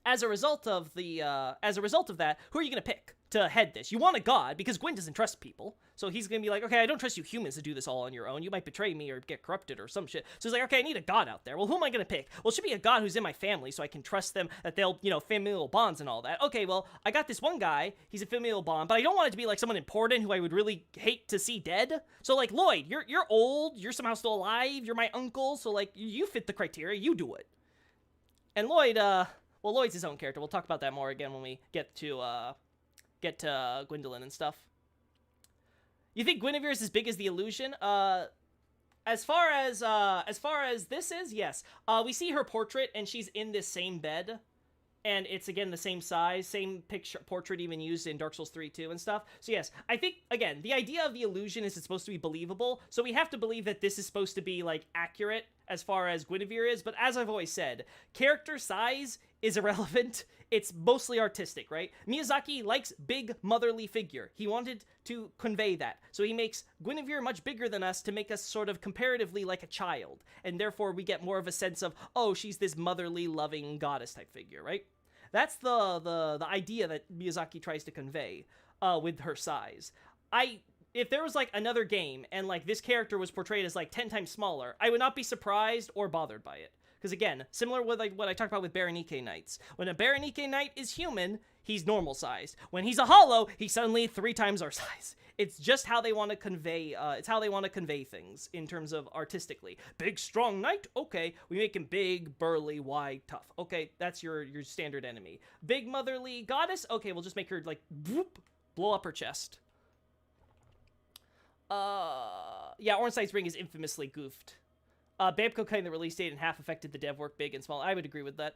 As a result of that, who are you gonna pick to head this? You want a god, because Gwyn doesn't trust people. So he's gonna be like, okay, I don't trust you humans to do this all on your own. You might betray me or get corrupted or some shit. So he's like, okay, I need a god out there. Well, who am I gonna pick? Well, it should be a god who's in my family so I can trust them, that they'll, you know, familial bonds and all that. Okay, well, I got this one guy, he's a familial bond, but I don't want it to be like someone important who I would really hate to see dead. So like, Lloyd, you're old, you're somehow still alive, you're my uncle, so like, you fit the criteria, you do it. And Lloyd, well, Lloyd's his own character. We'll talk about that more again when we get to Gwyndolin and stuff. You think Gwynevere is as big as the illusion? As far as this is, yes. We see her portrait, and she's in this same bed, and it's again the same size, same portrait even used in Dark Souls 3 too and stuff. So yes, I think again the idea of the illusion is it's supposed to be believable. So we have to believe that this is supposed to be like accurate as far as Gwynevere is, but as I've always said, character size is irrelevant. It's mostly artistic, right? Miyazaki likes big motherly figure. He wanted to convey that. So he makes Gwynevere much bigger than us to make us sort of comparatively like a child. And therefore we get more of a sense of, oh, she's this motherly, loving goddess type figure, right? That's the idea that Miyazaki tries to convey with her size. If there was like another game and like this character was portrayed as like 10 times smaller, I would not be surprised or bothered by it. Because again, similar with like what I talked about with Berenike Knights. When a Berenike Knight is human, he's normal sized. When he's a hollow, he's suddenly 3 times our size. It's just how they want to convey, it's how they want to convey things in terms of artistically. Big, strong knight? Okay. We make him big, burly, wide, tough. Okay, that's your standard enemy. Big, motherly goddess? Okay, we'll just make her like, whoop, blow up her chest. Yeah, Ornstein's ring is infamously goofed. Babco cutting the release date in half affected the dev work big and small. I would agree with that.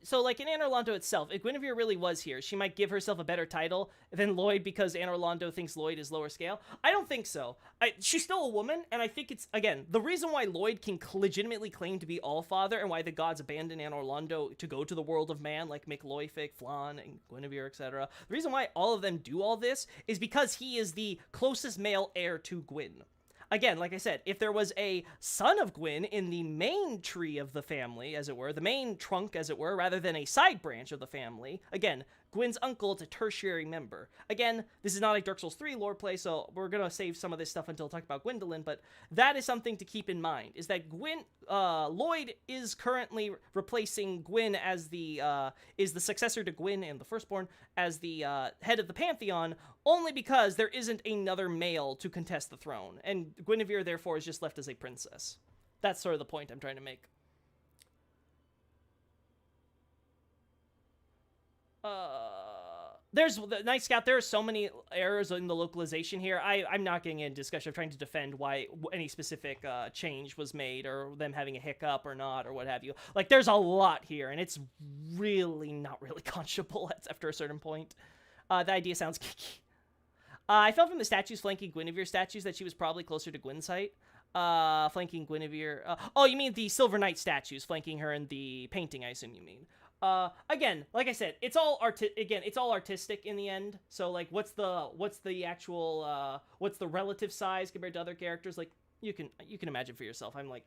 So, like, in Anor Londo itself, if Gwynevere really was here, she might give herself a better title than Lloyd because Anor Londo thinks Lloyd is lower scale. I don't think so. She's still a woman, and I think it's, again, the reason why Lloyd can legitimately claim to be Allfather and why the gods abandon Anor Londo to go to the world of man, like Mikloific, Flan, and Gwynevere, etc. The reason why all of them do all this is because he is the closest male heir to Gwyn. Again, like I said, if there was a son of Gwyn in the main tree of the family, as it were, the main trunk, as it were, rather than a side branch of the family, again, Gwyn's uncle is a tertiary member. Again, this is not like Dark Souls 3 lore play, so we're going to save some of this stuff until talk about Gwyndolin, but that is something to keep in mind, is that Lloyd is currently replacing Gwyn as is the successor to Gwyn and the Firstborn as the head of the Pantheon, only because there isn't another male to contest the throne, and Gwynevere, therefore, is just left as a princess. That's sort of the point I'm trying to make. There's the Night Scout. There are so many errors in the localization here. I'm not getting into discussion of trying to defend why any specific change was made or them having a hiccup or not or what have you. Like, there's a lot here, and it's really not really conscionable after a certain point. The idea sounds geeky. I felt from the statues flanking Gwynevere statues that she was probably closer to Gwyn's height. Flanking Gwynevere. Oh, you mean the Silver Knight statues flanking her in the painting, I assume you mean. Again, like I said, it's all artistic in the end. So like, what's the actual, what's the relative size compared to other characters? Like, you can imagine for yourself. I'm like,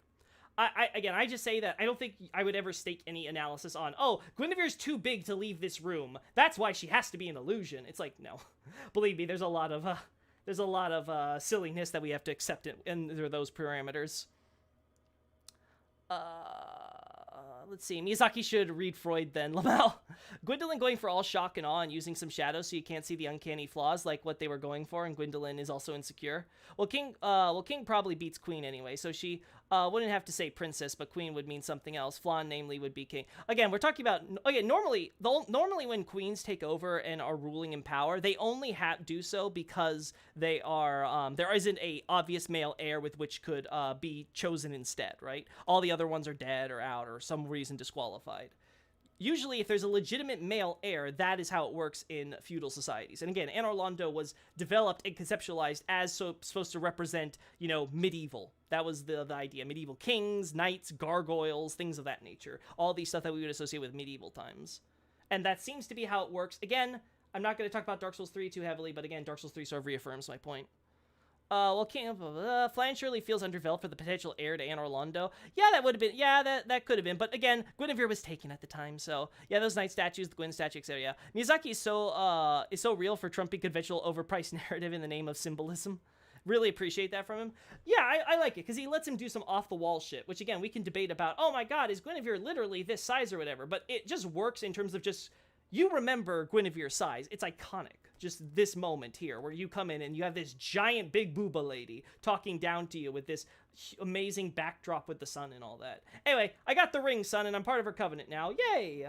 I just say that I don't think I would ever stake any analysis on, oh, Gwynevere's too big to leave this room. That's why she has to be an illusion. It's like, no, believe me, there's a lot of silliness that we have to accept in those parameters. Let's see. Miyazaki should read Freud then. Lamau. Gwyndolin going for all shock and awe and using some shadows so you can't see the uncanny flaws like what they were going for, and Gwyndolin is also insecure. Well, King probably beats Queen anyway, so she wouldn't have to say princess, but Queen would mean something else. Flan, namely, would be king. Again, we're talking about... Okay, normally when queens take over and are ruling in power, they only do so because they are... there isn't a obvious male heir with which could be chosen instead, right? All the other ones are dead or out or some reason disqualified. Usually, if there's a legitimate male heir, that is how it works in feudal societies. And again, Anor Londo was developed and conceptualized as supposed to represent, medieval. That was the idea. Medieval kings, knights, gargoyles, things of that nature. All these stuff that we would associate with medieval times. And that seems to be how it works. Again, I'm not going to talk about Dark Souls 3 too heavily, but again, Dark Souls 3 sort of reaffirms my point. Flan surely feels underdeveloped for the potential heir to Anor Londo. Yeah, that would have been, that could have been. But again, Gwynevere was taken at the time, so yeah, those knight statues, the Gwyn statue, etc. Yeah. Miyazaki is so real for trumping conventional overpriced narrative in the name of symbolism. Really appreciate that from him. Yeah, I like it, because he lets him do some off-the-wall shit, which again, we can debate about, oh my god, is Gwynevere literally this size or whatever, but it just works in terms of just, you remember Gwynevere's size. It's iconic. Just this moment here where you come in and you have this giant big booba lady talking down to you with this amazing backdrop with the sun and all that. Anyway, I got the ring, son, and I'm part of her covenant now. Yay!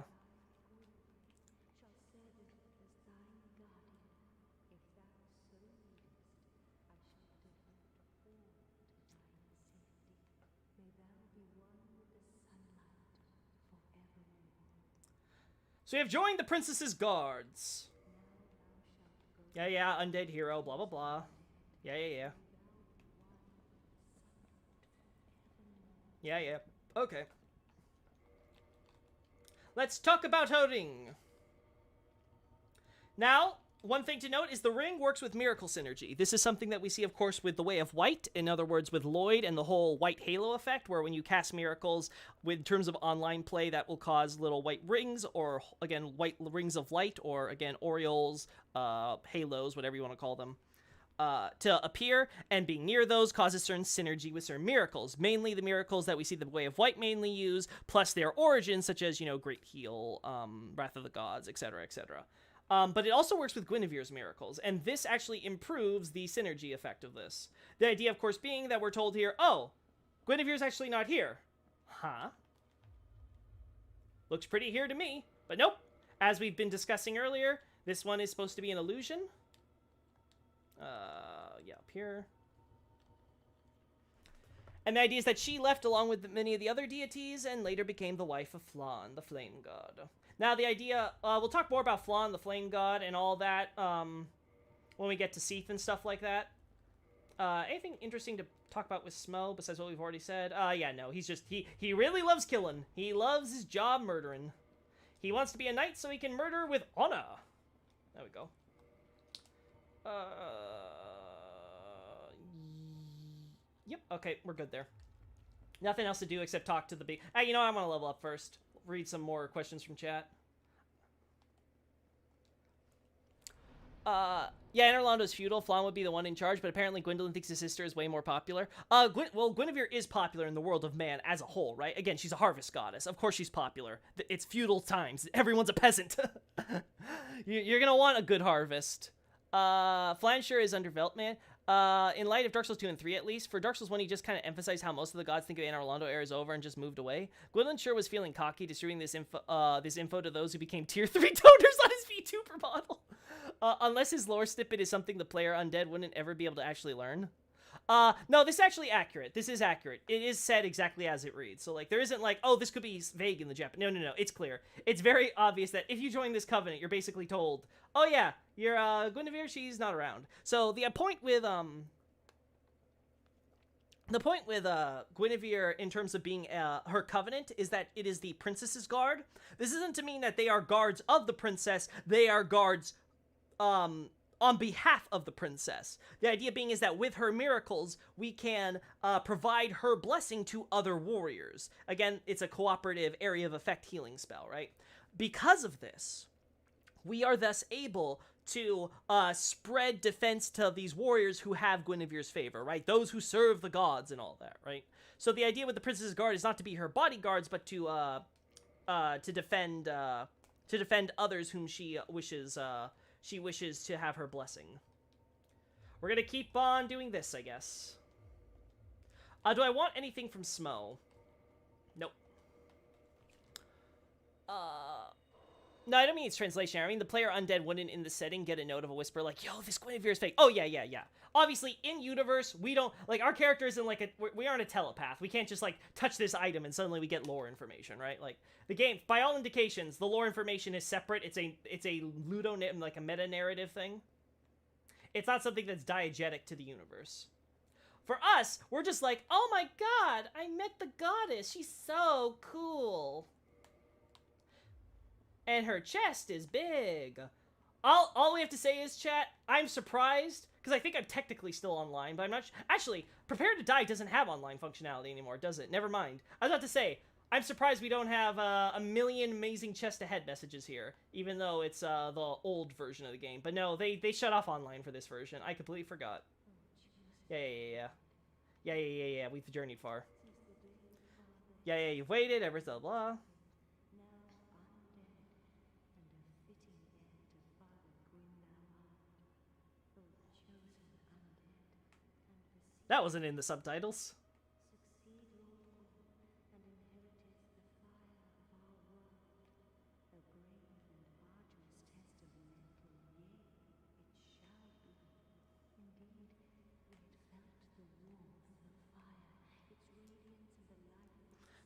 So we have joined the princess's guards. Yeah, undead hero, blah, blah, blah. Yeah. Yeah, yeah. Okay. Let's talk about her ring. Now, one thing to note is the ring works with miracle synergy. This is something that we see, of course, with the Way of White. In other words, with Lloyd and the whole white halo effect, where when you cast miracles, in terms of online play, that will cause little white rings, or, again, white rings of light, or, again, aureoles, halos, whatever you want to call them, to appear, and being near those causes certain synergy with certain miracles. Mainly the miracles that we see the Way of White mainly use, plus their origins, such as, Great Heal, Wrath of the Gods, etc., etc. But it also works with Gwynevere's miracles, and this actually improves the synergy effect of this. The idea, of course, being that we're told here, oh, Gwynevere's actually not here. Huh? Looks pretty here to me, but nope. As we've been discussing earlier, this one is supposed to be an illusion. Yeah, up here. And the idea is that she left along with many of the other deities and later became the wife of Flan, the flame god. Now, the idea, we'll talk more about Flan, the flame god, and all that, when we get to Seath and stuff like that. Anything interesting to talk about with Smough besides what we've already said? Yeah, no, he's just, he really loves killing. He loves his job murdering. He wants to be a knight so he can murder with honor. There we go. Yep, okay, we're good there. Nothing else to do except talk to the big... Hey, you know what? I'm gonna level up first. Read some more questions from chat. Yeah, Anor Londo's feudal. Flan would be the one in charge, but apparently Gwyndolin thinks his sister is way more popular. Well, Gwynevere is popular in the world of man as a whole, right? Again, she's a harvest goddess. Of course she's popular. It's feudal times. Everyone's a peasant. You're gonna want a good harvest. Flan sure is underdeveloped, man. In light of Dark Souls 2 and 3 at least, for Dark Souls 1 he just kind of emphasized how most of the gods think of Anor Londo era is over and just moved away. Gwyndolin sure was feeling cocky, distributing this info to those who became tier 3 donors on his VTuber model. Unless his lore snippet is something the player undead wouldn't ever be able to actually learn. No, this is actually accurate. This is accurate. It is said exactly as it reads. So, like, there isn't like, oh, this could be vague in the Japanese. No, it's clear. It's very obvious that if you join this covenant, you're basically told, oh yeah, you're, Gwynevere, she's not around. So, the point with Gwynevere in terms of being her covenant is that it is the princess's guard. This isn't to mean that they are guards of the princess. They are guards, on behalf of the princess. The idea being is that with her miracles, we can provide her blessing to other warriors. Again, it's a cooperative area of effect healing spell, right? Because of this, we are thus able to spread defense to these warriors who have Gwynevere's favor, right? Those who serve the gods and all that, right? So the idea with the princess's guard is not to be her bodyguards, but to defend others whom she wishes to have her blessing. We're gonna keep on doing this, I guess. Do I want anything from Smough? Nope. No, I don't mean it's translation. I mean the player undead wouldn't in the setting get a note of a whisper like, yo, this Gwynevere is fake. Oh, yeah. Obviously, in universe, we don't, like, our character isn't like we aren't a telepath. We can't just, like, touch this item and suddenly we get lore information, right? Like, the game, by all indications, the lore information is separate. It's a like a meta-narrative thing. It's not something that's diegetic to the universe. For us, we're just like, oh my god, I met the goddess. She's so cool. And her chest is big. All we have to say is, chat, I'm surprised, because I think I'm technically still online, but I'm not actually, Prepare to Die doesn't have online functionality anymore, does it? Never mind. I was about to say, I'm surprised we don't have a million amazing chest ahead messages here, even though it's the old version of the game. But no, they shut off online for this version. I completely forgot. Yeah. We've journeyed far. Yeah, you've waited, ever so blah. That wasn't in the subtitles.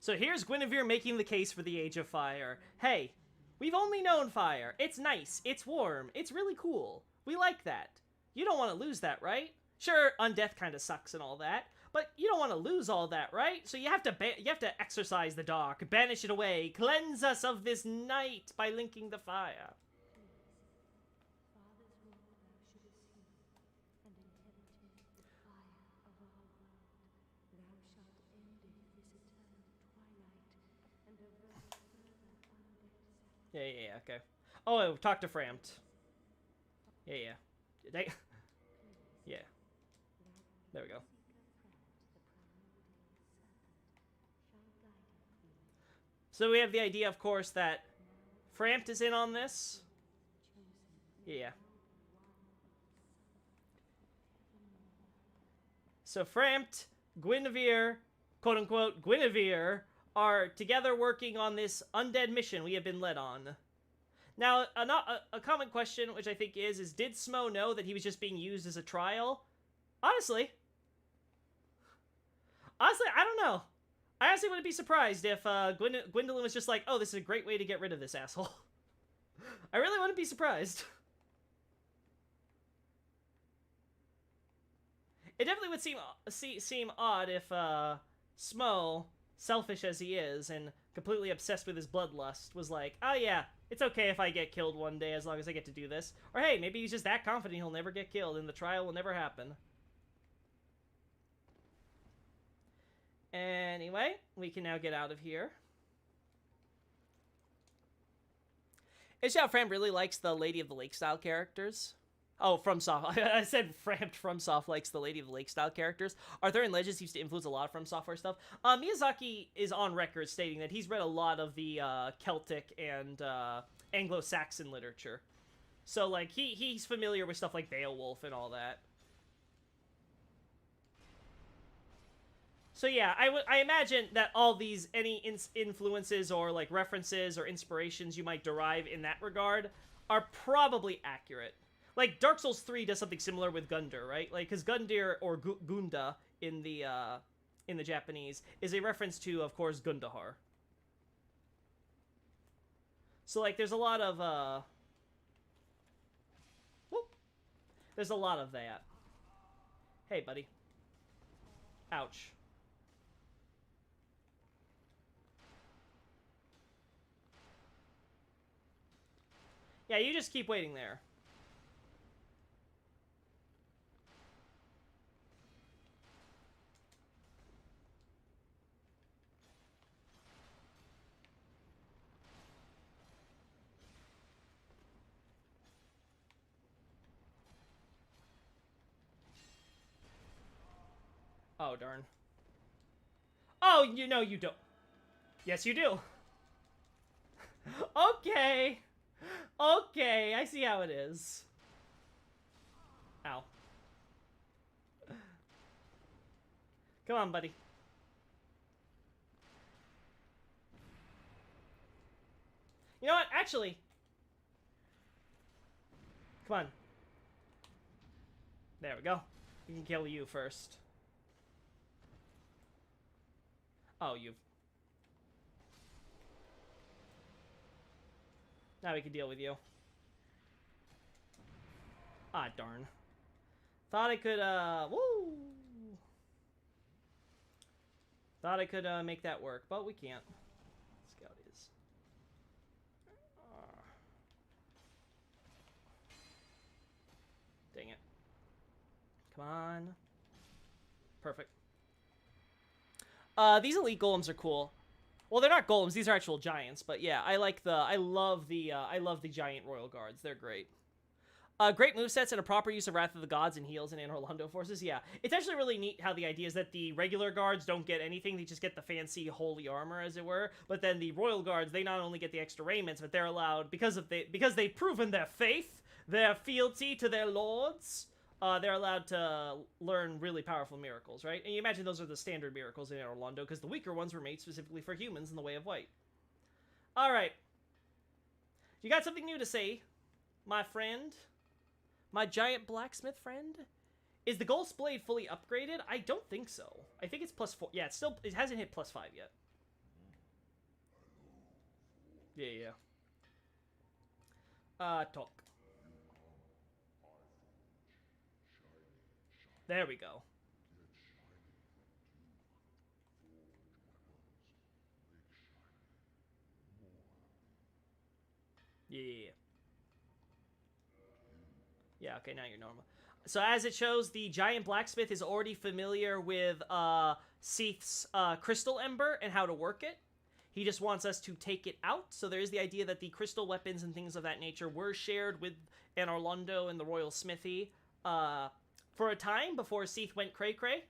So here's Gwynevere making the case for the Age of Fire. Hey, we've only known fire. It's nice. It's warm. It's really cool. We like that. You don't want to lose that, right? Sure, undeath kind of sucks and all that, But you don't want to lose all that, right? So you have to exorcise the dark, banish it away, cleanse us of this night by linking the fire. Yeah, okay. Oh, talk to Framt. Yeah. Yeah. There we go. So we have the idea, of course, that Framt is in on this. Yeah. So Framt, Gwynevere, quote-unquote, Gwynevere, are together working on this undead mission we have been led on. Now, a common question, which I think is did Smough know that he was just being used as a trial? Honestly, I don't know. I honestly wouldn't be surprised if Gwyndolin was just like, oh, this is a great way to get rid of this asshole. I really wouldn't be surprised. It definitely would seem odd if Smough, selfish as he is and completely obsessed with his bloodlust, was like, oh yeah, it's okay if I get killed one day as long as I get to do this. Or hey, maybe he's just that confident he'll never get killed and the trial will never happen. Anyway, we can now get out of here. Is how Fram really likes the Lady of the Lake style characters. Oh, FromSoft. I said FromSoft likes the Lady of the Lake style characters. Arthurian Legends seems to influence a lot of From Software stuff. Miyazaki is on record stating that he's read a lot of the Celtic and Anglo-Saxon literature. So, like, he's familiar with stuff like Beowulf and all that. So yeah, I imagine that all these, any influences or like references or inspirations you might derive in that regard are probably accurate. Like Dark Souls 3 does something similar with Gundyr, right? Like, because Gundyr or Gunda in the Japanese is a reference to, of course, Gundahar. So like, there's a lot of there's a lot of that. Hey, buddy. Ouch. Yeah, you just keep waiting there. Oh, darn. Oh, you know you don't. Yes, you do. Okay. Okay, I see how it is. Ow. Come on, buddy. You know what? Actually. Come on. There we go. We can kill you first. Oh, you've... Now we can deal with you. Ah, darn. Thought I could, woo! Thought I could, make that work, but we can't. Scout is. Dang it. Come on. Perfect. These elite golems are cool. Well, they're not golems; these are actual giants. But yeah, I love the giant royal guards. They're great. Great movesets and a proper use of Wrath of the Gods and heals and Anor Londo forces. Yeah, it's actually really neat how the idea is that the regular guards don't get anything; they just get the fancy holy armor, as it were. But then the royal guards, they not only get the extra raiments, but they're allowed because they've proven their faith, their fealty to their lords. They're allowed to learn really powerful miracles, right? And you imagine those are the standard miracles in Anor Londo, because the weaker ones were made specifically for humans in the Way of White. Alright. You got something new to say, my friend? My giant blacksmith friend? Is the Golst Blade fully upgraded? I don't think so. I think it's +4. Yeah, it hasn't hit +5 yet. Yeah. Talk. There we go. Yeah. Yeah, okay, now you're normal. So as it shows, the giant blacksmith is already familiar with Seath's crystal ember and how to work it. He just wants us to take it out. So there is the idea that the crystal weapons and things of that nature were shared with Anor Londo and the royal smithy for a time before Seath went cray-cray.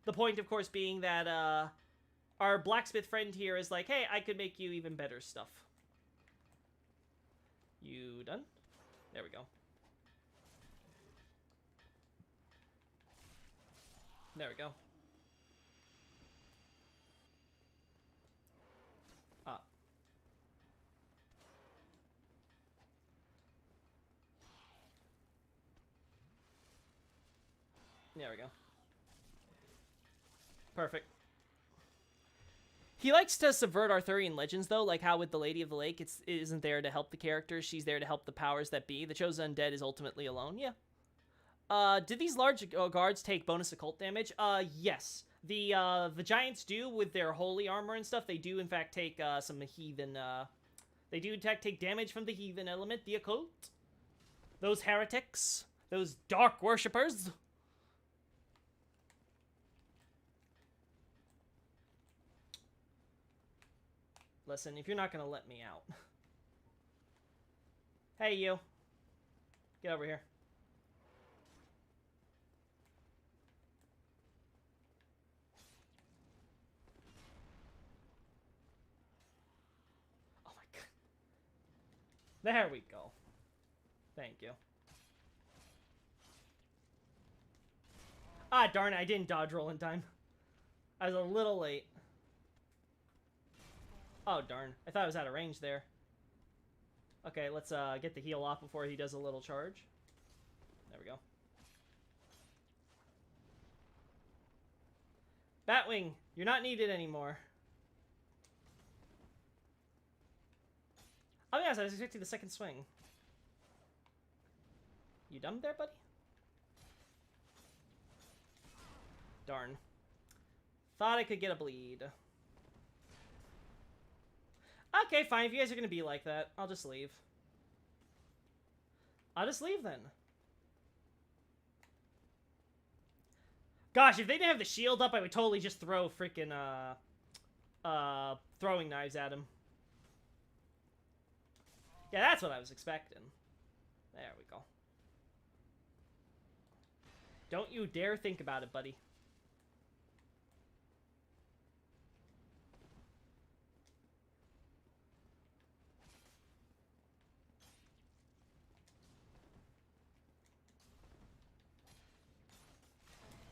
The point, of course, being that our blacksmith friend here is like, hey, I could make you even better stuff. You done? There we go. There we go. There we go. Perfect. He likes to subvert Arthurian legends, though, like how with the Lady of the Lake, it isn't there to help the characters, she's there to help the powers that be. The chosen undead is ultimately alone, yeah. Did these large guards take bonus occult damage? Yes. The giants do, with their holy armor and stuff, they do in fact take some heathen, they do in fact take damage from the heathen element, the occult. Those heretics. Those dark worshippers. Listen, if you're not gonna let me out. Hey, you. Get over here. Oh my god. There we go. Thank you. Ah, darn it, I didn't dodge roll in time. I was a little late. Oh, darn. I thought I was out of range there. Okay, let's get the heal off before he does a little charge. There we go. Batwing, you're not needed anymore. Oh, yes, I was expecting the second swing. You dumb there, buddy? Darn. Thought I could get a bleed. Okay, fine. If you guys are going to be like that, I'll just leave. I'll just leave, then. Gosh, if they didn't have the shield up, I would totally just throw freaking, throwing knives at him. Yeah, that's what I was expecting. There we go. Don't you dare think about it, buddy.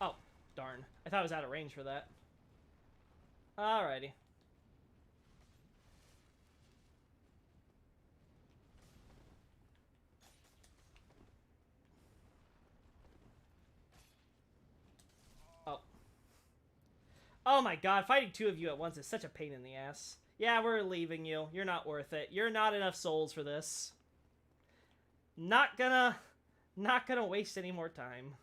Oh, darn. I thought I was out of range for that. Alrighty. Oh. Oh my god, fighting two of you at once is such a pain in the ass. Yeah, we're leaving you. You're not worth it. You're not enough souls for this. Not gonna waste any more time.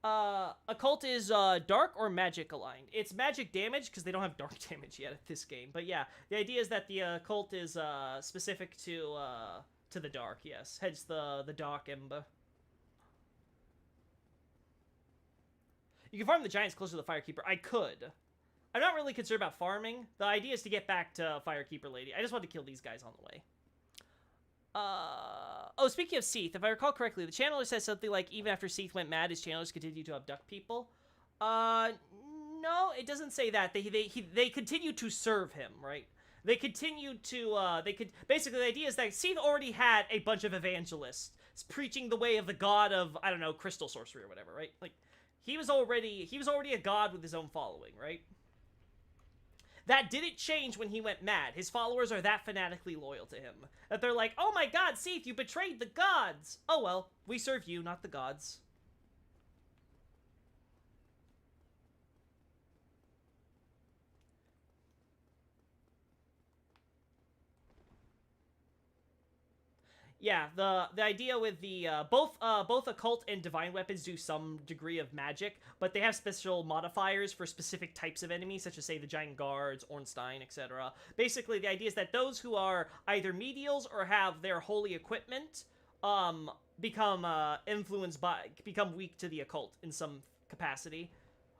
Occult is dark or magic aligned. It's magic damage because they don't have dark damage yet at this game. But yeah, the idea is that the occult is specific to the dark. Yes, hence the dark ember. You can farm the giants closer to the Firekeeper. I could. I'm not really concerned about farming. The idea is to get back to Firekeeper Lady. I just want to kill these guys on the way. Oh, speaking of Seath, if I recall correctly, the channeler says something like, even after Seath went mad, his channelers continued to abduct people. No, it doesn't say that. They continue to serve him, right? They continue to, basically, the idea is that Seath already had a bunch of evangelists preaching the way of the god of, I don't know, crystal sorcery or whatever, right? Like, he was already a god with his own following, right? That didn't change when he went mad. His followers are that fanatically loyal to him that they're like, oh my god, Seath, you betrayed the gods! Oh well, we serve you, not the gods. Yeah, the idea with the both occult and divine weapons do some degree of magic, but they have special modifiers for specific types of enemies, such as say the giant guards, Ornstein, etc. Basically, the idea is that those who are either medials or have their holy equipment become become weak to the occult in some capacity.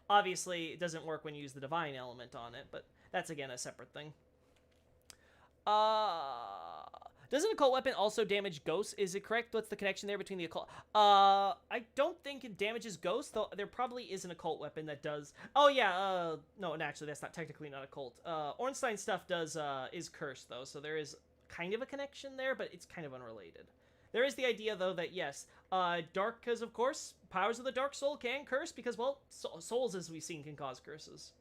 Obviously, it doesn't work when you use the divine element on it, but that's again a separate thing. Does an occult weapon also damage ghosts? Is it correct? What's the connection there between the occult? I don't think it damages ghosts, though there probably is an occult weapon that does. Oh, yeah, no, actually, that's not technically not occult. Ornstein stuff is cursed, though, so there is kind of a connection there, but it's kind of unrelated. There is the idea, though, that yes, dark, because, of course, powers of the dark soul can curse, because, well, souls, as we've seen, can cause curses.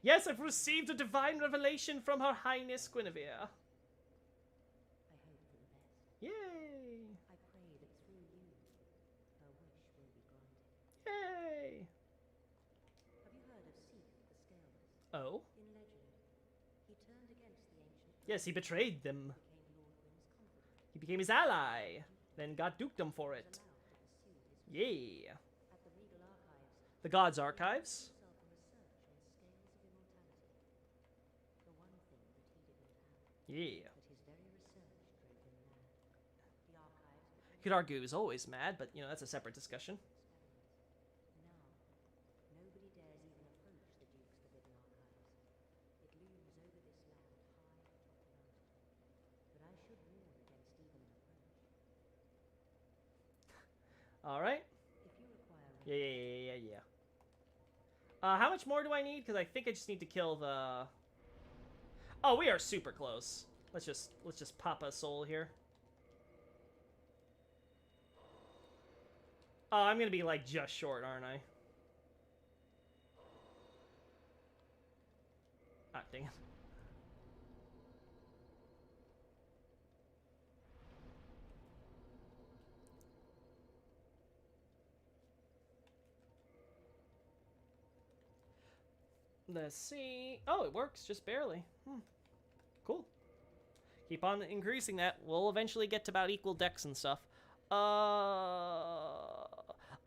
Yes, I've received a divine revelation from Her Highness Gwynevere. I hope for the best. Yay! I pray that through you, her wish will be granted. Yay! Have you heard of Seek the Scaleless? Oh? In legend, he turned against the ancient. Yes, he betrayed them. Became Lord Gwyn's confidant. He became his ally, then got dukedom for it. Yay! At the Regal Archives, The Gods' Archives? Yeah. But his very research drove him mad. The archives. You could argue he was always mad, but, you know, that's a separate discussion. Now, nobody dares even approach the Duke's forbidden archives. It looms over this land high atop the mountain. But I should warn against even an approach. Alright. If you require... Yeah. How much more do I need? Because I think I just need to kill the... Oh, we are super close. Let's just pop a soul here. Oh, I'm gonna be like just short, aren't I? Ah, dang it. Let's see. Oh, it works, just barely. Cool. Keep on increasing that. We'll eventually get to about equal decks and stuff. I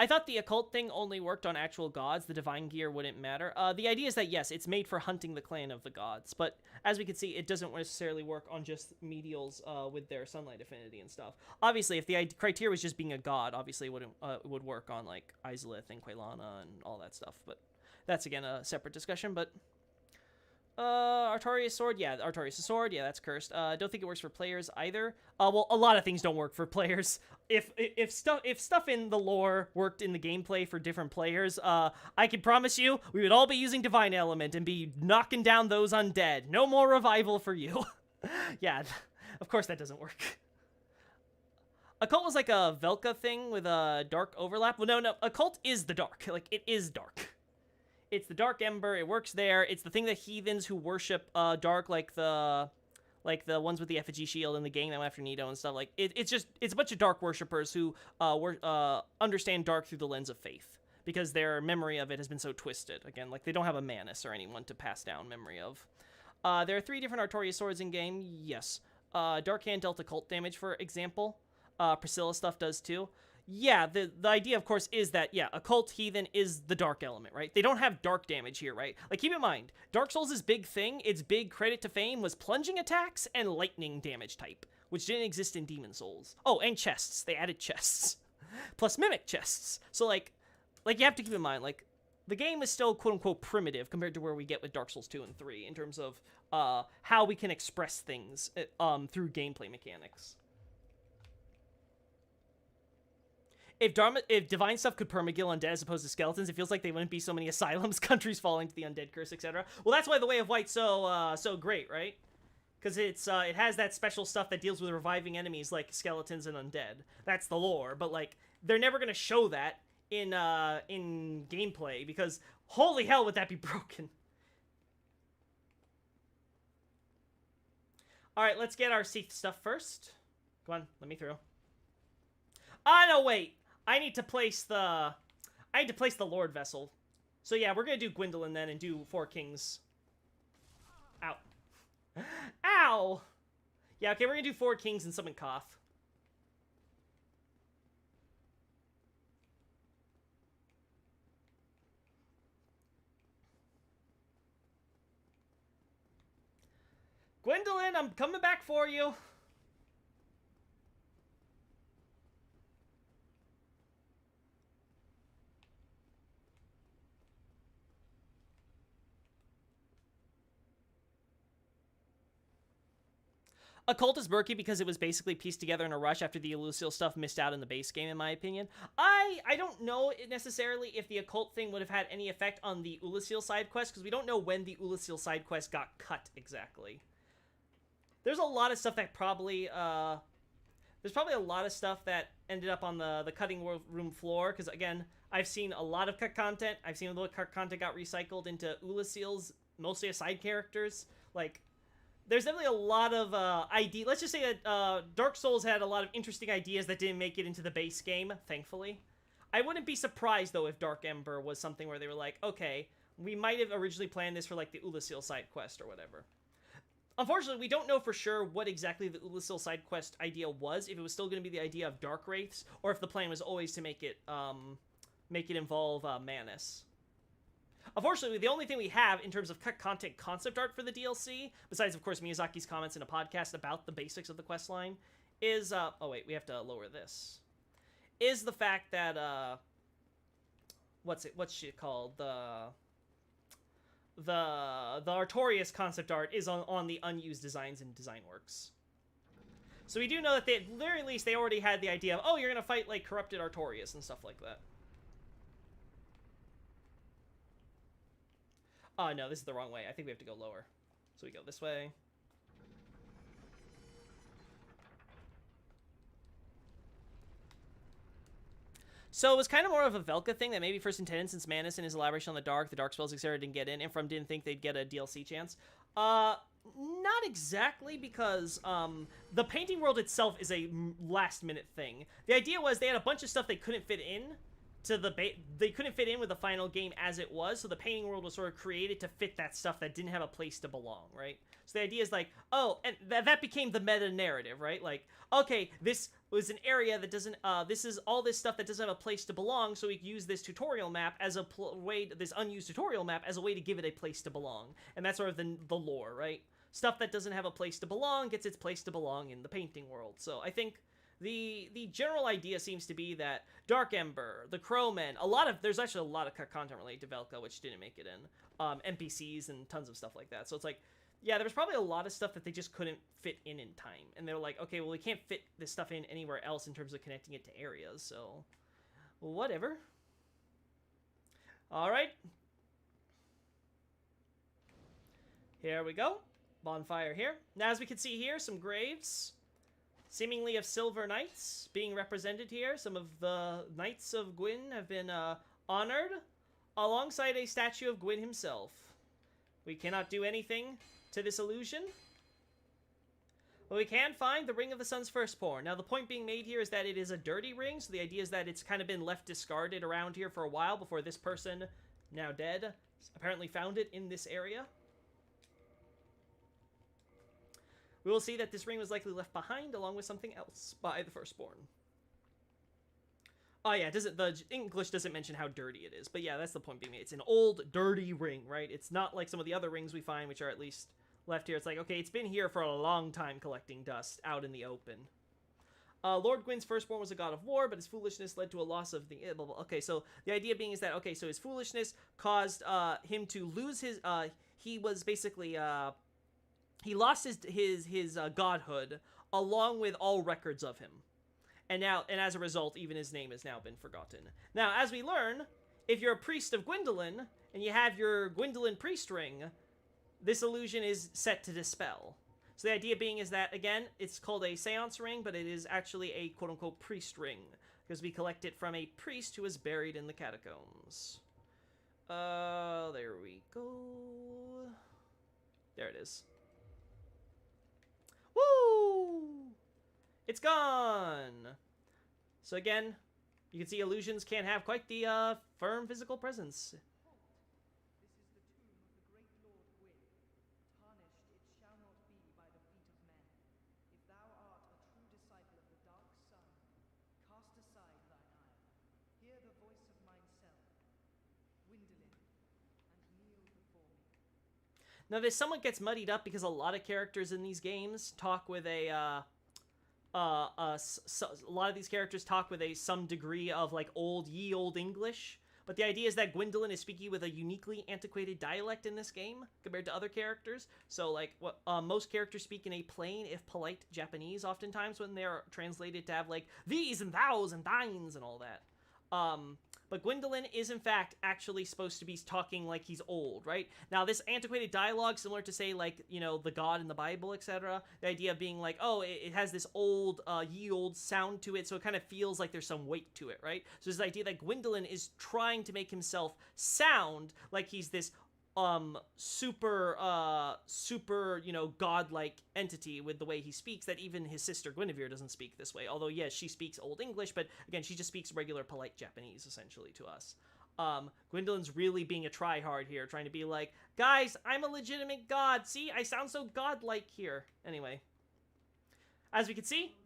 thought the occult thing only worked on actual gods. The divine gear wouldn't matter. The idea is that, yes, it's made for hunting the clan of the gods. But as we can see, it doesn't necessarily work on just medials with their sunlight affinity and stuff. Obviously, if the criteria was just being a god, obviously it would work on, like, Izalith and Quelana and all that stuff. But that's, again, a separate discussion. But Artorias sword, yeah, Artorias sword, yeah, that's cursed. Don't think it works for players either. Well, a lot of things don't work for players. If stuff in the lore worked in the gameplay for different players, I can promise you we would all be using divine element and be knocking down those undead. No more revival for you. Yeah, of course that doesn't work. Occult was like a Velka thing with a dark overlap. Well, no, occult is the dark. Like, it is dark. It's the dark ember. It works there. It's the thing that heathens who worship dark, like the ones with the effigy shield in the gang that went after Nito and stuff. Like it's a bunch of dark worshippers who understand dark through the lens of faith because their memory of it has been so twisted. Again, like they don't have a Manus or anyone to pass down memory of. There are 3 different Artorias swords in game. Yes, Dark Hand dealt occult damage, for example. Priscilla stuff does too. Yeah, the idea, of course, is that, yeah, occult heathen is the dark element, right? They don't have dark damage here, right? Like, keep in mind, Dark Souls' big thing, its big credit to fame, was plunging attacks and lightning damage type, which didn't exist in Demon Souls. Oh, and chests. They added chests. Plus mimic chests. So, like, you have to keep in mind, like, the game is still, quote-unquote, primitive compared to where we get with Dark Souls 2 and 3 in terms of how we can express things through gameplay mechanics. If divine stuff could permagill undead as opposed to skeletons, it feels like they wouldn't be so many asylums, countries falling to the undead curse, etc. Well, that's why the Way of White's so great, right? Because it has that special stuff that deals with reviving enemies like skeletons and undead. That's the lore, but like they're never gonna show that in gameplay because holy hell would that be broken. All right, let's get our Seath stuff first. Come on, let me through. No, wait. I need to place the Lord Vessel. So yeah, we're gonna do Gwyndolin then and do 4 Kings. Ow. Ow! Yeah, okay, we're gonna do 4 kings and summon Koth. Gwyndolin, I'm coming back for you. Occult is murky because it was basically pieced together in a rush after the Elusial stuff missed out in the base game, in my opinion. I don't know necessarily if the Occult thing would have had any effect on the Elusial side quest, because we don't know when the Elusial side quest got cut exactly. There's a lot of stuff that probably, there's probably a lot of stuff that ended up on the cutting room floor, because again, I've seen a lot of cut content. I've seen a lot of cut content got recycled into Elusials, mostly as side characters. Like, there's definitely a lot of let's just say that Dark Souls had a lot of interesting ideas that didn't make it into the base game, thankfully. I wouldn't be surprised, though, if Dark Ember was something where they were like, okay, we might have originally planned this for, like, the Ulasil side quest or whatever. Unfortunately, we don't know for sure what exactly the Ulasil side quest idea was, if it was still going to be the idea of Dark Wraiths, or if the plan was always to make it involve Manus. Unfortunately, the only thing we have in terms of cut content concept art for the DLC, besides, of course, Miyazaki's comments in a podcast about the basics of the questline, is, oh wait, we have to lower this, is the fact that, what's she called? The Artorias concept art is on the unused designs in DesignWorks. So we do know that they, at the very least, they already had the idea of, oh, you're gonna fight, like, corrupted Artorias and stuff like that. Oh, no, this is the wrong way. I think we have to go lower. So we go this way. So it was kind of more of a Velka thing that maybe first intended, since Manus and his elaboration on the dark spells, etc. didn't get in, and from didn't think they'd get a DLC chance. Not exactly, because the painting world itself is a last-minute thing. The idea was they had a bunch of stuff they couldn't fit in to they couldn't fit in with the final game as it was, so the painting world was sort of created to fit that stuff that didn't have a place to belong, right? So the idea is like, oh, and that became the meta narrative, right? Like, okay, this was an area that doesn't, this is all this stuff that doesn't have a place to belong, so we use this tutorial map as a way, this unused tutorial map as a way to give it a place to belong. And that's sort of the lore, right? Stuff that doesn't have a place to belong gets its place to belong in the painting world. So I think the general idea seems to be that Dark Ember, the Crowmen, there's actually a lot of content related to Velka, which didn't make it in. NPCs and tons of stuff like that. So it's like, yeah, there was probably a lot of stuff that they just couldn't fit in time. And they're like, okay, well, we can't fit this stuff in anywhere else in terms of connecting it to areas, so whatever. All right. Here we go. Bonfire here. Now, as we can see here, some graves, seemingly of silver knights, being represented here. Some of the knights of Gwyn have been honored alongside a statue of Gwyn himself. We cannot do anything to this illusion, but we can find the Ring of the Sun's Firstborn. Now, the point being made here is that it is a dirty ring, so the idea is that it's kind of been left discarded around here for a while before this person, now dead, apparently found it in this area. We will see that this ring was likely left behind along with something else by the Firstborn. Oh yeah, the English doesn't mention how dirty it is, but yeah, that's the point being made. It's an old, dirty ring, right? It's not like some of the other rings we find, which are at least left here. It's like, okay, it's been here for a long time collecting dust out in the open. Lord Gwyn's Firstborn was a god of war, but his foolishness led to a loss of the... Blah, blah. Okay, so the idea being is that, okay, so his foolishness caused him to lose his... he was basically... he lost his godhood along with all records of him. And as a result, even his name has now been forgotten. Now, as we learn, if you're a priest of Gwyndolin, and you have your Gwyndolin priest ring, this illusion is set to dispel. So the idea being is that, again, it's called a seance ring, but it is actually a quote-unquote priest ring, because we collect it from a priest who was buried in the catacombs. There we go. There it is. Woo! It's gone! So again, you can see illusions can have quite the firm physical presence. This is the tomb of the great Lord Gwyn. Tarnished, it shall not be by the feet of men. Now, this somewhat gets muddied up because a lot of characters in these games talk with a lot of these characters talk with some degree of like ye old English. But the idea is that Gwyndolin is speaking with a uniquely antiquated dialect in this game compared to other characters. So like what most characters speak in a plain, if polite, Japanese oftentimes when they're translated to have like these and thous and thines and all that. But Gwyndolin is in fact actually supposed to be talking like he's old, right? Now this antiquated dialogue, similar to say like, you know, the God in the Bible, etc. The idea of being like, oh, it has this old, ye old sound to it, so it kind of feels like there's some weight to it, right? So this idea that Gwyndolin is trying to make himself sound like he's this super, you know, godlike entity with the way he speaks, that even his sister Gwynevere doesn't speak this way. Although, yes, she speaks Old English, but again, she just speaks regular, polite Japanese, essentially, to us. Gwyndolin's really being a tryhard here, trying to be like, guys, I'm a legitimate god. See, I sound so godlike here. Anyway. As we can see,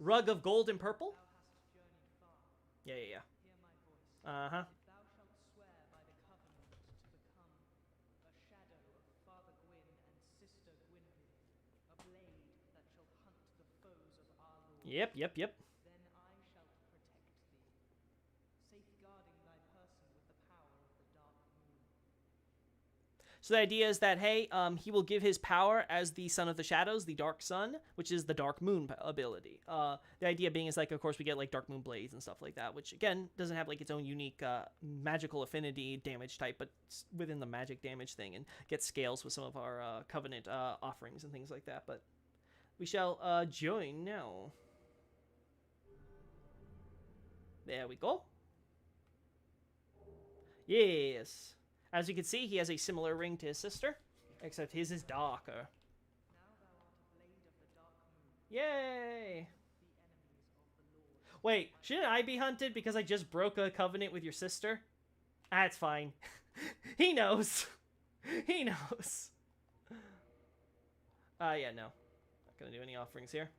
rug of gold and purple. Yeah. Uh-huh. Yep. Then I shall protect thee, safeguarding thy person with the power of the dark moon. So the idea is that, hey, he will give his power as the Son of the Shadows, the Dark Sun, which is the Dark Moon ability. The idea being is, like, of course, we get, like, Dark Moon Blades and stuff like that, which, again, doesn't have, like, its own unique magical affinity damage type, but it's within the magic damage thing, and gets scales with some of our Covenant offerings and things like that, but we shall join now. There we go. Yes. As you can see, he has a similar ring to his sister, except his is darker. Now thou art a blade of the dark moon, Yay! the enemies of the Lord. Wait, shouldn't I be hunted because I just broke a covenant with your sister? That's fine. He knows. He knows. Yeah, no. Not gonna do any offerings here.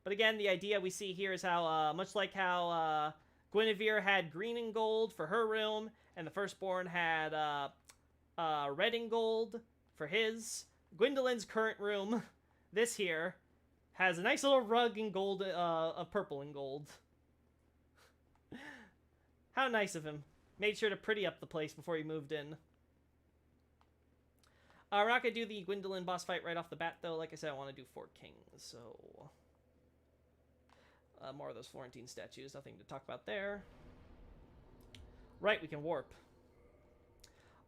But again, the idea we see here is how, much like how Gwynevere had green and gold for her room, and the Firstborn had red and gold for his, Gwyndolin's current room, this here, has a nice little rug in gold, of purple and gold. How nice of him. Made sure to pretty up the place before he moved in. We're not going to do the Gwyndolin boss fight right off the bat, though. Like I said, I want to do 4 kings, so... more of those Florentine statues. Nothing to talk about there. Right, we can warp.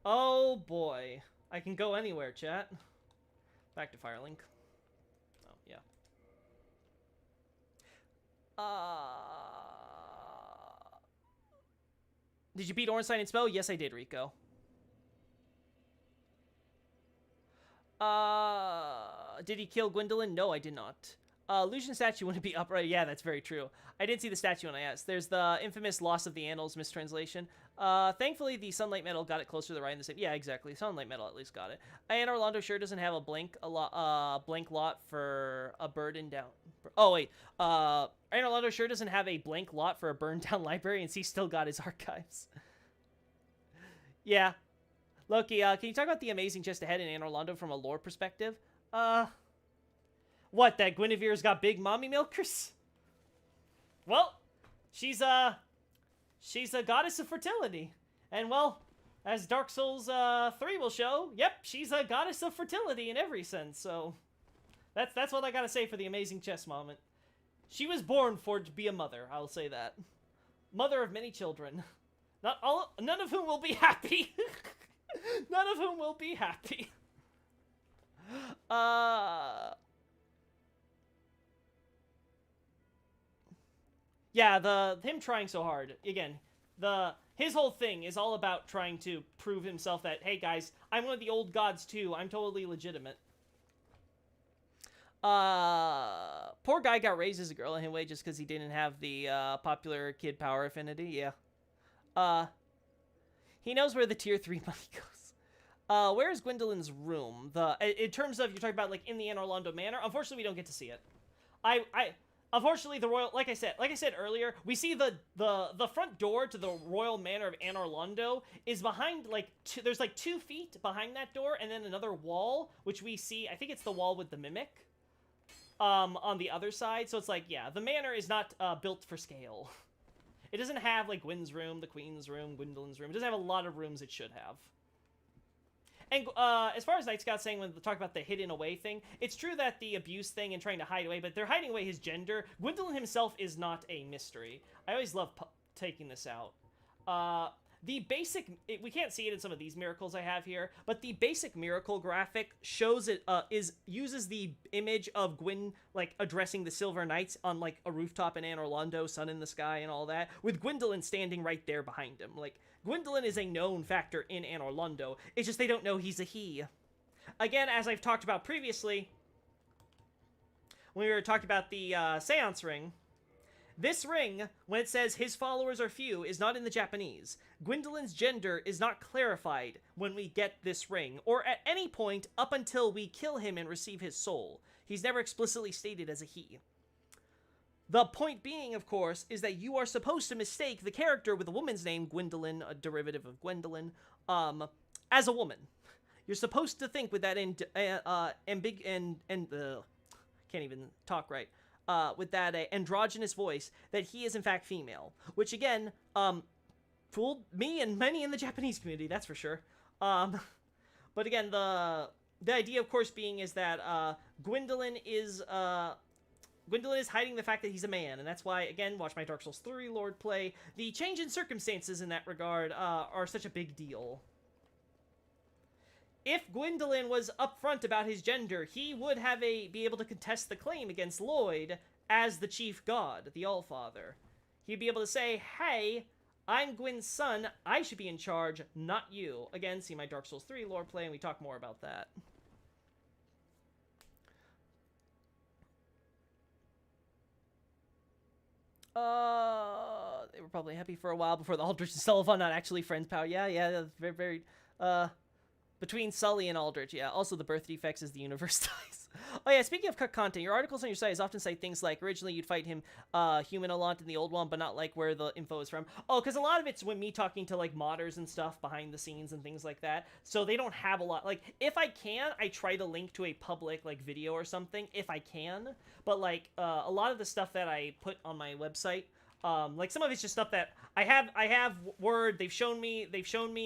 Oh, boy. I can go anywhere, chat. Back to Firelink. Oh, yeah. Did you beat Ornstein and Smough? Yes, I did, Rico. Did he kill Gwyndolin? No, I did not. Lucian statue wouldn't be upright. Yeah, that's very true. I didn't see the statue when I asked. There's the infamous Loss of the Annals mistranslation. Thankfully, the Sunlight Metal got it closer to the right in the same... Yeah, exactly. Sunlight Metal at least got it. Anor Londo sure doesn't have a blank lot for a burned down... Oh, wait. Anor Londo sure doesn't have a blank lot for a burned down library, and he still got his archives. Yeah. Loki, can you talk about the amazing chest ahead in Anor Londo from a lore perspective? What, that Gwynevere's got big mommy milkers? Well, she's a goddess of fertility. And, well, as Dark Souls 3 will show, yep, she's a goddess of fertility in every sense, so... That's what I gotta say for the amazing chess moment. She was born to be a mother, I'll say that. Mother of many children. None of whom will be happy. None of whom will be happy. Yeah, him trying so hard. Again, his whole thing is all about trying to prove himself that, hey guys, I'm one of the old gods too. I'm totally legitimate. Poor guy got raised as a girl anyway just because he didn't have the popular kid power affinity. Yeah. He knows where the tier 3 money goes. Where is Gwyndolin's room? In terms of, you're talking about like in the Anor Londo Manor. Unfortunately, we don't get to see it. unfortunately, the royal, like I said earlier, we see the front door to the royal manor of Anor Londo is behind there's like 2 feet behind that door, and then another wall, which we see. I think it's the wall with the mimic, on the other side. So it's like, yeah, the manor is not built for scale. It doesn't have like Gwyn's room, the Queen's room, Gwyndolyn's room. It doesn't have a lot of rooms it should have. And as far as Night Scout saying when they talk about the hidden away thing, it's true that the abuse thing and trying to hide away, but they're hiding away his gender. Gwyndolin himself is not a mystery. I always love taking this out. The basic, we can't see it in some of these miracles I have here, but the basic miracle graphic shows it, uses the image of Gwyn, like, addressing the Silver Knights on, like, a rooftop in Anor Londo, sun in the sky and all that, with Gwyndolin standing right there behind him. Like, Gwyndolin is a known factor in Anor Londo, it's just they don't know he's a he. Again, as I've talked about previously, when we were talking about the, Seance Ring, this ring, when it says his followers are few, is not in the Japanese. Gwyndolin's gender is not clarified when we get this ring, or at any point up until we kill him and receive his soul. He's never explicitly stated as a he. The point being, of course, is that you are supposed to mistake the character with a woman's name, Gwyndolin, a derivative of Gwyndolin, as a woman. You're supposed to think with that can't even talk right. With that androgynous voice, that he is in fact female. Which again, fooled me and many in the Japanese community, that's for sure. But again, the idea, of course, being is that Gwyndolin is hiding the fact that he's a man, and that's why, again, watch my Dark Souls 3 Lord play. The change in circumstances in that regard are such a big deal. If Gwyndolin was upfront about his gender, he would be able to contest the claim against Lloyd as the chief god, the Allfather. He'd be able to say, hey, I'm Gwyn's son, I should be in charge, not you. Again, see my Dark Souls 3 lore play, and we talk more about that. They were probably happy for a while before the Aldrich and Sullivan not actually friends, pal. Yeah, very, very, between Sully and Aldrich, yeah. Also, the birth defects as the universe dies. Oh, yeah, speaking of cut content, your articles on your site often cite things like, originally you'd fight him human a lot in the old one, but not, like, where the info is from. Oh, because a lot of it's when me talking to, like, modders and stuff behind the scenes and things like that. So they don't have a lot. Like, if I can, I try to link to a public, like, video or something, if I can. But, like, a lot of the stuff that I put on my website, like some of it's just stuff that I have Word. They've shown me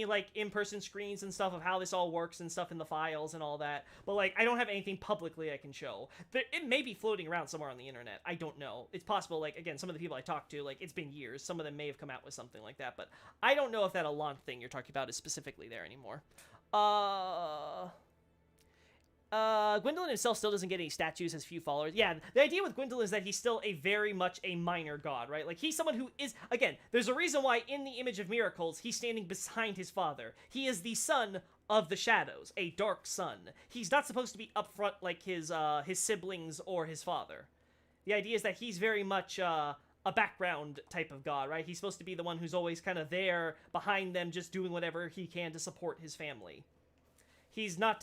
like in-person screens and stuff of how this all works and stuff in the files and all that. But like I don't have anything publicly I can show. It may be floating around somewhere on the internet. I don't know. It's possible. Like again, some of the people I talked to, like it's been years. Some of them may have come out with something like that. But I don't know if that Alon thing you're talking about is specifically there anymore. Gwyndolin himself still doesn't get any statues, has few followers. Yeah, the idea with Gwyndolin is that he's still very much a minor god, right? Like, he's someone who is, again, there's a reason why in the Image of Miracles, he's standing behind his father. He is the son of the shadows, a dark son. He's not supposed to be up front like his siblings or his father. The idea is that he's very much, a background type of god, right? He's supposed to be the one who's always kind of there behind them, just doing whatever he can to support his family. He's not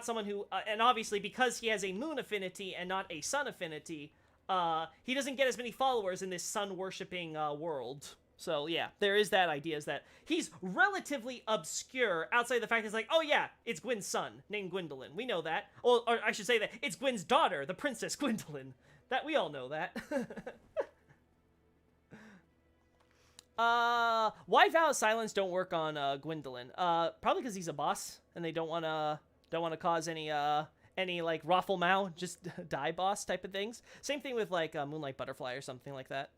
someone who, and obviously because he has a moon affinity and not a sun affinity, he doesn't get as many followers in this sun-worshipping world. So yeah, there is that idea, is that he's relatively obscure outside the fact that it's like, oh yeah, it's Gwyn's son, named Gwyndolin. We know that. Or I should say that it's Gwyn's daughter, the Princess Gwyndolin. That, we all know that. Why vow of silence don't work on Gwyndolin? Probably because he's a boss, and they don't want to cause any like raffle just die boss type of things. Same thing with like Moonlight Butterfly or something like that.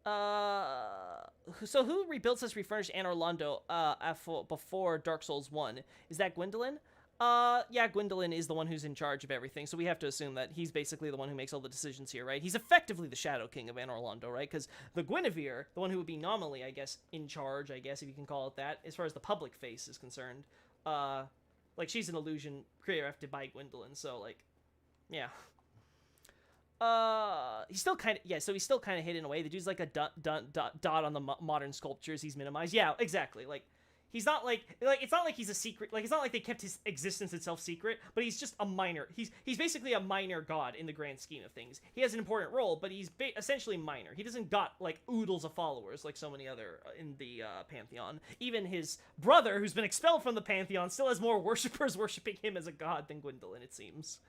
So who rebuilt this refurnished Anor Londo before Dark Souls 1? Is that Gwyndolin? Yeah, Gwyndolin is the one who's in charge of everything, so we have to assume that he's basically the one who makes all the decisions here, right? He's effectively the Shadow King of Anor Londo, right? Because the Gwynevere, the one who would be nominally, I guess, in charge, I guess, if you can call it that, as far as the public face is concerned, like, she's an illusion crafted by Gwyndolin, so, like, yeah. He's still kind of, yeah, so he's still kind of hidden away. The dude's like a dot on the modern sculptures he's minimized. Yeah, exactly, like, He's not like it's not like he's a secret, like it's not like they kept his existence itself secret, but he's just a minor. He's basically a minor god in the grand scheme of things. He has an important role, but he's essentially minor. He doesn't got like oodles of followers like so many other in the pantheon. Even his brother, who's been expelled from the pantheon, still has more worshippers worshiping him as a god than Gwyndolin, it seems.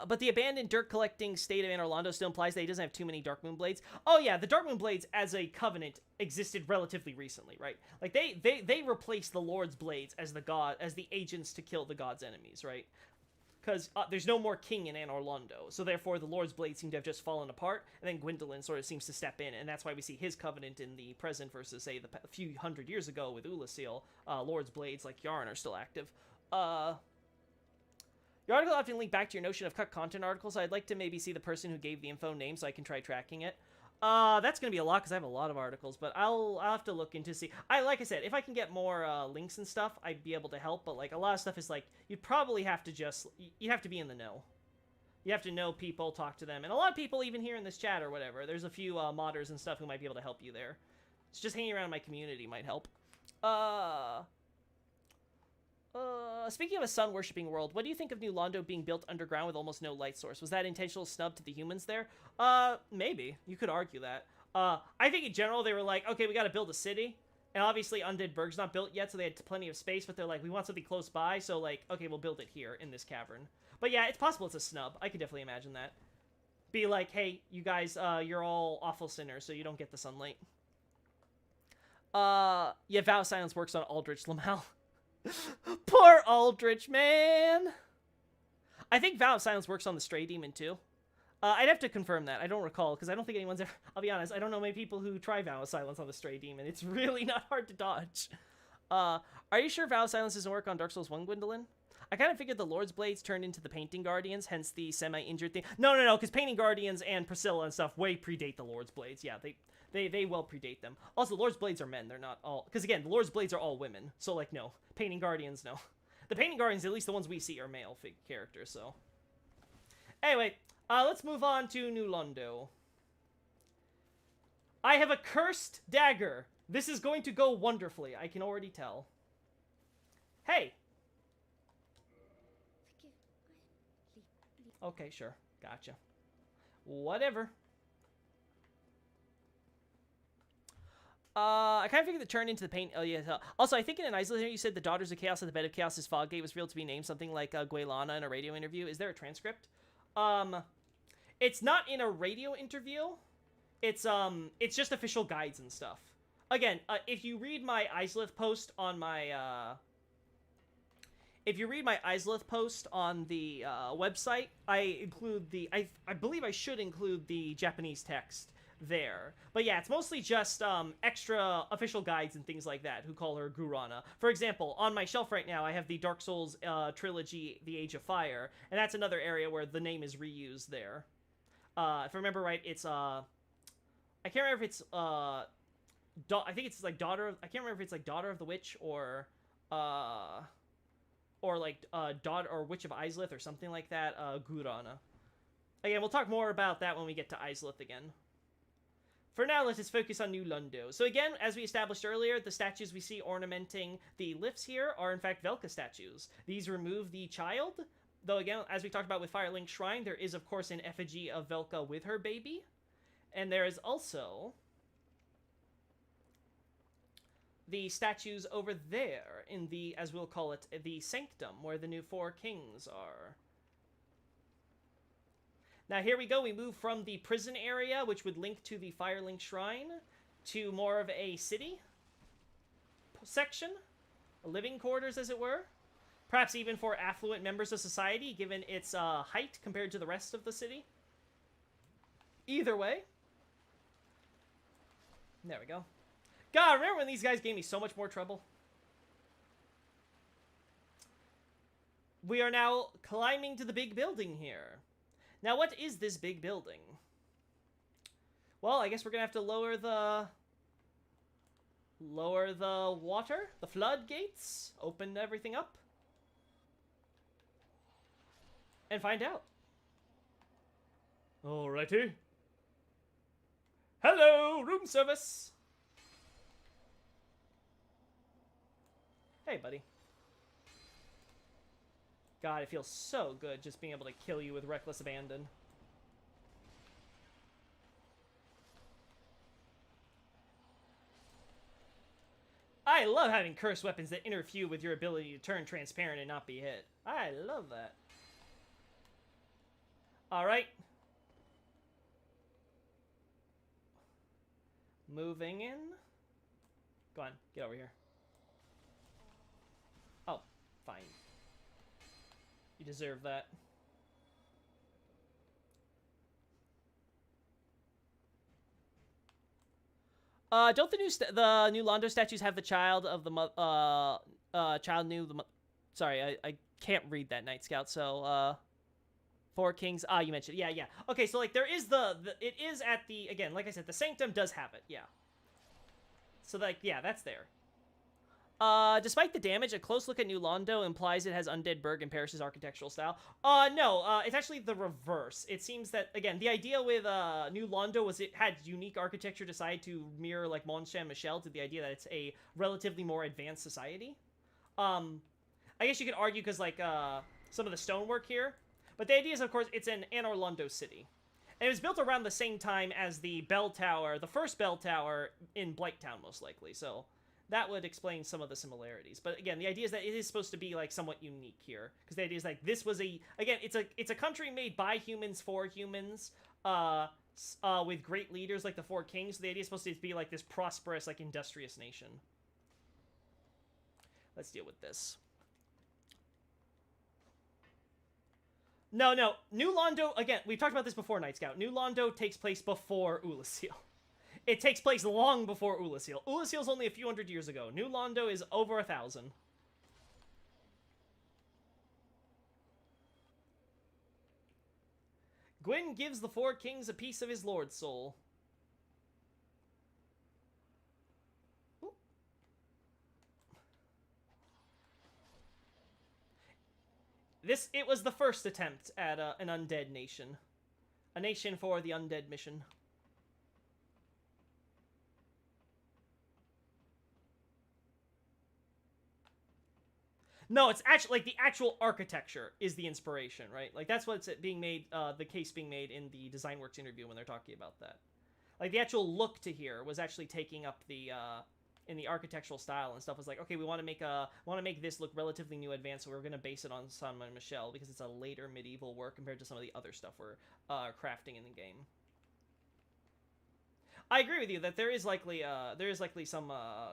But the abandoned dirt collecting state of Anor Londo still implies that he doesn't have too many Darkmoon Blades. Oh yeah, the Darkmoon Blades as a covenant existed relatively recently, right? Like they replaced the Lord's Blades as the agents to kill the god's enemies, right? Because there's no more king in Anor Londo, so therefore the Lord's Blades seem to have just fallen apart, and then Gwyndolin sort of seems to step in, and that's why we see his covenant in the present versus, say, a few hundred years ago with Ulasil. Lord's Blades, like Yarn, are still active. Your article often linked back to your notion of cut content articles. I'd like to maybe see the person who gave the info name so I can try tracking it. That's gonna be a lot because I have a lot of articles, but I'll have to look into see. Like I said, if I can get more links and stuff, I'd be able to help. But like a lot of stuff is like you'd probably have to you have to be in the know. You have to know people, talk to them, and a lot of people even here in this chat or whatever. There's a few modders and stuff who might be able to help you there. So just hanging around my community might help. Speaking of a sun-worshipping world, what do you think of New Londo being built underground with almost no light source? Was that intentional snub to the humans there? Maybe. You could argue that. I think in general they were like, okay, we gotta build a city. And obviously Undead Burg's not built yet, so they had plenty of space, but they're like, we want something close by, so like, okay, we'll build it here in this cavern. But yeah, it's possible it's a snub. I could definitely imagine that. Be like, hey, you guys, you're all awful sinners, so you don't get the sunlight. Yeah, Vow of Silence works on Aldrich Lamel. Poor Aldrich, man! I think Vow of Silence works on the Stray Demon, too. I'd have to confirm that. I don't recall, because I don't think anyone's ever... I'll be honest, I don't know many people who try Vow of Silence on the Stray Demon. It's really not hard to dodge. Are you sure Vow of Silence doesn't work on Dark Souls 1, Gwyndolin? I kind of figured the Lord's Blades turned into the Painting Guardians, hence the semi-injured thing. No, because Painting Guardians and Priscilla and stuff way predate the Lord's Blades. Yeah, they well predate them. Also, Lord's Blades are men. They're not all... Because, again, the Lord's Blades are all women. So, like, no. Painting Guardians, no. The Painting Guardians, at least the ones we see, are male characters, so... Anyway, let's move on to New Londo. I have a cursed dagger. This is going to go wonderfully. I can already tell. Hey! Okay, sure. Gotcha. Whatever. I kind of figured the turn into the paint. Oh, yeah. Also, I think in an isolator you said the Daughters of Chaos at the Bed of Chaos' Foggate was real to be named something like Gwaylana in a radio interview. Is there a transcript? It's not in a radio interview. It's just official guides and stuff. Again, if you read my Izalith post on my, if you read my Izalith post on the website, I include the, I believe I should include the Japanese text there. But yeah, it's mostly just extra official guides and things like that who call her Gurana. For example, on my shelf right now, I have the Dark Souls trilogy, The Age of Fire, and that's another area where the name is reused there. If I remember right, it's, I can't remember if it's, I think it's like I can't remember if it's like Daughter of the Witch or like, Daughter or Witch of Izalith or something like that, Gurana. Again, we'll talk more about that when we get to Izalith again. For now, let us focus on New Londo. So again, as we established earlier, the statues we see ornamenting the lifts here are in fact Velka statues. These remove the child, though again, as we talked about with Firelink Shrine, there is of course an effigy of Velka with her baby. And there is also the statues over there in the, as we'll call it, the Sanctum, where the new four kings are. Now here we go, we move from the prison area, which would link to the Firelink Shrine, to more of a city section, a living quarters as it were. Perhaps even for affluent members of society, given its height compared to the rest of the city. Either way. There we go. God, remember when these guys gave me so much more trouble? We are now climbing to the big building here. Now, what is this big building? Well, I guess we're gonna have to lower the water, the floodgates, open everything up, and find out. Alrighty. Hello, room service. Hey, buddy. God, it feels so good just being able to kill you with reckless abandon. I love having cursed weapons that interfere with your ability to turn transparent and not be hit. I love that. Alright. Moving in. Go on, get over here. Oh, fine. You deserve that. Don't the new Londo statues have the child of the sorry, I can't read that, Night Scout. So Four Kings. You mentioned. Yeah. Okay, so like there is it is at the, again, like I said, the Sanctum does have it. Yeah. So like, yeah, that's there. Despite the damage, a close look at New Londo implies it has Undead Burg and Parish's architectural style. No, it's actually the reverse. It seems that, again, the idea with New Londo was it had unique architecture decided to mirror, like, Mont Saint-Michel, to the idea that it's a relatively more advanced society. I guess you could argue because, like, some of the stonework here. But the idea is, of course, it's an Anor Londo city. And it was built around the same time as the bell tower, the first bell tower in Blighttown, most likely, so that would explain some of the similarities. But again, the idea is that it is supposed to be like somewhat unique here, because the idea is like this was again, it's a country made by humans for humans, with great leaders like the Four Kings. So the idea is supposed to be like this prosperous, like industrious nation. Let's deal with this. No, New Londo, again, we've talked about this before, Night Scout. New Londo takes place before Ulasil. It takes place long before Ulasil. Ulasil's only a few hundred years ago. New Londo is over 1,000. Gwyn gives the Four Kings a piece of his lord's soul. Ooh. It was the first attempt at an undead nation. A nation for the undead mission. No, it's actually, like, the actual architecture is the inspiration, right? Like, that's what's being made, the case being made in the DesignWorks interview when they're talking about that. Like, the actual look to here was actually taking up the, in the architectural style and stuff. Was like, okay, we want to make this look relatively new, advanced, so we're going to base it on Saint-Michel, because it's a later medieval work compared to some of the other stuff we're, crafting in the game. I agree with you that there is likely some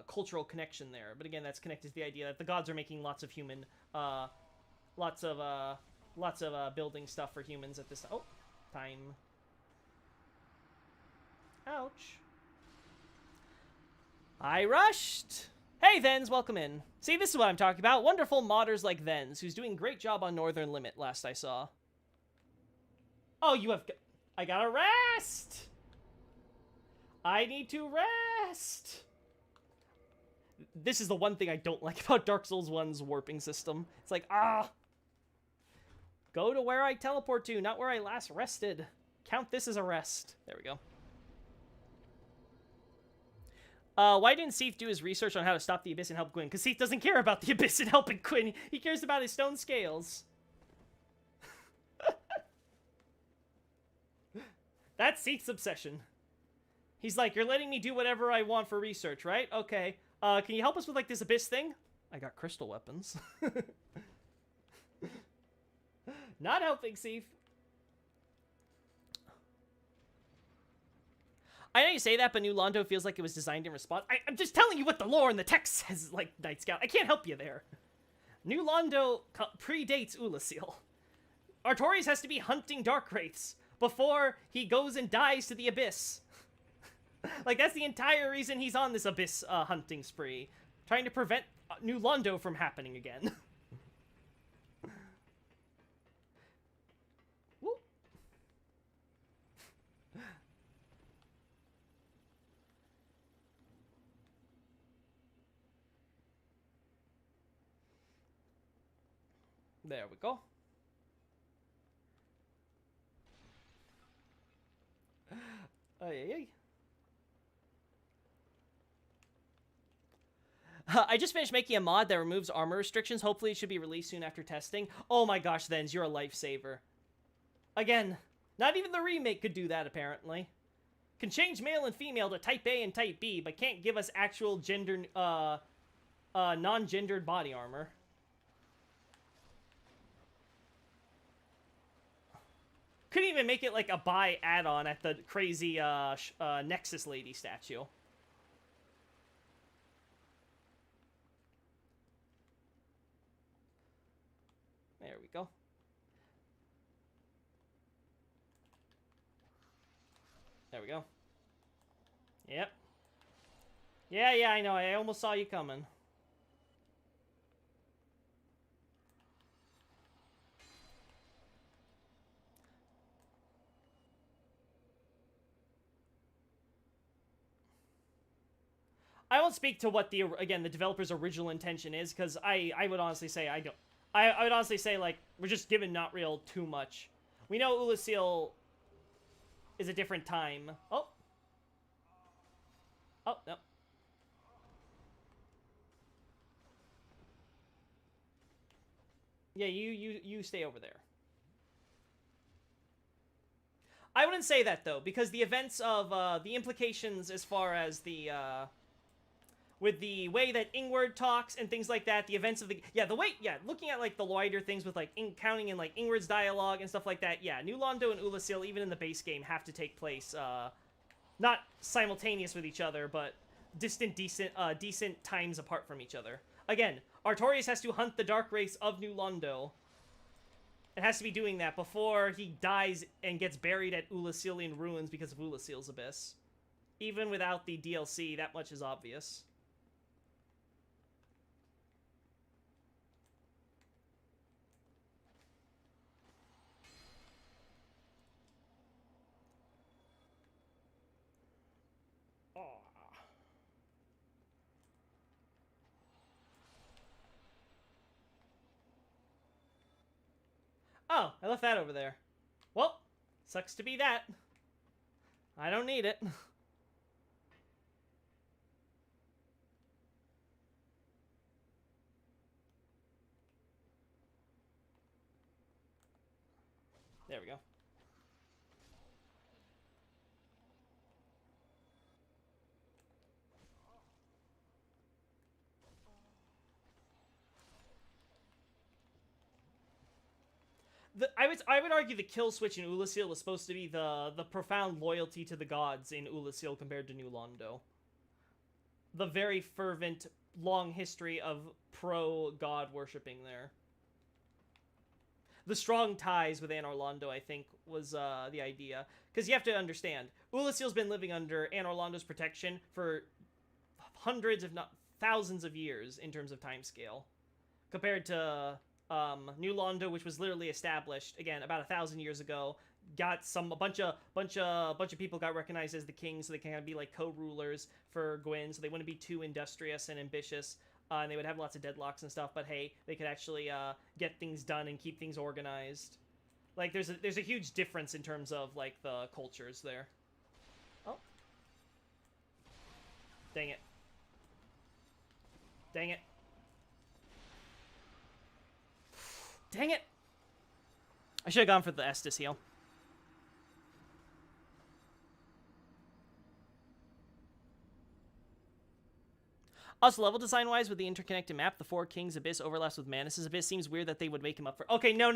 cultural connection there, but again, that's connected to the idea that the gods are making lots of human, lots of building stuff for humans at this time. Ouch! I rushed. Hey, Thens, welcome in. See, this is what I'm talking about. Wonderful modders like Thens, who's doing a great job on Northern Limit. Last I saw. Oh, I gotta rest. I need to rest! This is the one thing I don't like about Dark Souls 1's warping system. It's like, go to where I teleport to, not where I last rested. Count this as a rest. There we go. Why didn't Seath do his research on how to stop the Abyss and help Gwyn? Because Seath doesn't care about the Abyss and helping Gwyn. He cares about his stone scales. That's Seath's obsession. He's like, you're letting me do whatever I want for research, right? Okay. Can you help us with, like, this Abyss thing? I got crystal weapons. Not helping, Seath. I know you say that, but New Londo feels like it was designed in response. I'm just telling you what the lore and the text says, like, Night Scout. I can't help you there. New Londo predates Ulasil. Artorias has to be hunting dark wraiths before he goes and dies to the Abyss. Like, that's the entire reason he's on this Abyss hunting spree. Trying to prevent New Londo from happening again. Woo. There we go. Ay, ay, ay. I just finished making a mod that removes armor restrictions. Hopefully it should be released soon after testing. Oh my gosh, Thens, you're a lifesaver. Again, not even the remake could do that, apparently. Can change male and female to type A and type B, but can't give us actual gender, non-gendered body armor. Couldn't even make it like a bi add-on at the crazy Nexus lady statue. There we go. There we go. Yep. Yeah, I know. I almost saw you coming. I won't speak to what the developer's original intention is, because I would honestly say I don't. I would honestly say, like, we're just giving Not Real too much. We know Ulasil is a different time. Oh. Oh, no. Yeah, you stay over there. I wouldn't say that, though, because the events of, the implications as far as the, with the way that Ingward talks and things like that, the events of the... Yeah, the way... Yeah, looking at, like, the wider things with, like, counting in, like, Ingward's dialogue and stuff like that, yeah, New Londo and Ulasil, even in the base game, have to take place, not simultaneous with each other, but decent times apart from each other. Again, Artorias has to hunt the dark race of New Londo. It has to be doing that before he dies and gets buried at Ulasilian ruins because of Ulasil's Abyss. Even without the DLC, that much is obvious. Oh, I left that over there. Well, sucks to be that. I don't need it. There we go. I would argue the kill switch in Ulasil was supposed to be the profound loyalty to the gods in Ulasil compared to New Londo. The very fervent, long history of pro-god worshipping there. The strong ties with Anor Londo, I think, was the idea. Because you have to understand, Ulasil's been living under Anor Londo's protection for hundreds, if not thousands of years in terms of timescale. Compared to... New Londo, which was literally established again about 1,000 years ago, got a bunch of people got recognized as the king, so they can kind of be like co-rulers for Gwyn, so they wouldn't be too industrious and ambitious, and they would have lots of deadlocks and stuff. But hey, they could actually get things done and keep things organized. Like there's a huge difference in terms of like the cultures there. Oh, dang it! Dang it! Dang it! I should have gone for the Estus heal. Also, level design-wise, with the interconnected map, the Four Kings Abyss overlaps with Manus' Abyss. Seems weird that they would make him up for... Okay, no.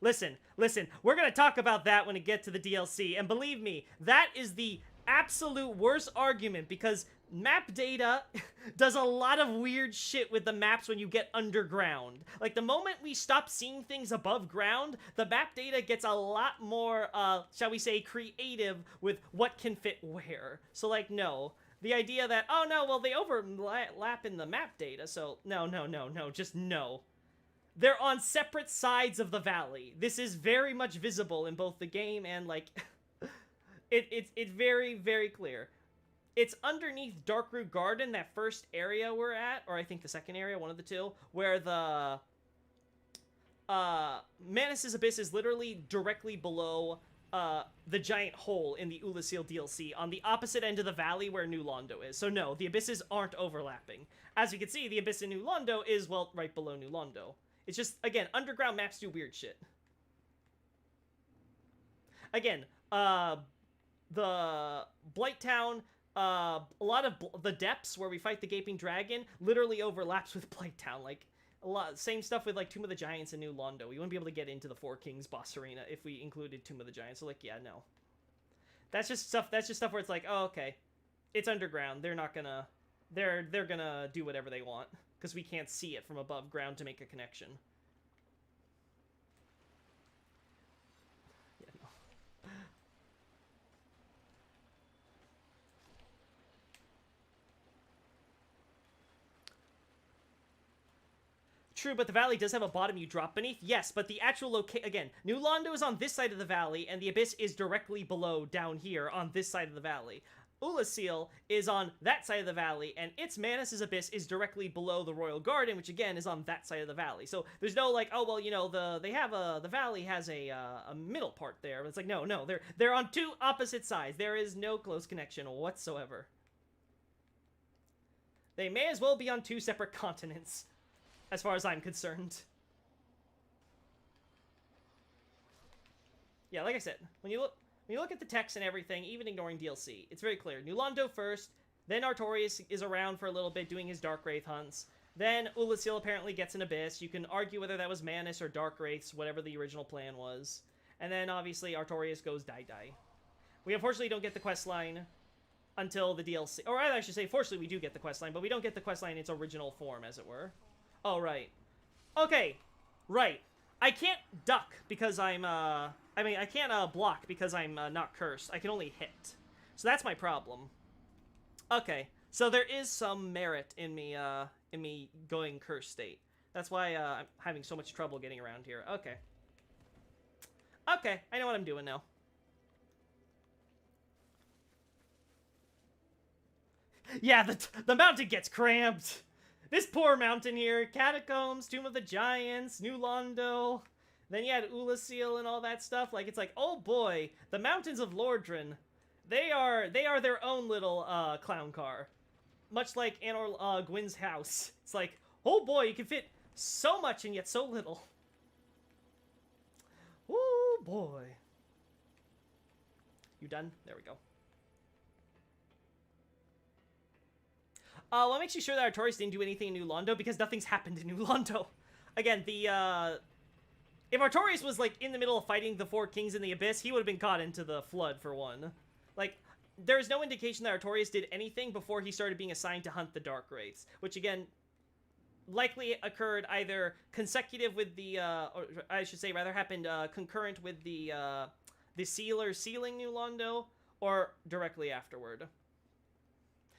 Listen. We're gonna talk about that when it gets to the DLC. And believe me, that is the absolute worst argument, because map data does a lot of weird shit with the maps when you get underground. Like, the moment we stop seeing things above ground, the map data gets a lot more, shall we say, creative with what can fit where. So, like, no. The idea that, oh no, well, they overlap in the map data, so no, just no. They're on separate sides of the valley. This is very much visible in both the game and, like, it's very, very clear. It's underneath Darkroot Garden, that first area we're at, or I think the second area, one of the two, where the Manus' Abyss is literally directly below the giant hole in the Ulasil DLC on the opposite end of the valley where New Londo is. So no, the abysses aren't overlapping. As you can see, the abyss in New Londo is, well, right below New Londo. It's just, again, underground maps do weird shit. Again, the Blight Town, a lot of the depths where we fight the Gaping Dragon literally overlaps with Blight Town. Like, a lot, same stuff with, like, Tomb of the Giants and New Londo. We wouldn't be able to get into the Four Kings boss arena if we included Tomb of the Giants. So, like, yeah, no. That's just stuff where it's like, oh, okay. It's underground. They're not gonna... They're gonna do whatever they want. Because we can't see it from above ground to make a connection. Yeah, no. True, but the valley does have a bottom you drop beneath. Yes, but the actual location... Again, New Londo is on this side of the valley, and the abyss is directly below, down here, on this side of the valley. Ulasil is on that side of the valley, and its Manus' abyss is directly below the Royal Garden, which again is on that side of the valley. So there's no like, oh well, you know, the valley has a middle part there. It's like no, they're on two opposite sides. There is no close connection whatsoever. They may as well be on two separate continents, as far as I'm concerned. Yeah, like I said, when you look at the text and everything, even ignoring DLC, it's very clear. New Londo first, then Artorias is around for a little bit doing his Dark Wraith hunts. Then Ulasil apparently gets an Abyss. You can argue whether that was Manus or Dark Wraiths, whatever the original plan was. And then, obviously, Artorias goes die-die. We unfortunately don't get the questline until the DLC. Or I should say, fortunately, we do get the questline, but we don't get the questline in its original form, as it were. Oh, right. Okay, right. I can't duck because I'm, I can't block because I'm not cursed. I can only hit. So that's my problem. Okay, so there is some merit in me going cursed state. That's why I'm having so much trouble getting around here. Okay. Okay, I know what I'm doing now. Yeah, the mountain gets cramped. This poor mountain here, Catacombs, Tomb of the Giants, New Londo, then you had Ulasil and all that stuff. Like, it's like, oh boy, the mountains of Lordran, they are their own little clown car. Much like Anor Gwyn's house. It's like, oh boy, you can fit so much and yet so little. Oh boy. You done? There we go. What makes you sure that Artorias didn't do anything in New Londo? Because nothing's happened in New Londo. Again, if Artorias was, like, in the middle of fighting the Four Kings in the Abyss, he would have been caught into the Flood, for one. Like, there's no indication that Artorias did anything before he started being assigned to hunt the Dark Wraiths. Which, again, likely occurred either consecutive with the, or I should say, rather happened concurrent with the Sealer sealing New Londo, or directly afterward.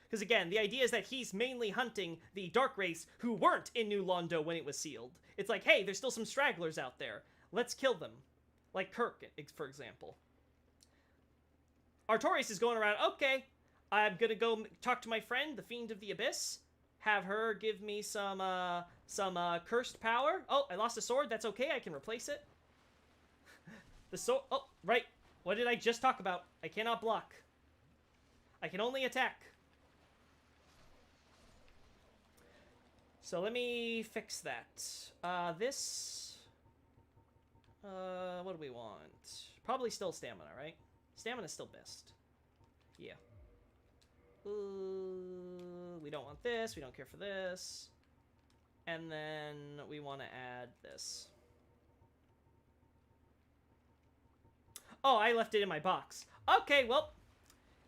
Because again, the idea is that he's mainly hunting the Dark Wraiths who weren't in New Londo when it was sealed. It's like, hey, there's still some stragglers out there. Let's kill them. Like Kirk, for example. Artorias is going around, okay, I'm gonna go talk to my friend, the Fiend of the Abyss. Have her give me some cursed power. Oh, I lost a sword. That's okay. I can replace it. The sword... Oh, right. What did I just talk about? I cannot block. I can only attack. So let me fix that. This... what do we want? Probably still stamina, right? Stamina's still best. Yeah. We don't want this. We don't care for this. And then we want to add this. Oh, I left it in my box. Okay, well,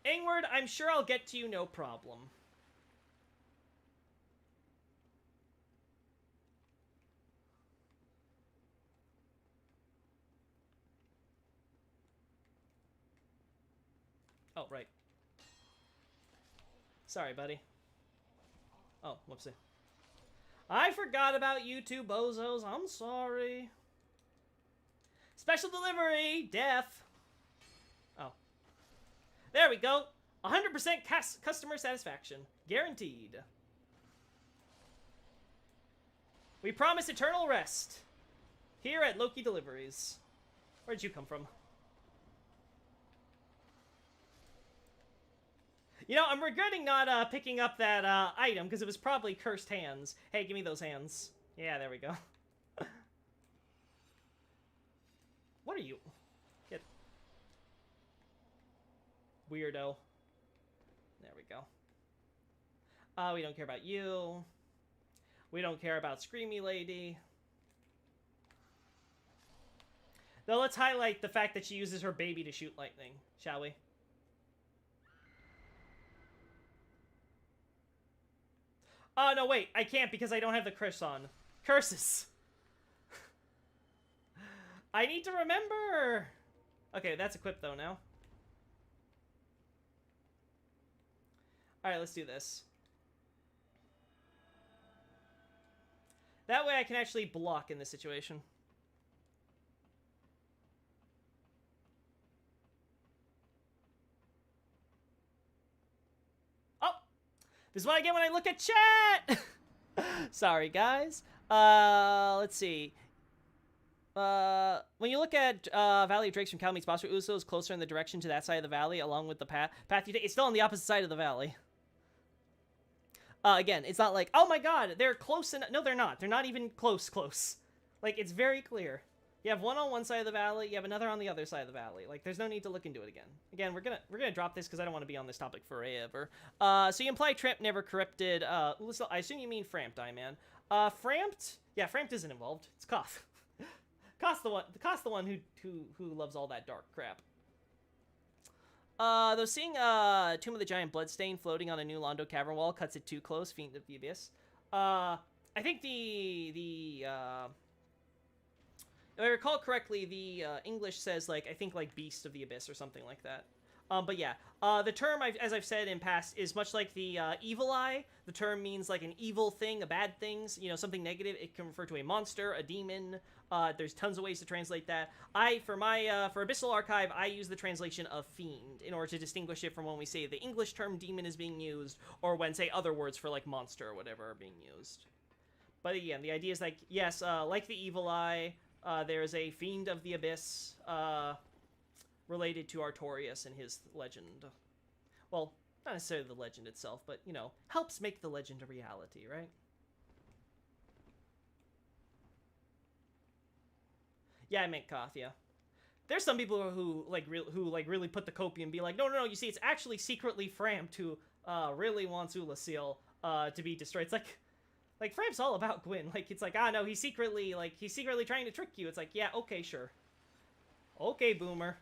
Ingward, I'm sure I'll get to you no problem. Oh, right. Sorry, buddy. Oh, whoopsie. I forgot about you two bozos. I'm sorry. Special delivery! Death! Oh. There we go! 100% customer satisfaction. Guaranteed. We promise eternal rest. Here at Loki Deliveries. Where'd you come from? You know, I'm regretting not picking up that item because it was probably cursed hands. Hey, give me those hands. Yeah, there we go. What are you? Get weirdo. There we go. We don't care about you. We don't care about Screamy Lady. Though let's highlight the fact that she uses her baby to shoot lightning, shall we? Oh, no, wait. I can't because I don't have the curse on. Curses. I need to remember. Okay, that's equipped, though, now. Alright, let's do this. That way I can actually block in this situation. Oh! This is what I get when I look at chat! Sorry, guys. Let's see. When you look at Valley of Drakes from Calmeet's Boss, Uso is closer in the direction to that side of the valley, along with the path you take. It's still on the opposite side of the valley. Again, it's not like, oh my god, they're close enough. No, they're not. They're not even close. Like, it's very clear. You have one on one side of the valley, you have another on the other side of the valley. Like, there's no need to look into it again. Again, we're gonna drop this because I don't want to be on this topic forever. So you imply Tramp never corrupted, I assume you mean Framped, man. Framped? Yeah, Framped isn't involved. It's Koth. Koth's the one who loves all that dark crap. Though seeing Tomb of the Giant Bloodstain floating on a new Londo cavern wall cuts it too close, Fiend of the Abyss. I think if I recall correctly, the English says, like, I think, like, Beast of the Abyss or something like that. But yeah, the term, as I've said in past, is much like the evil eye. The term means, like, an evil thing, a bad thing, you know, something negative. It can refer to a monster, a demon. There's tons of ways to translate that. For Abyssal Archive, I use the translation of fiend in order to distinguish it from when we say the English term demon is being used, or when, say, other words for, like, monster or whatever are being used. But again, the idea is, like, yes, like the evil eye, there's a Fiend of the Abyss, related to Artorias and his legend. Well, not necessarily the legend itself, but, you know, helps make the legend a reality, right? Yeah, I meant Koth, yeah. There's some people who really put the copy and be like, no, you see, it's actually secretly Frampt who really wants Ulasil to be destroyed. It's like Framp's all about Gwyn. Like, it's like, no, he's secretly trying to trick you. It's like, yeah, okay, sure. Okay, boomer.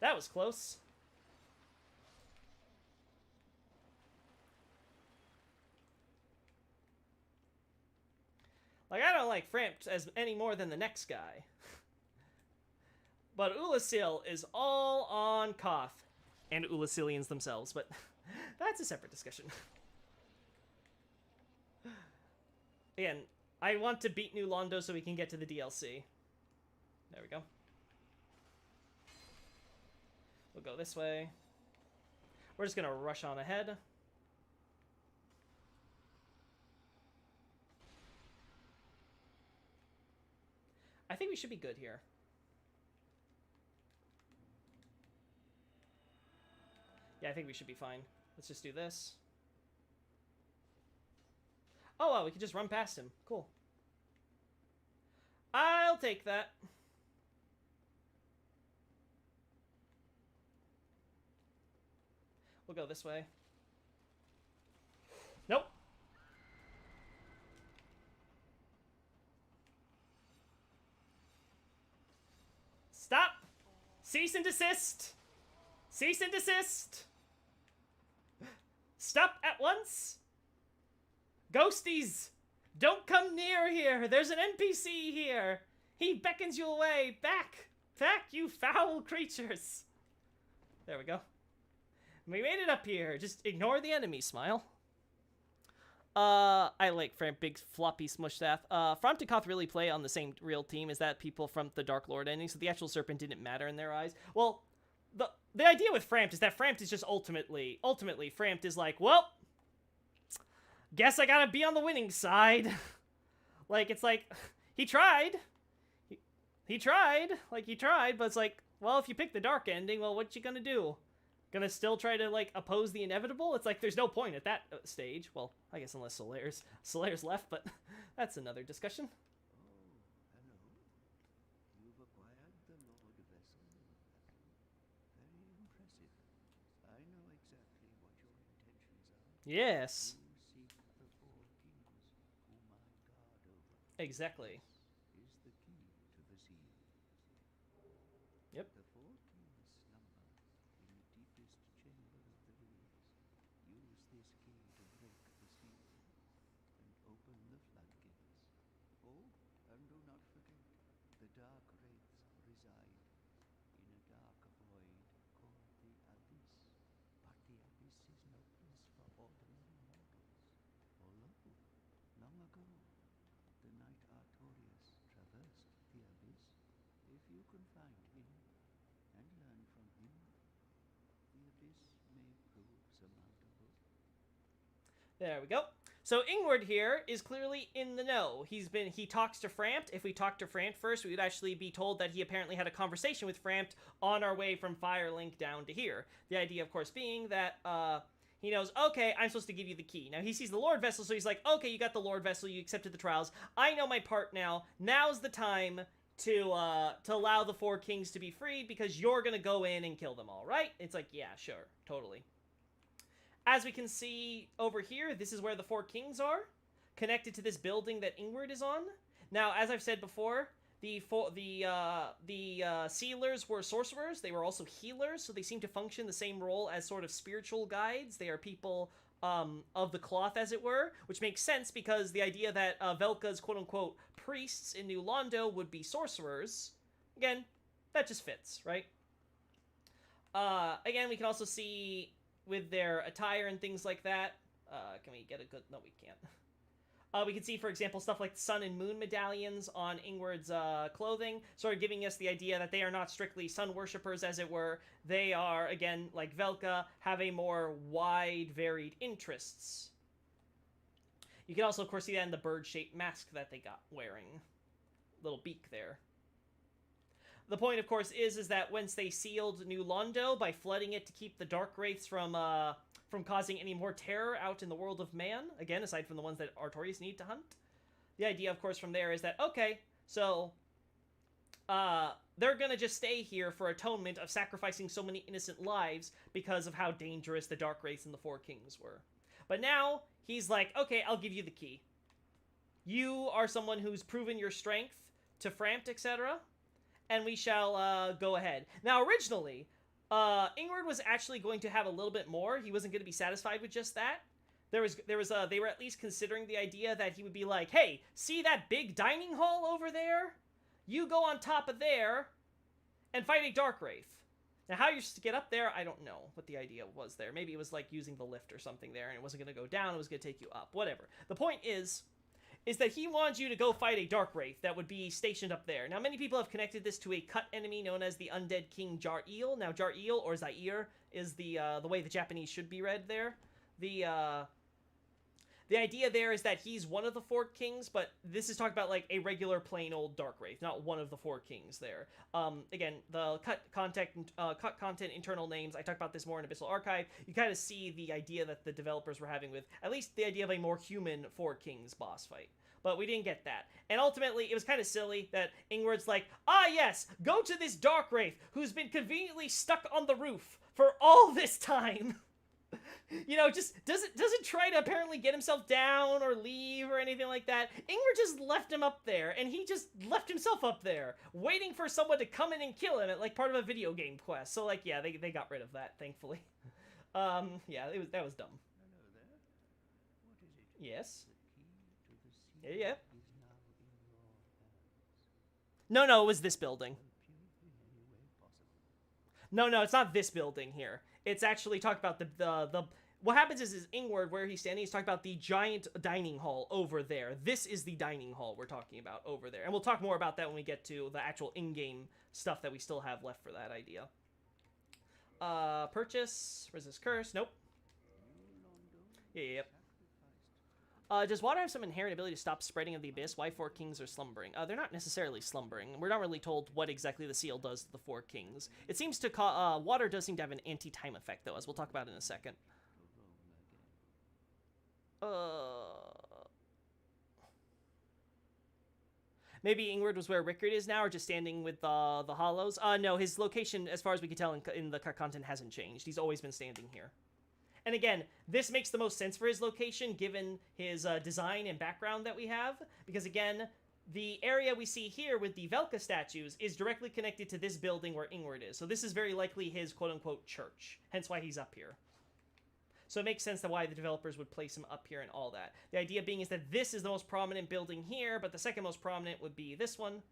That was close. Like, I don't like Frampt as any more than the next guy. But Ulasil is all on Koth. And Ulasilians themselves, but that's a separate discussion. Again, I want to beat New Londo so we can get to the DLC. There we go. We'll go this way. We're just gonna rush on ahead. I think we should be good here. Yeah, I think we should be fine. Let's just do this. Oh, wow, we can just run past him. Cool. I'll take that. We'll go this way. Nope. Stop! Cease and desist! Cease and desist! Stop at once! Ghosties! Don't come near here! There's an NPC here! He beckons you away! Back! Back, you foul creatures! There we go. We made it up here. Just ignore the enemy, smile. I like Frampt, big floppy smush staff. Frampt and Koth really play on the same real team as that people from the Dark Lord ending, so the actual serpent didn't matter in their eyes. Well, the idea with Frampt is that Frampt is just ultimately Frampt is like, well, guess I gotta be on the winning side. Like, it's like, he tried. He tried, but it's like, well, if you pick the dark ending, well, what you gonna do? Gonna still try to, like, oppose the inevitable? It's like, there's no point at that stage. Well, I guess unless Solaire's left, but that's another discussion. Oh, hello. You've acquired the Lord Vessel. Very impressive. I know exactly what your intentions are. Yes. You seek the 4 kings, whom I guard over. Exactly. Is the key to the seal. Yep. The 4 kings slumber in the deepest chamber of the ruins. Use this key to break the seal and open the floodgates. Oh, and do not forget, the dark wraiths reside in a dark void called the Abyss. But the Abyss is no place for ordinary mortals. Although, long ago, the knight Artorias traversed the Abyss. If you can find him and learn from him, the Abyss may prove surmountable. There we go. So Ingward here is clearly in the know. He talks to Frampt. If we talked to Frampt first, we would actually be told that he apparently had a conversation with Frampt on our way from Firelink down to here. The idea, of course, being that, he knows, okay, I'm supposed to give you the key. Now, he sees the Lord Vessel, so he's like, okay, you got the Lord Vessel, you accepted the trials. I know my part now. Now's the time to allow the 4 kings to be freed, because you're gonna go in and kill them all, right? It's like, yeah, sure, totally. As we can see over here, this is where the 4 kings are, connected to this building that Ingward is on. Now, as I've said before, the sealers were sorcerers. They were also healers, so they seem to function the same role as sort of spiritual guides. They are people of the cloth, as it were, which makes sense because the idea that Velka's quote-unquote priests in New Londo would be sorcerers, again, that just fits, right? Again, we can also see with their attire and things like that. Can we get a good... No, we can't. We can see, for example, stuff like sun and moon medallions on Ingward's clothing, sort of giving us the idea that they are not strictly sun worshippers, as it were. They are, again, like Velka, have a more wide, varied interests. You can also, of course, see that in the bird-shaped mask that they got wearing. Little beak there. The point, of course, is that once they sealed New Londo by flooding it to keep the Dark Wraiths from causing any more terror out in the world of man, again, aside from the ones that Artorias need to hunt, the idea, of course, from there is that, okay, so they're gonna just stay here for atonement of sacrificing so many innocent lives because of how dangerous the Dark Wraiths and the 4 kings were. But now, he's like, okay, I'll give you the key. You are someone who's proven your strength to Frampt, etc., and we shall go ahead. Now, originally, Ingward was actually going to have a little bit more. He wasn't going to be satisfied with just that. They were at least considering the idea that he would be like, hey, see that big dining hall over there? You go on top of there and fight a Dark Wraith. Now, how you're supposed to get up there, I don't know what the idea was there. Maybe it was like using the lift or something there, and it wasn't going to go down, it was going to take you up. Whatever. The point is that he wants you to go fight a Dark Wraith that would be stationed up there. Now, many people have connected this to a cut enemy known as the Undead King Jar-Eel. Now, Jar-Eel, or Zaire, is the way the Japanese should be read there. The idea there is that he's one of the 4 kings, but this is talking about, like, a regular plain old Dark Wraith, not one of the 4 kings there. Again, the cut content internal names, I talked about this more in Abyssal Archive. You kind of see the idea that the developers were having with, at least the idea of a more human 4 kings boss fight. But we didn't get that. And ultimately, it was kind of silly that Ingward's like, ah yes, go to this Dark Wraith who's been conveniently stuck on the roof for all this time. You know, just doesn't try to apparently get himself down or leave or anything like that. Ingward just left him up there, and he just left himself up there, waiting for someone to come in and kill him at, like, part of a video game quest. So, like, yeah, they got rid of that, thankfully. Yeah, that was dumb. Hello there. What is it? Yes. The key to the seal Yeah. is now in your hands. No, it was this building. Help you in any way possible. No, it's not this building here. It's actually talking about the what happens is Ingward, where he's standing, he's talking about the giant dining hall over there. This is the dining hall we're talking about over there. And we'll talk more about that when we get to the actual in-game stuff that we still have left for that idea. Purchase, resist curse, nope. New Londo Yep. Does water have some inherent ability to stop spreading of the abyss? Why 4 kings are slumbering? They're not necessarily slumbering. We're not really told what exactly the seal does to the 4 kings. It seems to water does seem to have an anti-time effect, though, as we'll talk about in a second. Maybe Ingrid was where Rickard is now, or just standing with the Hollows. No, his location, as far as we can tell in the content, hasn't changed. He's always been standing here. And again, this makes the most sense for his location, given his design and background that we have. Because again, the area we see here with the Velka statues is directly connected to this building where Ingrid is. So this is very likely his quote-unquote church. Hence why he's up here. So it makes sense that why the developers would place him up here and all that. The idea being is that this is the most prominent building here, but the second most prominent would be this one.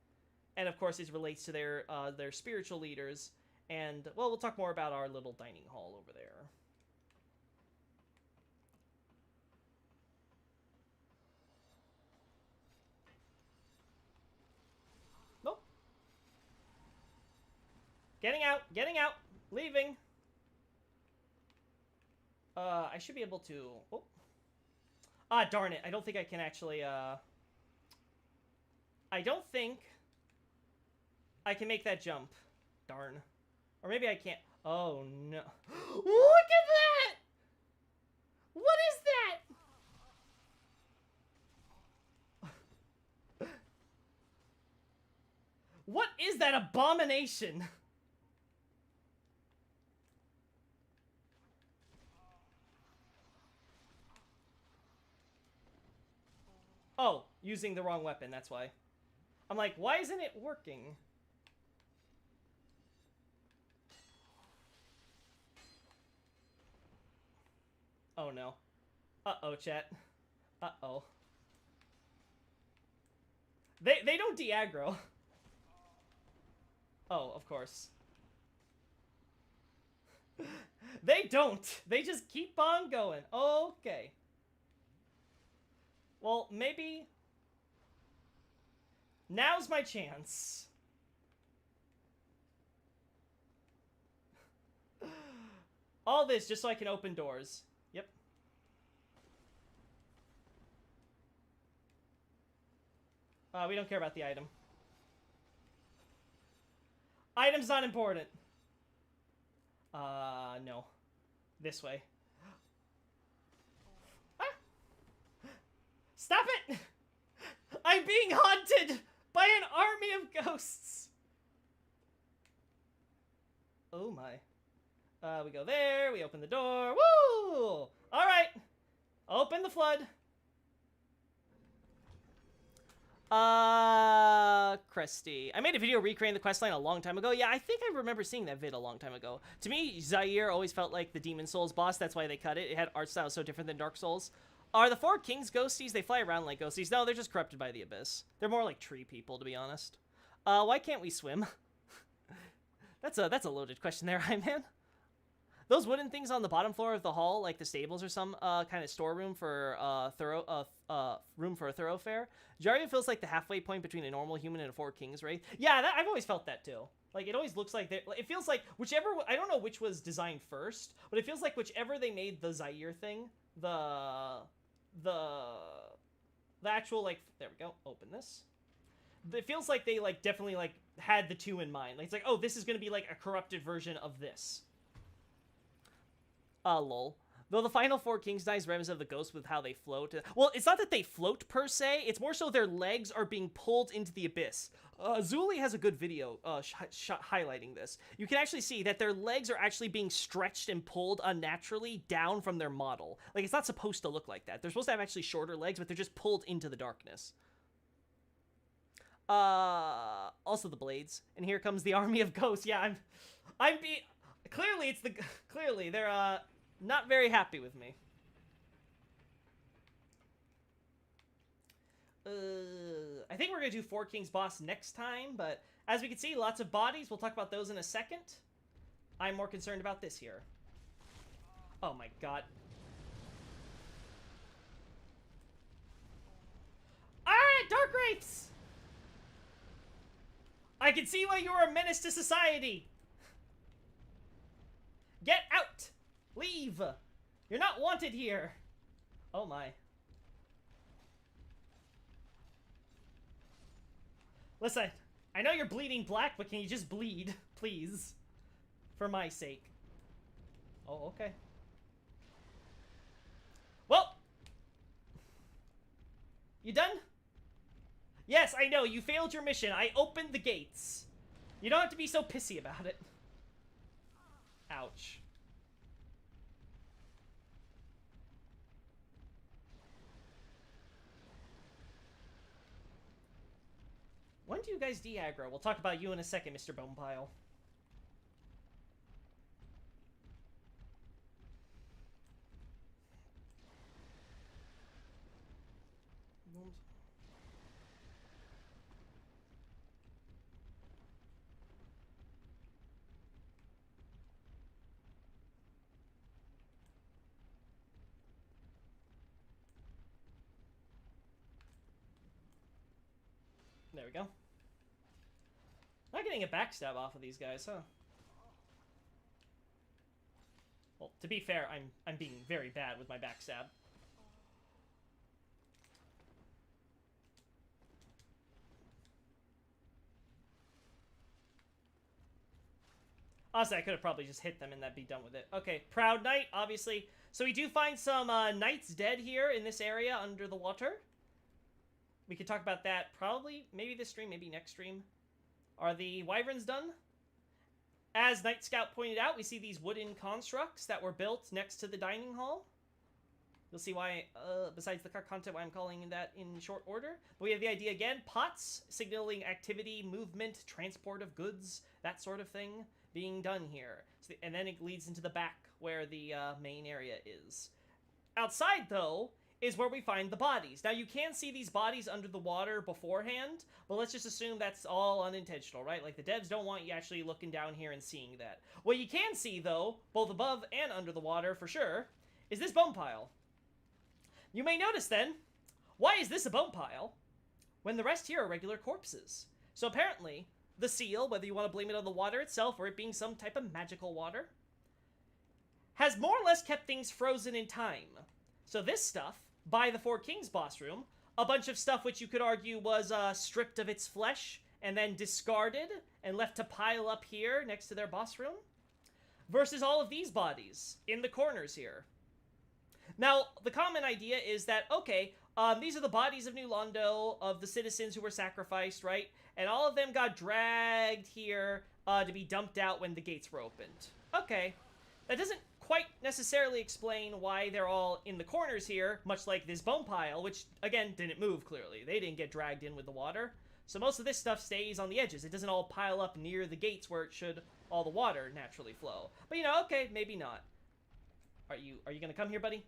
And of course, it relates to their spiritual leaders. And, well, we'll talk more about our little dining hall over there. Getting out, leaving. I should be able to, oh. Ah, darn it, I don't think I can actually, I don't think I can make that jump. Darn. Or maybe I can't. Oh, no. Look at that! What is that? What is that abomination? Oh, using the wrong weapon, that's why. I'm like, why isn't it working? Oh no. Uh-oh, chat. Uh-oh. They don't de-aggro. Oh, of course. They don't. They just keep on going. Okay. Well, maybe now's my chance. All this just so I can open doors. Yep. We don't care about the item. Item's not important. No. This way. Stop it! I'm being haunted by an army of ghosts! Oh my. We go there, we open the door. Woo! Alright. Open the flood. Cresty. I made a video recreating the questline a long time ago. Yeah, I think I remember seeing that vid a long time ago. To me, Zaire always felt like the Demon Souls boss. That's why they cut it. It had art style so different than Dark Souls. Are the 4 kings ghosties? They fly around like ghosties. No, they're just corrupted by the abyss. They're more like tree people, to be honest. Why can't we swim? That's a loaded question there, right, man? Those wooden things on the bottom floor of the hall, like the stables or some kind of storeroom for room for a thoroughfare. Jaria feels like the halfway point between a normal human and a 4 kings wraith. Yeah, I've always felt that too. Like, it always looks like it feels like whichever, I don't know which was designed first, but it feels like whichever they made the Zaire thing, the actual, like, there we go, open this. It feels like they, like, definitely, like, had the 2 in mind. Like, it's like, oh, this is gonna be, like, a corrupted version of this. Lol. Though the final 4 kings dies reminisce of the ghosts with how they float. Well, it's not that they float, per se. It's more so their legs are being pulled into the abyss. Zuli has a good video highlighting this. You can actually see that their legs are actually being stretched and pulled unnaturally down from their model. Like, it's not supposed to look like that. They're supposed to have actually shorter legs, but they're just pulled into the darkness. Also the blades. And here comes the army of ghosts. Yeah, clearly they're, not very happy with me. I think we're gonna do 4 Kings boss next time, but as we can see, lots of bodies. We'll talk about those in a second. I'm more concerned about this here. Oh my god. Alright, Dark Wraiths! I can see why you're a menace to society! Get out! Leave! You're not wanted here! Oh my. Listen, I know you're bleeding black, but can you just bleed, please? For my sake. Oh, okay. Well, you done? Yes, I know, you failed your mission. I opened the gates. You don't have to be so pissy about it. Ouch. When do you guys de-aggro? We'll talk about you in a second, Mr. Bonepile. There we go. Not getting a backstab off of these guys, huh? Well, to be fair, I'm being very bad with my backstab. Honestly, I could have probably just hit them and that'd be done with it. Okay, Proud Knight, obviously. So we do find some knights dead here in this area under the water. We could talk about that probably, maybe this stream, maybe next stream. Are the wyverns done? As Night Scout pointed out, we see these wooden constructs that were built next to the dining hall. You'll see why, besides the content, why I'm calling that in short order. But we have the idea again, pots, signaling activity, movement, transport of goods, that sort of thing being done here. So and then it leads into the back where the main area is. Outside, though, is where we find the bodies. Now, you can see these bodies under the water beforehand, but let's just assume that's all unintentional, right? Like, the devs don't want you actually looking down here and seeing that. What you can see, though, both above and under the water, for sure, is this bone pile. You may notice, then, why is this a bone pile when the rest here are regular corpses? So, apparently, the seal, whether you want to blame it on the water itself or it being some type of magical water, has more or less kept things frozen in time. So this stuff, by the Four Kings boss room, a bunch of stuff which you could argue was stripped of its flesh and then discarded and left to pile up here next to their boss room, versus all of these bodies in the corners here. Now, the common idea is that, okay, these are the bodies of New Londo, of the citizens who were sacrificed, right? And all of them got dragged here to be dumped out when the gates were opened. Okay, that doesn't quite necessarily explain why they're all in the corners here, much like this bone pile, which, again, didn't move, clearly. They didn't get dragged in with the water. So most of this stuff stays on the edges. It doesn't all pile up near the gates where it should all the water naturally flow. But, you know, okay, maybe not. Are you gonna come here, buddy?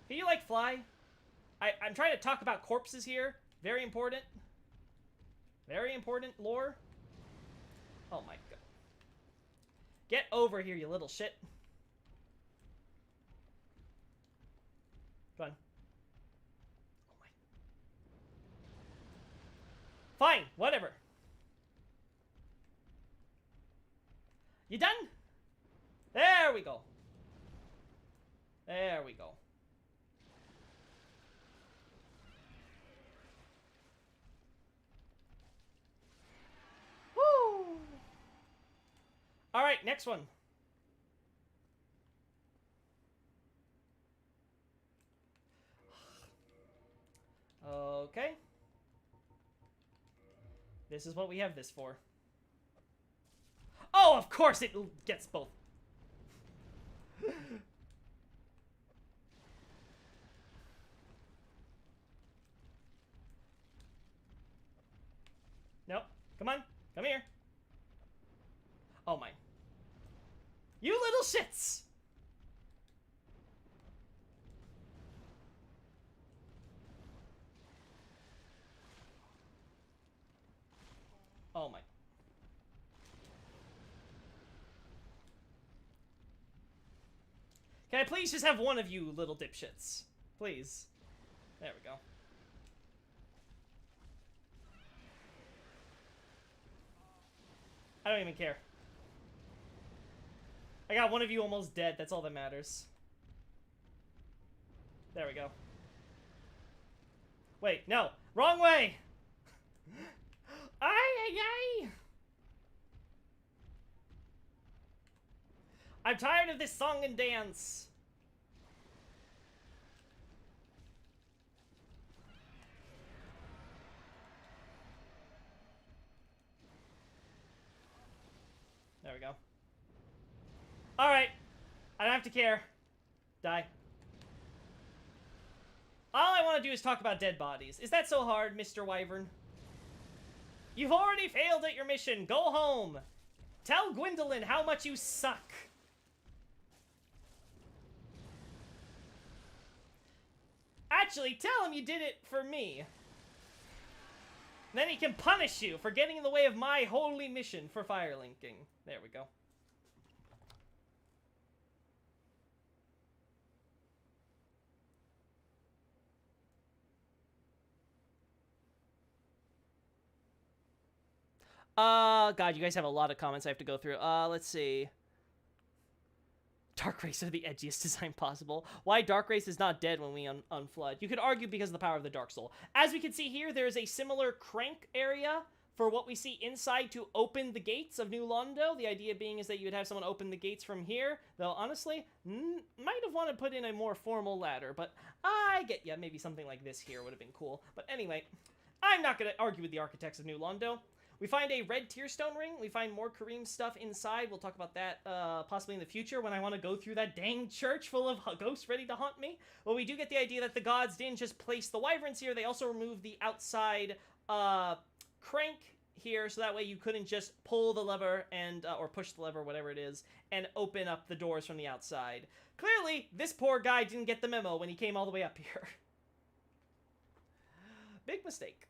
Can you, like, fly? I'm trying to talk about corpses here. Very important. Very important lore. Oh my god. Get over here, you little shit. Come on. Oh my. Fine, whatever. You done? There we go. There we go. Woo! All right, next one. Okay. This is what we have this for. Oh, of course it gets both. Nope. Come on. Come here. Oh my. You little shits! Oh my. Can I please just have one of you little dipshits? Please. There we go. I don't even care. I got one of you almost dead. That's all that matters. There we go. Wait, no. Wrong way! ay, ay! I'm tired of this song and dance. There we go. Alright. I don't have to care. Die. All I want to do is talk about dead bodies. Is that so hard, Mr. Wyvern? You've already failed at your mission. Go home. Tell Gwyndolin how much you suck. Actually, tell him you did it for me. Then he can punish you for getting in the way of my holy mission for firelinking. There we go. God, you guys have a lot of comments I have to go through. Let's see. Dark Race are the edgiest design possible. Why Dark Race is not dead when we unflood? You could argue because of the power of the Dark Soul. As we can see here, there is a similar crank area for what we see inside to open the gates of New Londo. The idea being is that you would have someone open the gates from here. Though, honestly, might have wanted to put in a more formal ladder. But I get ya. Maybe something like this here would have been cool. But anyway, I'm not going to argue with the architects of New Londo. We find a red tearstone ring. We find more Kareem stuff inside. We'll talk about that possibly in the future when I want to go through that dang church full of ghosts ready to haunt me. But we do get the idea that the gods didn't just place the wyverns here. They also removed the outside crank here, so that way you couldn't just pull the lever and or push the lever, whatever it is, and open up the doors from the outside. Clearly, this poor guy didn't get the memo when he came all the way up here. Big mistake.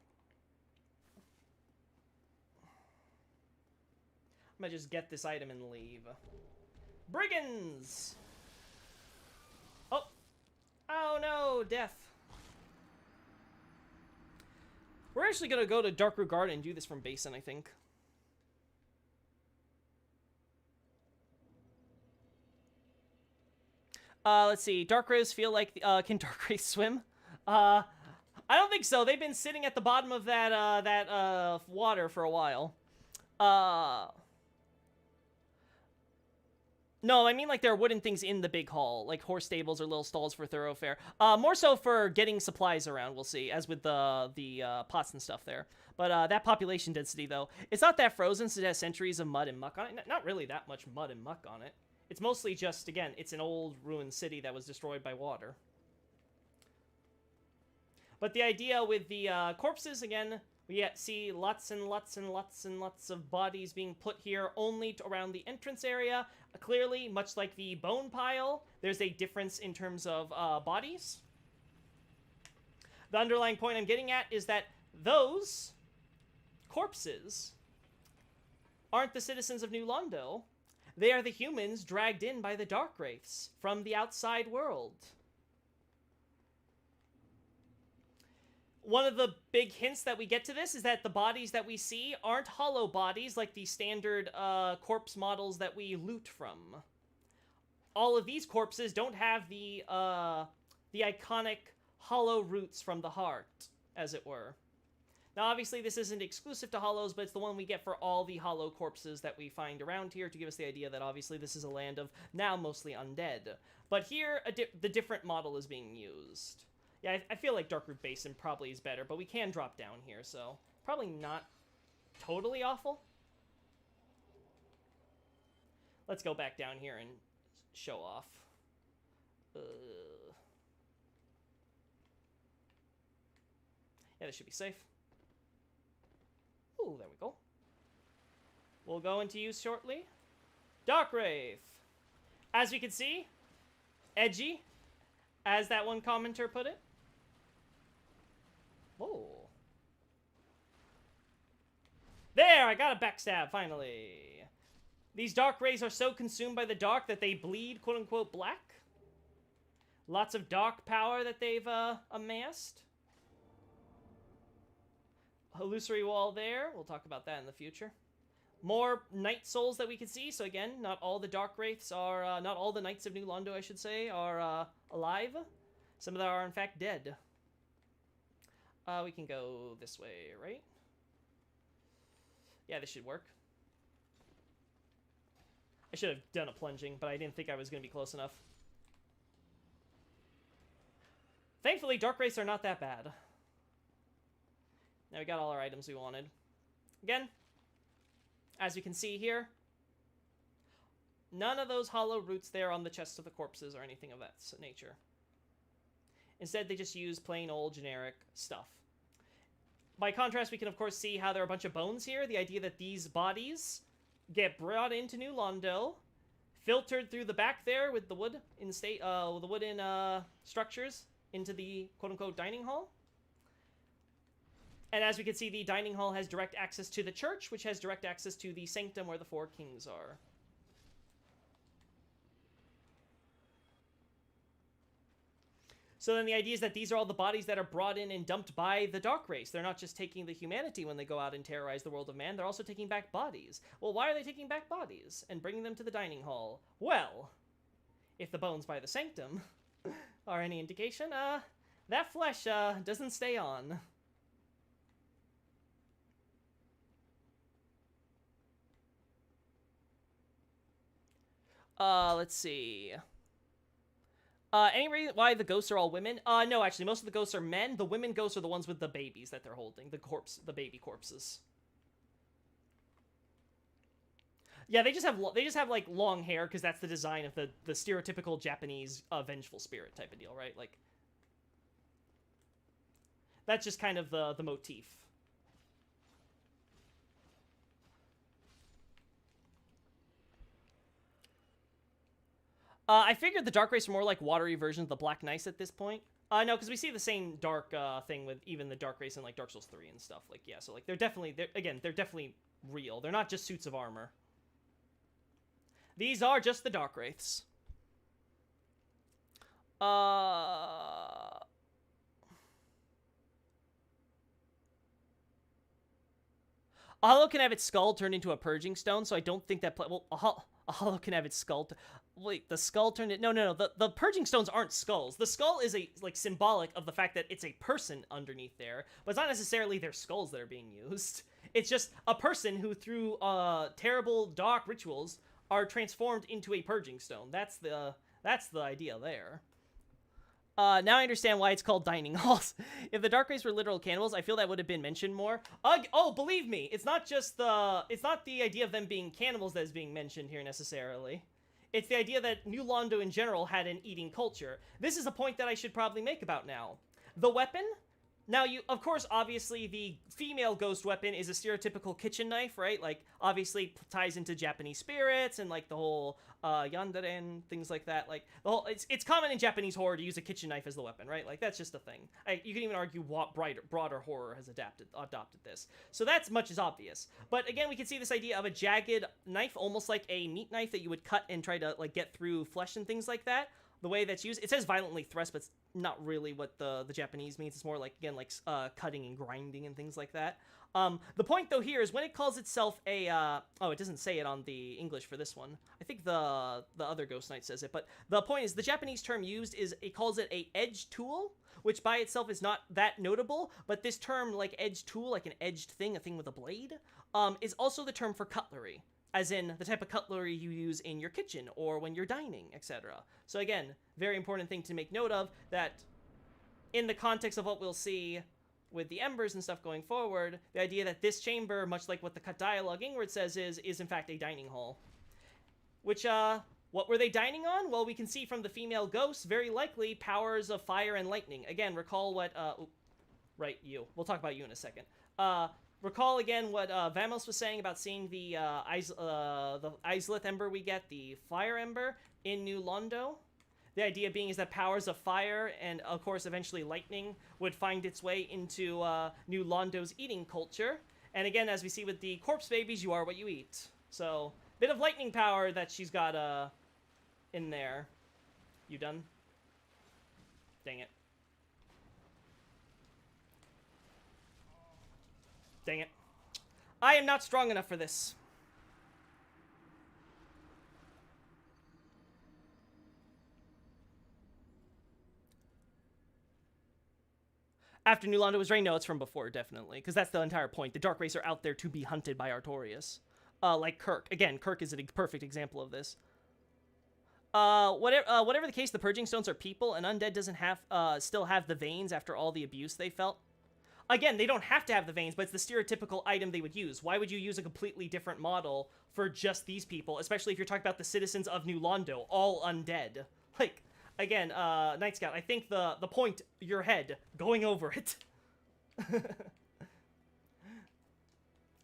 I'm gonna just get this item and leave. Brigands! Oh! Oh no, death. We're actually gonna go to Darkroot Garden and do this from Basin, I think. Let's see. Dark Rays feel like... can Dark Rays swim? I don't think so. They've been sitting at the bottom of that water for a while. No, I mean like there are wooden things in the big hall, like horse stables or little stalls for thoroughfare. More so for getting supplies around, we'll see, as with the pots and stuff there. But that population density, though, it's not that frozen, so it has centuries of mud and muck on it. Not really that much mud and muck on it. It's mostly just, again, it's an old ruined city that was destroyed by water. But the idea with the corpses, again, we see lots and lots and lots and lots of bodies being put here only around the entrance area. Clearly, much like the bone pile, there's a difference in terms of bodies. The underlying point I'm getting at is that those corpses aren't the citizens of New Londo. They are the humans dragged in by the Dark Wraiths from the outside world. One of the big hints that we get to this is that the bodies that we see aren't hollow bodies like the standard corpse models that we loot from. All of these corpses don't have the iconic hollow roots from the heart, as it were. Now, obviously, this isn't exclusive to hollows, but it's the one we get for all the hollow corpses that we find around here to give us the idea that, obviously, this is a land of now mostly undead. But here, the different model is being used. Yeah, I feel like Darkroot Basin probably is better, but we can drop down here, so probably not totally awful. Let's go back down here and show off. Yeah, this should be safe. Ooh, there we go. We'll go into use shortly. Dark Wraith. As we can see, edgy, as that one commenter put it. Whoa. There, I got a backstab, finally. These Dark Rays are so consumed by the dark that they bleed, quote-unquote, black. Lots of dark power that they've amassed. Illusory wall there. We'll talk about that in the future. More Night Souls that we can see. So again, not all the Dark Wraiths are, not all the Knights of New Londo, I should say, are alive. Some of them are, in fact, dead. We can go this way, right? Yeah, this should work. I should have done a plunging, but I didn't think I was going to be close enough. Thankfully, Dark Wraiths are not that bad. Now we got all our items we wanted. Again, as we can see here, none of those hollow roots there on the chests of the corpses or anything of that nature. Instead, they just use plain old generic stuff. By contrast, we can of course see how there are a bunch of bones here. The idea that these bodies get brought into New Londo, filtered through the back there with the wood in the wooden structures into the quote-unquote dining hall. And as we can see, the dining hall has direct access to the church, which has direct access to the sanctum where the four kings are. So then the idea is that these are all the bodies that are brought in and dumped by the Dark Race. They're not just taking the humanity when they go out and terrorize the world of man, they're also taking back bodies. Well, why are they taking back bodies and bringing them to the dining hall? Well, if the bones by the sanctum are any indication, that flesh doesn't stay on. Let's see. Any reason why the ghosts are all women? No, actually, most of the ghosts are men. The women ghosts are the ones with the babies that they're holding. The baby corpses. Yeah, they just have like long hair because that's the design of the stereotypical Japanese vengeful spirit type of deal, right? Like that's just kind of the motif. I figured the Dark Race were more like watery versions of the Black Knights at this point. No, because we see the same dark thing with even the Dark Race in like Dark Souls 3 and stuff. Like, yeah, so like they're definitely real. They're not just suits of armor. These are just the Dark Wraiths. A hollow can have its skull turned into a purging stone, so I don't think that... Well, a hollow can have its skull... Wait, the skull turned it... No. The purging stones aren't skulls. The skull is symbolic of the fact that it's a person underneath there, but it's not necessarily their skulls that are being used. It's just a person who, through terrible, dark rituals, are transformed into a purging stone. That's the idea there. Now I understand why it's called dining halls. If the Dark Race were literal cannibals, I feel that would have been mentioned more. Oh, believe me, it's not the idea of them being cannibals that is being mentioned here necessarily. It's the idea that New Londo in general had an eating culture. This is a point that I should probably make about now. The weapon? Now, of course, obviously, the female ghost weapon is a stereotypical kitchen knife, right? Like, obviously, ties into Japanese spirits and, like, the whole yandere and things like that. Like, the whole, it's common in Japanese horror to use a kitchen knife as the weapon, right? Like, that's just a thing. You can even argue broader horror has adopted this. So that's much as obvious. But, again, we can see this idea of a jagged knife, almost like a meat knife that you would cut and try to, like, get through flesh and things like that. The way that's used, it says violently thrust, but it's not really what the Japanese means. It's more like, again, like cutting and grinding and things like that. The point, though, here is when it calls itself a... it doesn't say it on the English for this one. I think the other Ghost Knight says it, but the point is the Japanese term used is, it calls it a edge tool, which by itself is not that notable, but this term, like edge tool, like an edged thing, a thing with a blade, is also the term for cutlery. As in, the type of cutlery you use in your kitchen, or when you're dining, etc. So again, very important thing to make note of, that in the context of what we'll see with the embers and stuff going forward, the idea that this chamber, much like what the cut dialogue inward says, is in fact a dining hall. Which, what were they dining on? Well, we can see from the female ghosts, very likely, powers of fire and lightning. Again, recall what, right, you. We'll talk about you in a second. Recall again what Vamos was saying about seeing the Izalith Ember we get, the Fire Ember, in New Londo. The idea being is that powers of fire and, of course, eventually lightning would find its way into New Londo's eating culture. And again, as we see with the corpse babies, you are what you eat. So, bit of lightning power that she's got in there. You done? Dang it. Dang it. I am not strong enough for this. After New Londo was reigned? No, it's from before, definitely. Because that's the entire point. The Dark Race are out there to be hunted by Artorias. Like Kirk. Again, Kirk is a perfect example of this. Whatever the case, the Purging Stones are people, and Undead doesn't still have the veins after all the abuse they felt. Again, they don't have to have the veins, but it's the stereotypical item they would use. Why would you use a completely different model for just these people, especially if you're talking about the citizens of New Londo, all undead? Like, again, Night Scout, I think the point, your head, going over it.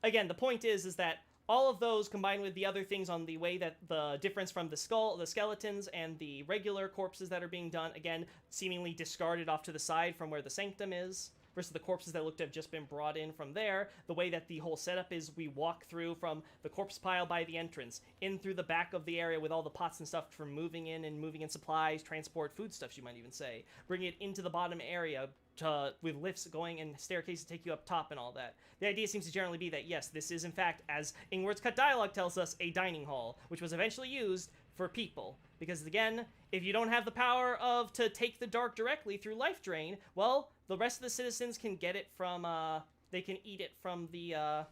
Again, the point is that all of those combined with the other things on the way that the difference from the skeletons and the regular corpses that are being done, again, seemingly discarded off to the side from where the sanctum is, versus the corpses that look to have just been brought in from there. The way that the whole setup is, we walk through from the corpse pile by the entrance, in through the back of the area with all the pots and stuff for moving in supplies, transport, foodstuffs, you might even say. Bring it into the bottom area with lifts going and staircases to take you up top and all that. The idea seems to generally be that, yes, this is in fact, as Ingward's Cut Dialogue tells us, a dining hall, which was eventually used for people. Because again, if you don't have the power to take the dark directly through life drain, well, the rest of the citizens can get it from, they can eat it from the,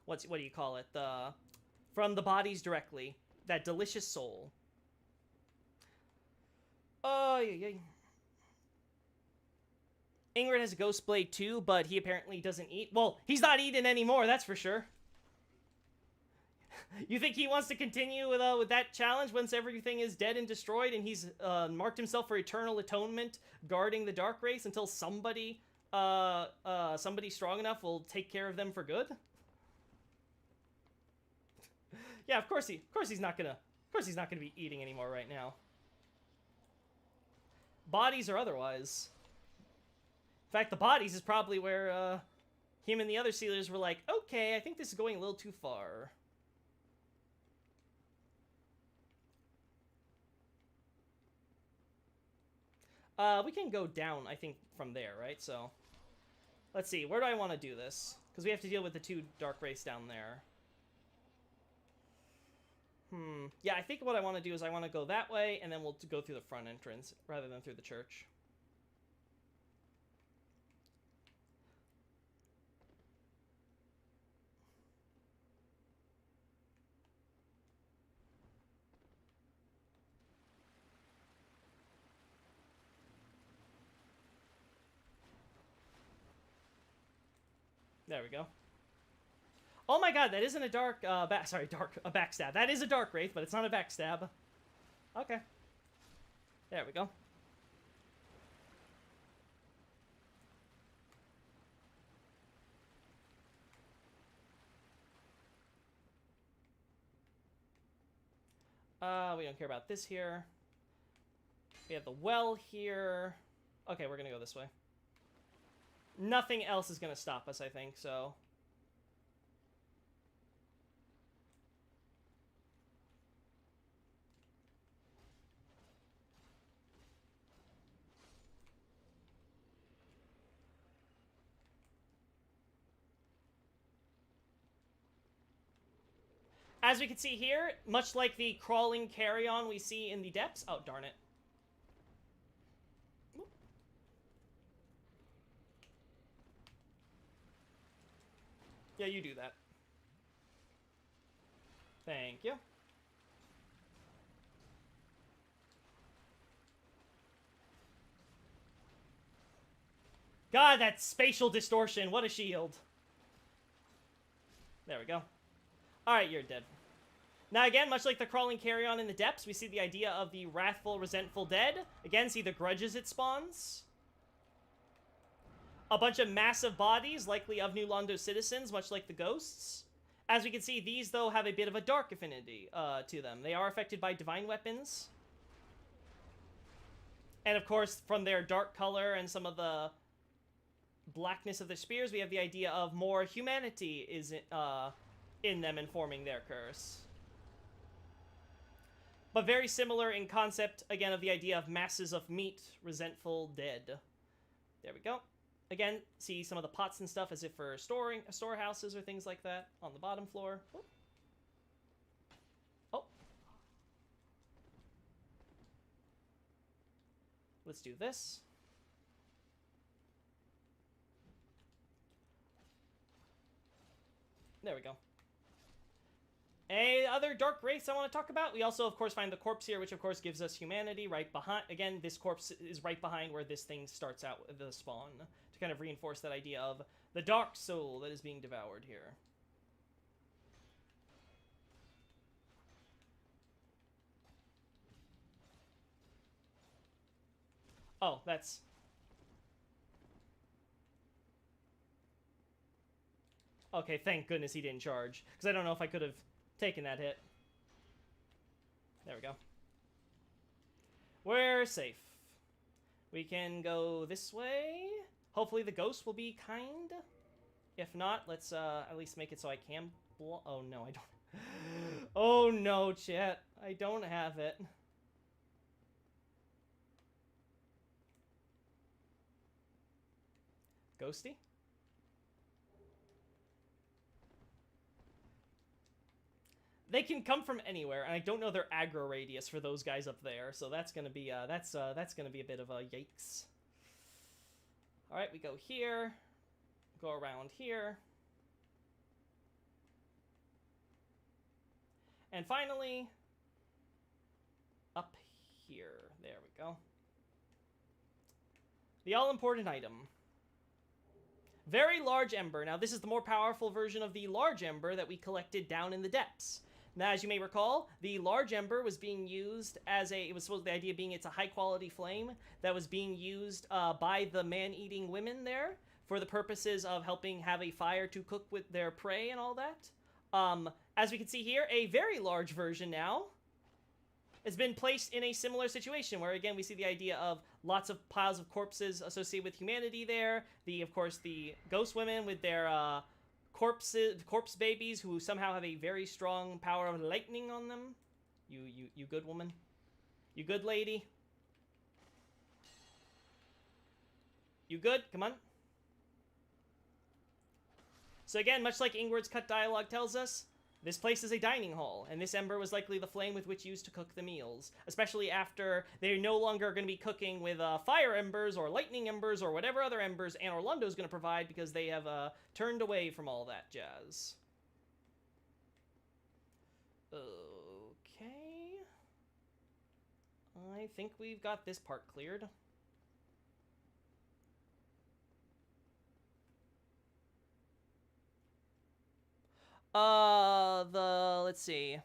what do you call it? From the bodies directly. That delicious soul. Oh, yeah. Ingrid has a Ghost Blade too, but he apparently doesn't eat. Well, he's not eating anymore, that's for sure. You think he wants to continue with that challenge once everything is dead and destroyed, and he's marked himself for eternal atonement, guarding the Dark Race until somebody strong enough will take care of them for good? Yeah, of course he's not gonna be eating anymore right now. Bodies or otherwise. In fact, the bodies is probably where him and the other sealers were like, okay, I think this is going a little too far. We can go down, I think, from there, right? So, let's see. Where do I want to do this? Because we have to deal with the two Dark Race down there. Yeah, I think what I want to do is I want to go that way, and then we'll go through the front entrance, rather than through the church. There we go. Oh my god, that isn't a backstab. That is a Dark Wraith, but it's not a backstab. Okay. There we go. We don't care about this here. We have the well here. Okay, we're gonna go this way. Nothing else is gonna stop us, I think, so... As we can see here, much like the crawling carry-on we see in the depths... Oh, darn it. Yeah, you do that. Thank you. God, that spatial distortion. What a shield. There we go. Alright, you're dead. Now again, much like the crawling carry-on in the depths, we see the idea of the wrathful, resentful dead. Again, see the grudges it spawns. A bunch of massive bodies, likely of New Londo citizens, much like the ghosts. As we can see, these, though, have a bit of a dark affinity to them. They are affected by divine weapons. And, of course, from their dark color and some of the blackness of their spears, we have the idea of more humanity is in them informing their curse. But very similar in concept, again, of the idea of masses of meat, resentful dead. There we go. Again, see some of the pots and stuff as if for storehouses or things like that on the bottom floor. Oh. Let's do this. there we go. A other dark race I want to talk about. We also, of course, find the corpse here, which, of course, gives us humanity right behind. Again, this corpse is right behind where this thing starts out, the spawn, to kind of reinforce that idea of the dark soul that is being devoured here. Oh, that's... Okay, thank goodness he didn't charge, because I don't know if I could have taken that hit. There we go. We're safe. We can go this way. Hopefully the ghost will be kind. If not, let's at least make it so I can oh no, I don't. Oh no, chat. I don't have it. Ghosty? They can come from anywhere, and I don't know their aggro radius for those guys up there, so that's gonna be that's gonna be a bit of a yikes. All right, we go here, go around here, and finally up here. There we go. The all-important item. Very large ember. Now, this is the more powerful version of the large ember that we collected down in the depths. Now, as you may recall, the large ember was being used as it was supposed, the idea being it's a high-quality flame that was being used by the man-eating women there for the purposes of helping have a fire to cook with their prey and all that. As we can see here, a very large version now has been placed in a similar situation where, again, we see the idea of lots of piles of corpses associated with humanity there. Of course, the ghost women with their corpse babies who somehow have a very strong power of lightning on them. You good woman? You good lady? You good? Come on. So again, much like Ingward's cut dialogue tells us, this place is a dining hall, and this ember was likely the flame with which used to cook the meals, especially after they're no longer going to be cooking with fire embers or lightning embers or whatever other embers Anor Londo is going to provide because they have turned away from all that jazz. Okay. I think we've got this part cleared. Let's see.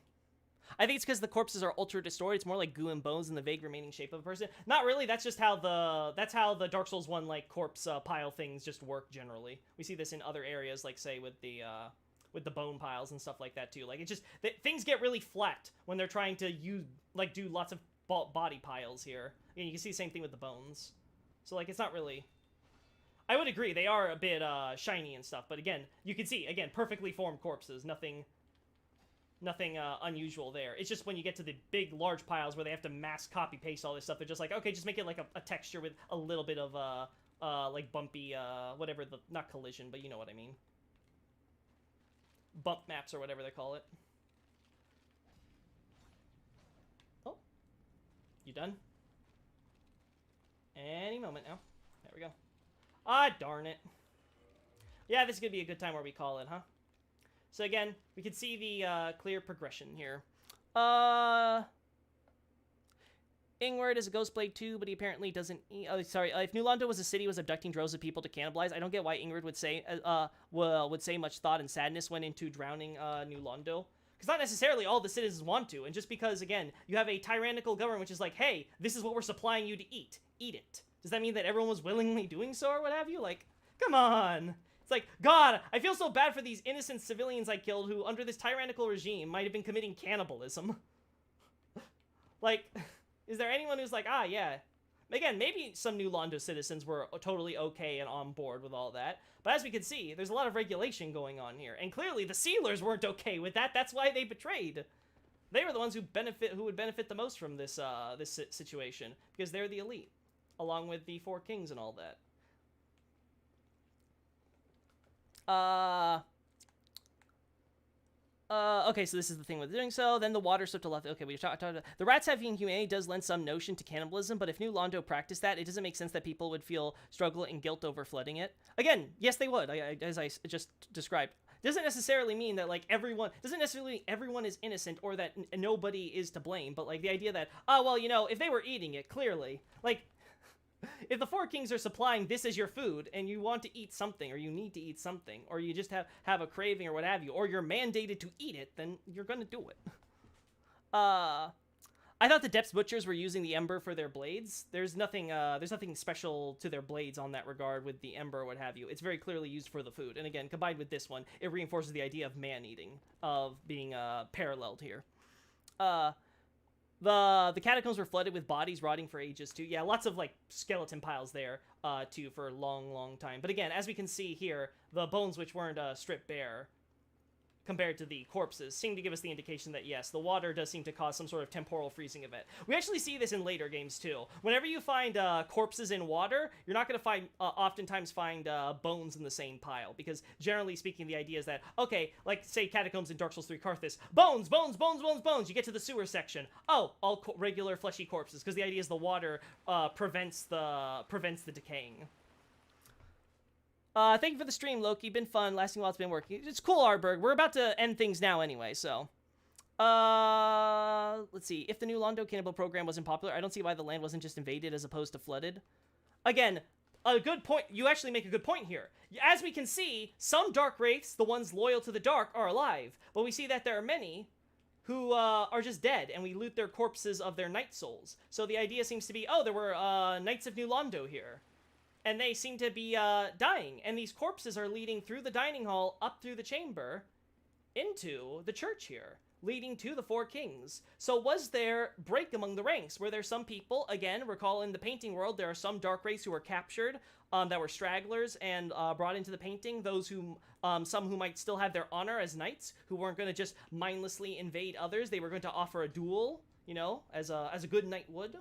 I think it's because the corpses are ultra distorted. It's more like goo and bones in the vague remaining shape of a person. Not really. That's just how the Dark Souls 1 like corpse pile things just work generally. We see this in other areas, like say with the bone piles and stuff like that too. Like it just things get really flat when they're trying to do lots of body piles here. And you can see the same thing with the bones. So like it's not really. I would agree, they are a bit shiny and stuff, but again, you can see, again, perfectly formed corpses, nothing unusual there. It's just when you get to the big, large piles where they have to mass copy-paste all this stuff, they're just like, okay, just make it like a texture with a little bit of, like bumpy, whatever, not collision, but you know what I mean. Bump maps or whatever they call it. Oh. You done? Any moment now. There we go. Ah, darn it. Yeah, this is going to be a good time where we call it, huh? So again, we can see the clear progression here. Ingward is a ghost blade too, but he apparently doesn't eat... Oh, sorry. If New Londo was a city, was abducting droves of people to cannibalize, I don't get why Ingward would say much thought and sadness went into drowning New Londo. Because not necessarily all the citizens want to, and just because, again, you have a tyrannical government which is like, hey, this is what we're supplying you to eat. Eat it. Does that mean that everyone was willingly doing so or what have you? Like, come on. It's like, God, I feel so bad for these innocent civilians I killed who, under this tyrannical regime, might have been committing cannibalism. Like, is there anyone who's like, ah, yeah. Again, maybe some New Londo citizens were totally okay and on board with all that. But as we can see, there's a lot of regulation going on here. And clearly, the Sealers weren't okay with that. That's why they betrayed. They were the ones who would benefit the most from this, this situation. Because they're the elite. Along with the Four Kings and all that. Okay, so this is the thing with doing so. Then the water slipped to left. Okay, we talked about the rats having humanity does lend some notion to cannibalism, but if New Londo practiced that, it doesn't make sense that people would feel struggle and guilt over flooding it. Again, yes, they would, as I just described. doesn't necessarily mean that, like, doesn't necessarily mean everyone is innocent or that nobody is to blame, but, like, the idea that, oh, well, you know, if they were eating it, clearly, like, if the Four Kings are supplying this as your food, and you want to eat something, or you need to eat something, or you just have a craving or what have you, or you're mandated to eat it, then you're gonna do it. I thought the Depths Butchers were using the Ember for their blades. There's nothing special to their blades on that regard with the Ember or what have you. It's very clearly used for the food. And again, combined with this one, it reinforces the idea of man-eating, of being paralleled here. The catacombs were flooded with bodies rotting for ages, too. Yeah, lots of, like, skeleton piles there, too, for a long, long time. But again, as we can see here, the bones which weren't stripped bare compared to the corpses seem to give us the indication that, yes, the water does seem to cause some sort of temporal freezing event. We actually see this in later games, too. Whenever you find corpses in water, you're not going to oftentimes find bones in the same pile, because generally speaking, the idea is that, okay, like, say, Catacombs in Dark Souls 3 Karthus, bones, bones, bones, bones, bones, you get to the sewer section. Oh, all regular fleshy corpses, because the idea is the water prevents the decaying. Thank you for the stream, Loki. Been fun, lasting while it's been working. It's cool, Arberg. We're about to end things now anyway, so. Let's see. If the new Londo Cannibal program wasn't popular, I don't see why the land wasn't just invaded as opposed to flooded. Again, a good point. You actually make a good point here. As we can see, some Dark Wraiths, the ones loyal to the Dark, are alive. But we see that there are many who are just dead, and we loot their corpses of their Night Souls. So the idea seems to be, oh, there were Knights of New Londo here. And they seem to be dying. And these corpses are leading through the dining hall, up through the chamber, into the church here, leading to the Four Kings. So was there break among the ranks? Were there some people, again, recall in the painting world, there are some Dark Wraiths who were captured, that were stragglers and brought into the painting. Those who, some who might still have their honor as knights, who weren't going to just mindlessly invade others. They were going to offer a duel, you know, as a good knight would.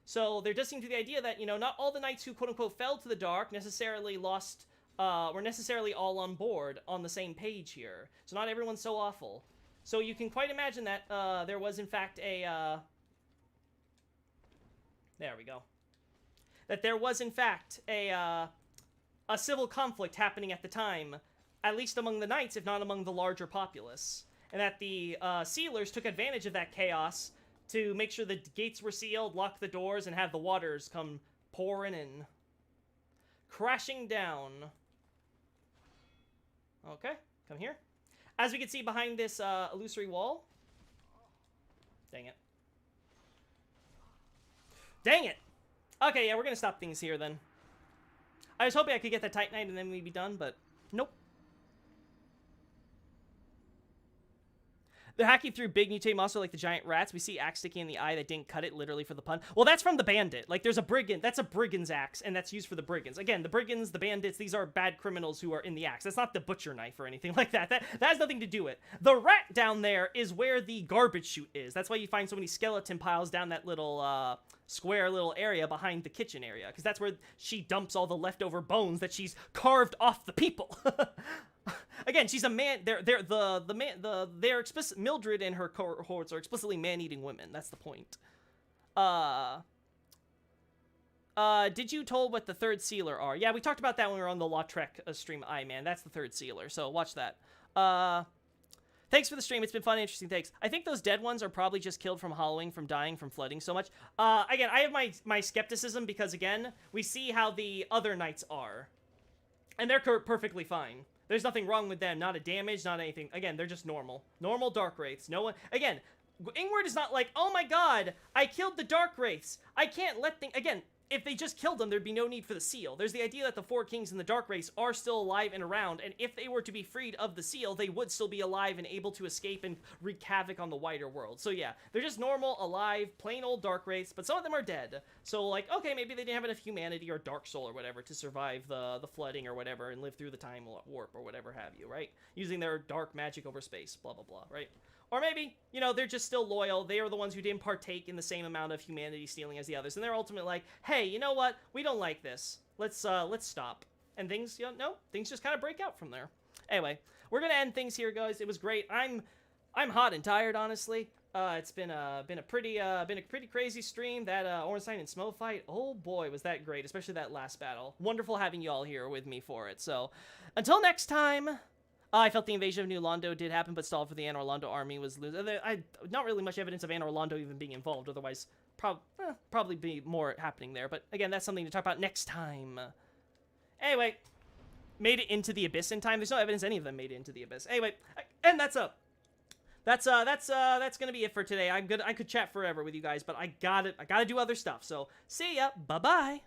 So there does seem to be the idea that, you know, not all the knights who quote-unquote fell to the dark necessarily were necessarily all on board on the same page here. So not everyone's so awful. So you can quite imagine that there was in fact there we go. That there was in fact a civil conflict happening at the time, at least among the knights, if not among the larger populace. And that the sealers took advantage of that chaos to make sure the gates were sealed, lock the doors, and have the waters come pouring in. Crashing down. Okay, come here. As we can see behind this illusory wall. Dang it. Dang it! Okay, yeah, we're gonna stop things here then. I was hoping I could get that Titanite and then we'd be done, but nope. They're hacking through big mutated monster like the giant rats. We see axe sticking in the eye that didn't cut it, literally for the pun. Well, that's from the bandit. Like, there's a brigand. That's a brigand's axe, and that's used for the brigands. Again, the brigands, the bandits, these are bad criminals who are in the axe. That's not the butcher knife or anything like that. That has nothing to do with it. The rat down there is where the garbage chute is. That's why you find so many skeleton piles down that little, square little area behind the kitchen area, because that's where she dumps all the leftover bones that she's carved off the people. Again, she's a man. They're explicit. Mildred and her cohorts are explicitly man-eating women. That's the point. Did you told what the third sealer are? Yeah, we talked about that when we were on the Lautrec stream. Man, that's the third sealer. So watch that. Thanks for the stream. It's been fun and interesting. Thanks. I think those dead ones are probably just killed from hollowing, from dying, from flooding so much. Again, I have my skepticism because, again, we see how the other knights are. And they're perfectly fine. There's nothing wrong with them. Not a damage, not anything. Again, they're just normal. Normal Dark Wraiths. No one... Again, Ingward is not like, oh my god, I killed the Dark Wraiths. I can't let things... Again, if they just killed them, there'd be no need for the seal. There's the idea that the Four Kings and the Dark Wraiths are still alive and around, and if they were to be freed of the seal, they would still be alive and able to escape and wreak havoc on the wider world. So yeah, they're just normal, alive, plain old Dark Wraiths, but some of them are dead. So like, okay, maybe they didn't have enough humanity or Dark Soul or whatever to survive the flooding or whatever and live through the time warp or whatever have you, right? Using their dark magic over space, blah, blah, blah, right? Or maybe, you know, they're just still loyal. They are the ones who didn't partake in the same amount of humanity stealing as the others. And they're ultimately like, hey, you know what? We don't like this. Let's stop. And things, you know, things just kind of break out from there. Anyway, we're going to end things here, guys. It was great. I'm hot and tired, honestly. It's been a pretty crazy stream. That Ornstein and Smough fight, oh boy, was that great, especially that last battle. Wonderful having you all here with me for it. So, until next time, I felt the invasion of New Londo did happen, but stalled for the Anor Londo army was losing. Not really much evidence of Anor Londo even being involved, otherwise probably be more happening there. But again, that's something to talk about next time. Anyway, made it into the Abyss in time. There's no evidence any of them made it into the Abyss. Anyway, and that's gonna be it for today. I could chat forever with you guys, but I gotta do other stuff. So see ya. Bye bye.